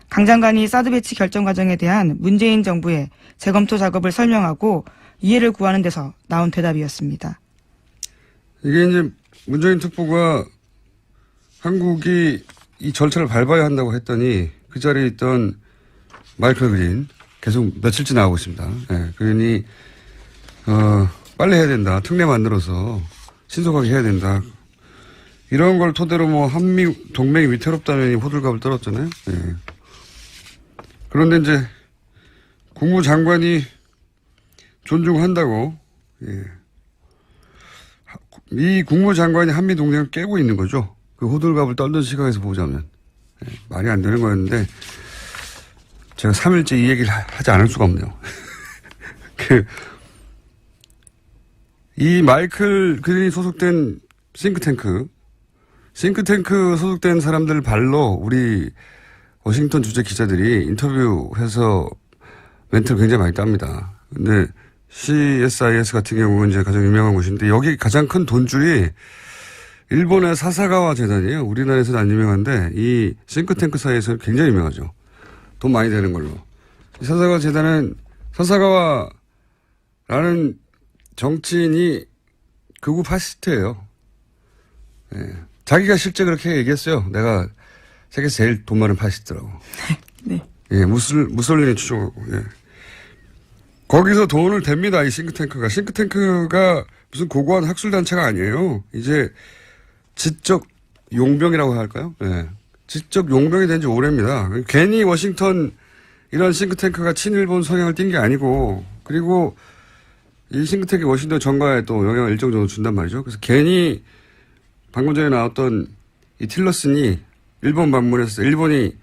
강 장관이 사드 배치 결정 과정에 대한 문재인 정부의 재검토 작업을 설명하고 이해를 구하는 데서 나온 대답이었습니다. 이게 이제 문재인 특보가 한국이 이 절차를 밟아야 한다고 했더니 그 자리에 있던 마이클 그린 계속 며칠째 나오고 있습니다. 네, 그러니 빨리 해야 된다. 특례 만들어서 신속하게 해야 된다. 이런 걸 토대로 뭐 한미 동맹이 위태롭다는 호들갑을 떨었잖아요. 네. 그런데 이제 국무장관이 존중한다고, 예. 이 국무장관이 한미 동맹을 깨고 있는 거죠. 그 호들갑을 떨던 시각에서 보자면. 예. 말이 안 되는 거였는데 제가 3일째 이 얘기를 하지 않을 수가 없네요. 이 마이클 그린이 소속된 싱크탱크 소속된 사람들 발로 우리 워싱턴 주재 기자들이 인터뷰해서 멘트를 굉장히 많이 땁니다. 근데 CSIS 같은 경우는 이제 가장 유명한 곳인데 여기 가장 큰 돈줄이 일본의 사사가와 재단이에요. 우리나라에서는 안 유명한데 이 싱크탱크 사이에서 굉장히 유명하죠. 돈 많이 되는 걸로. 이 사사가와 재단은 사사가와라는 정치인이 극우 파시스트예요. 예. 자기가 실제 그렇게 얘기했어요. 내가 세계에서 제일 돈 많은 파시스트라고. 네. 예, 무솔리니 추종하고. 예. 거기서 돈을 댑니다. 이 싱크탱크가. 싱크탱크가 무슨 고고한 학술단체가 아니에요. 이제 지적 용병이라고 할까요? 예. 지적 용병이 된 지 오래입니다. 괜히 워싱턴 이런 싱크탱크가 친일본 성향을 띈 게 아니고, 그리고 이 싱크탱크 워싱턴 정가에 또 영향을 일정 정도 준단 말이죠. 그래서 괜히 방금 전에 나왔던 이 틸러슨이 일본 방문해서 일본이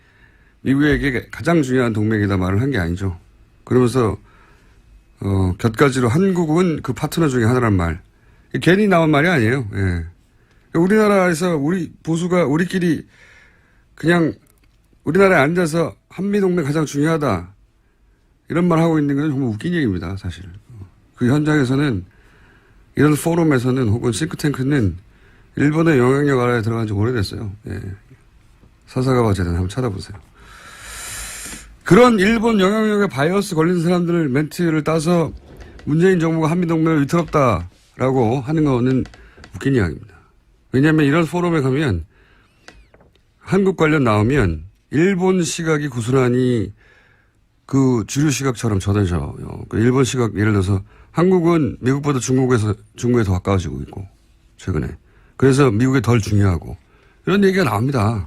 미국에게 가장 중요한 동맹이다 말을 한 게 아니죠. 그러면서 곁가지로 한국은 그 파트너 중에 하나란 말. 괜히 나온 말이 아니에요. 예. 우리나라에서 우리 보수가 우리끼리 그냥 우리나라에 앉아서 한미동맹 가장 중요하다 이런 말 하고 있는 건 정말 웃긴 얘기입니다. 사실. 그 현장에서는 이런 포럼에서는 혹은 싱크탱크는 일본의 영향력 아래에 들어간 지 오래됐어요. 예. 사사가와 재단 한번 찾아보세요. 그런 일본 영향력에 바이어스 걸린 사람들 멘트를 따서 문재인 정부가 한미동맹을 위태롭다라고 하는 거는 웃긴 이야기입니다. 왜냐하면 이런 포럼에 가면 한국 관련 나오면 일본 시각이 고스란히 그 주류 시각처럼 전해져요. 그 일본 시각 예를 들어서 한국은 미국보다 중국에 더 가까워지고 있고 최근에. 그래서 미국이 덜 중요하고 이런 얘기가 나옵니다.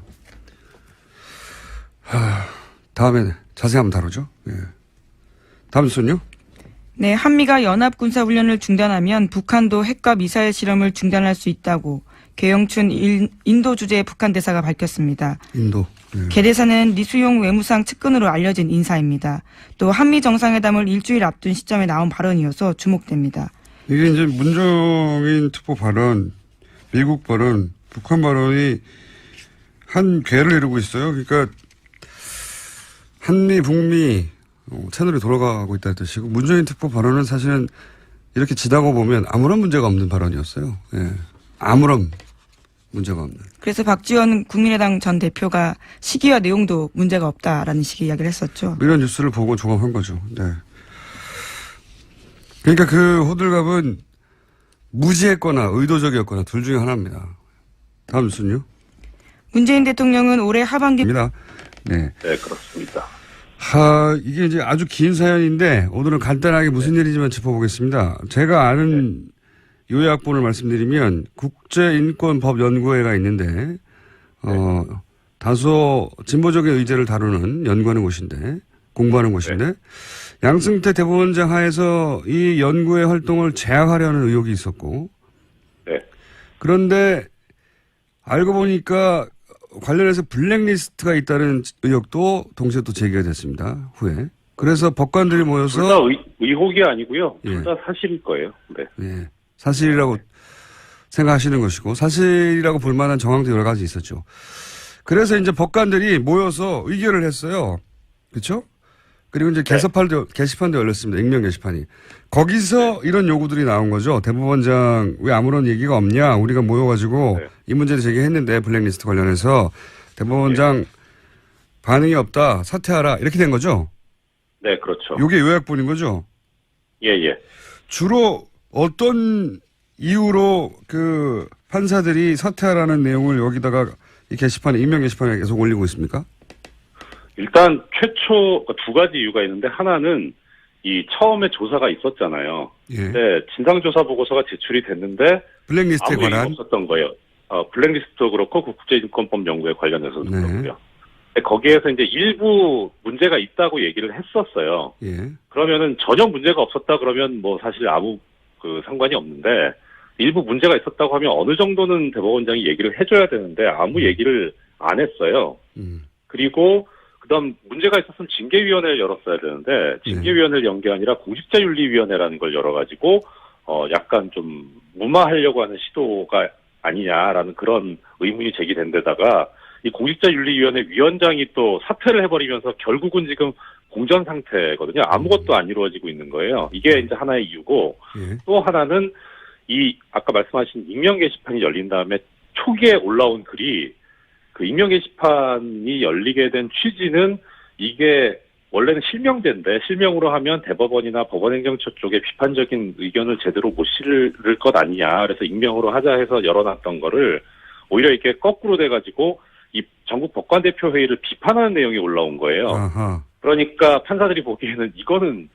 다음에 자세히 한번 다루죠. 예. 다음 순요. 네, 한미가 연합군사훈련을 중단하면 북한도 핵과 미사일 실험을 중단할 수 있다고 계영춘 인도 주재 북한 대사가 밝혔습니다. 인도. 계대사는 리수용 외무상 측근으로 알려진 인사입니다. 또 한미 정상회담을 일주일 앞둔 시점에 나온 발언이어서 주목됩니다. 이게 이제 문정인 특보 발언, 미국 발언, 북한 발언이 한 궤를 이루고 있어요. 그러니까 한미, 북미 채널이 돌아가고 있다는 뜻이고 문정인 특보 발언은 사실은 이렇게 지나고 보면 아무런 문제가 없는 발언이었어요. 예. 아무런 문제가 없는. 그래서 박지원 국민의당 전 대표가 시기와 내용도 문제가 없다라는 식의 이야기를 했었죠. 이런 뉴스를 보고 종합한 거죠. 네. 그러니까 그 호들갑은 무지했거나 의도적이었거나 둘 중에 하나입니다. 다음 뉴스는요? 문재인 대통령은 올해 하반기 입니다. 네. 네, 그렇습니다. 이게 이제 아주 긴 사연인데 오늘은 간단하게 무슨 일인지만 짚어보겠습니다. 제가 아는 요약본을 말씀드리면 국제인권법연구회가 있는데 다소 진보적인 의제를 다루는 연구하는 곳인데 공부하는 곳인데 양승태 대법원장 하에서 이 연구회 활동을 제약하려는 의혹이 있었고 그런데 알고 보니까 관련해서 블랙리스트가 있다는 의혹도 동시에 또 제기가 됐습니다. 후에. 그래서 법관들이 모여서 둘 다 의혹이 아니고요. 둘 다 사실일 거예요. 네. 예. 사실이라고 생각하시는 것이고 사실이라고 볼 만한 정황도 여러 가지 있었죠. 그래서 이제 법관들이 모여서 의결을 했어요. 그렇죠? 그리고 이제 게시판도 열렸습니다. 익명 게시판이. 거기서 이런 요구들이 나온 거죠. 대법원장 왜 아무런 얘기가 없냐. 우리가 모여가지고 이 문제를 제기했는데 블랙리스트 관련해서 대법원장 반응이 없다. 사퇴하라. 이렇게 된 거죠. 네, 그렇죠. 이게 요약본인 거죠. 예. 주로 어떤 이유로 그 판사들이 사퇴하라는 내용을 여기다가 이 게시판에 익명 게시판에 계속 올리고 있습니까? 일단 최초 두 가지 이유가 있는데 하나는 이 처음에 조사가 있었잖아요. 예. 네, 진상조사 보고서가 제출이 됐는데 블랙리스트에 아무 얘기가 관한 없었던 거예요. 블랙리스트도 그렇고 국제인권법 연구에 관련해서도 그렇고요. 거기에서 이제 일부 문제가 있다고 얘기를 했었어요. 예. 그러면은 전혀 문제가 없었다 그러면 뭐 사실 아무 상관이 없는데 일부 문제가 있었다고 하면 어느 정도는 대법원장이 얘기를 해줘야 되는데 아무 얘기를 안 했어요. 그리고 그다음 문제가 있었으면 징계위원회를 열었어야 되는데 징계위원회를 연 게 아니라 공직자윤리위원회라는 걸 열어가지고 약간 좀 무마하려고 하는 시도가 아니냐라는 그런 의문이 제기된 데다가 이 공직자윤리위원회 위원장이 또 사퇴를 해버리면서 결국은 지금 공전 상태거든요. 아무것도 안 이루어지고 있는 거예요. 이게 이제 하나의 이유고 또 하나는 이 아까 말씀하신 익명 게시판이 열린 다음에 초기에 올라온 글이 그 익명 게시판이 열리게 된 취지는 이게 원래는 실명제인데 실명으로 하면 대법원이나 법원행정처 쪽에 비판적인 의견을 제대로 못 실을 것 아니냐. 그래서 익명으로 하자 해서 열어놨던 거를 오히려 이렇게 거꾸로 돼가지고 이 전국 법관대표회의를 비판하는 내용이 올라온 거예요. 아하. 그러니까 판사들이 보기에는 이거는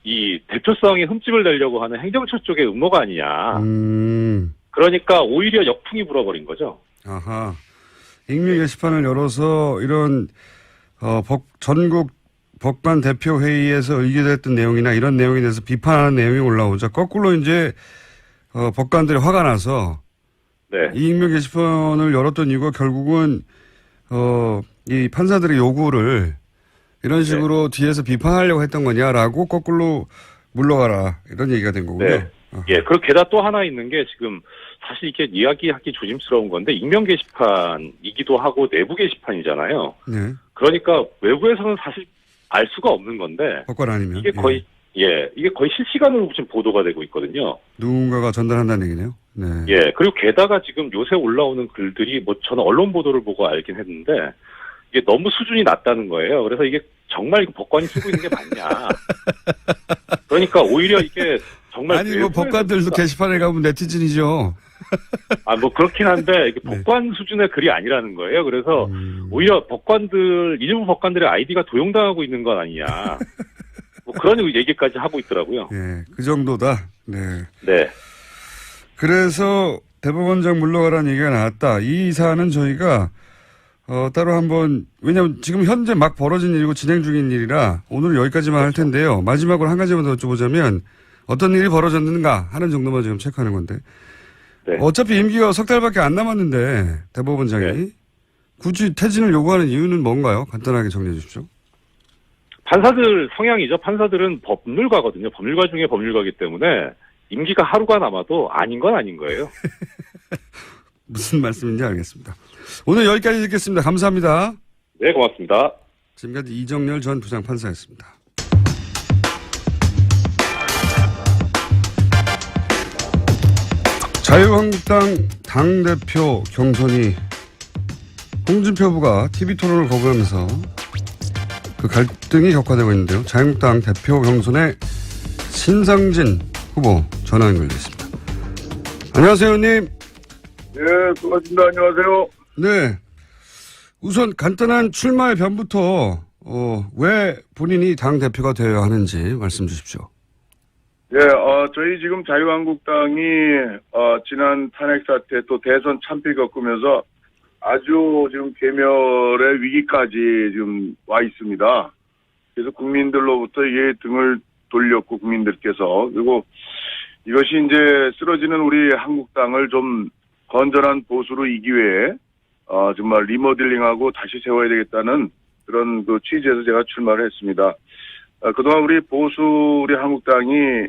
이 대표성에 흠집을 내려고 하는 행정처 쪽의 음모가 아니냐. 그러니까 오히려 역풍이 불어버린 거죠. 아하. 익명 게시판을 열어서 이런 전국 법관 대표 회의에서 의결됐던 내용이나 이런 내용에 대해서 비판하는 내용이 올라오자 거꾸로 이제 법관들이 화가 나서 이 익명 게시판을 열었던 이유가 결국은 이 판사들의 요구를 이런 식으로 뒤에서 비판하려고 했던 거냐라고 거꾸로 물러가라 이런 얘기가 된 거고요. 네. 예, 그리고 게다가 또 하나 있는 게 지금 사실 이게 이야기하기 조심스러운 건데 익명 게시판이기도 하고 내부 게시판이잖아요. 네. 그러니까 외부에서는 사실 알 수가 없는 건데 법관 아니면 이게 거의 이게 거의 실시간으로 지금 보도가 되고 있거든요. 누군가가 전달한다는 얘기네요. 네. 예, 그리고 게다가 지금 요새 올라오는 글들이 뭐 저는 언론 보도를 보고 알긴 했는데 이게 너무 수준이 낮다는 거예요. 그래서 이게 정말 법관이 쓰고 있는 게 맞냐. 그러니까 오히려 이게 정말 아니 뭐 법관들도 게시판에 가면 네티즌이죠. 뭐 그렇긴 한데 이게 법관 수준의 글이 아니라는 거예요. 그래서 오히려 일부 법관들의 아이디가 도용당하고 있는 건 아니냐. 뭐 그런 얘기까지 하고 있더라고요. 네, 그 정도다. 네. 네. 그래서 대법원장 물러가라는 얘기가 나왔다. 이 사안은 저희가 따로 한번 왜냐하면 지금 현재 막 벌어진 일이고 진행 중인 일이라 오늘은 여기까지만 할 텐데요. 마지막으로 한 가지만 더 여쭤보자면 어떤 일이 벌어졌는가 하는 정도만 지금 체크하는 건데 어차피 임기가 석 달밖에 안 남았는데 대법원장이 굳이 퇴진을 요구하는 이유는 뭔가요? 간단하게 정리해 주십시오. 판사들 성향이죠. 판사들은 법률가거든요. 법률가 중에 법률가이기 때문에 임기가 하루가 남아도 아닌 건 아닌 거예요. 무슨 말씀인지 알겠습니다. 오늘 여기까지 듣겠습니다. 감사합니다. 네, 고맙습니다. 지금까지 이정렬 전 부장판사였습니다. 자유한국당 당대표 경선이 홍준표 후보가 TV토론을 거부하면서 그 갈등이 격화되고 있는데요. 자유한국당 대표 경선에 신상진 후보 전화 연결되어 있습니다. 안녕하세요, 의원님. 예, 수고하십니다. 안녕하세요. 네. 우선 간단한 출마의 변부터 왜 본인이 당대표가 되어야 하는지 말씀 주십시오. 예, 저희 지금 자유한국당이 지난 탄핵 사태 또 대선 참패 겪으면서 아주 지금 괴멸의 위기까지 지금 와 있습니다. 그래서 국민들로부터 이게 등을 돌렸고 국민들께서 그리고 이것이 이제 쓰러지는 우리 한국당을 좀 건전한 보수로 이기 위해 정말 리모델링하고 다시 세워야 되겠다는 그런 그 취지에서 제가 출마를 했습니다. 그동안 우리 보수 우리 한국당이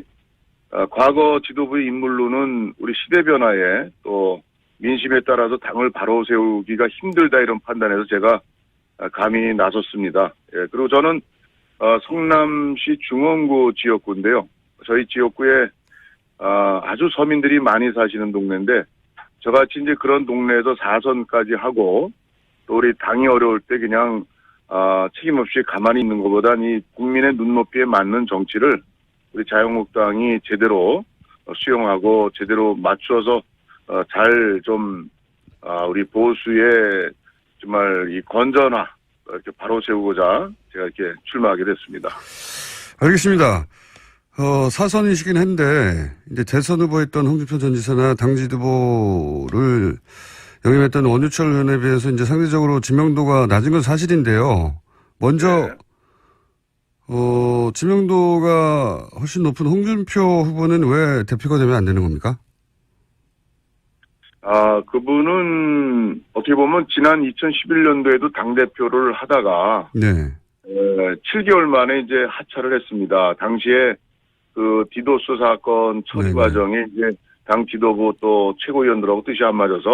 과거 지도부의 인물로는 우리 시대 변화에 또 민심에 따라서 당을 바로 세우기가 힘들다 이런 판단에서 제가 감히 나섰습니다. 예, 그리고 저는 성남시 중원구 지역구인데요. 저희 지역구에 아주 서민들이 많이 사시는 동네인데 저같이 이제 그런 동네에서 4선까지 하고 또 우리 당이 어려울 때 그냥 책임 없이 가만히 있는 것보단 이 국민의 눈높이에 맞는 정치를 우리 자유한국당이 제대로 수용하고 제대로 맞추어서 잘 좀 우리 보수의 정말 이 건전화 이렇게 바로 세우고자 제가 이렇게 출마하게 됐습니다. 알겠습니다. 사선이시긴 한데 이제 대선 후보였던 홍준표 전 지사나 당 지도부를 영입했던 원유철 의원에 비해서 이제 상대적으로知名도가 낮은 건 사실인데요. 먼저 네.知名도가 훨씬 높은 홍준표 후보는 왜 대표가 되면 안 되는 겁니까? 그분은 어떻게 보면 지난 2011년도에도 당대표를 하다가 네. 7개월 만에 이제 하차를 했습니다. 당시에 그 디도스 사건 처리 네네. 과정에 이제 당 지도부 또 최고위원들하고 뜻이 안 맞아서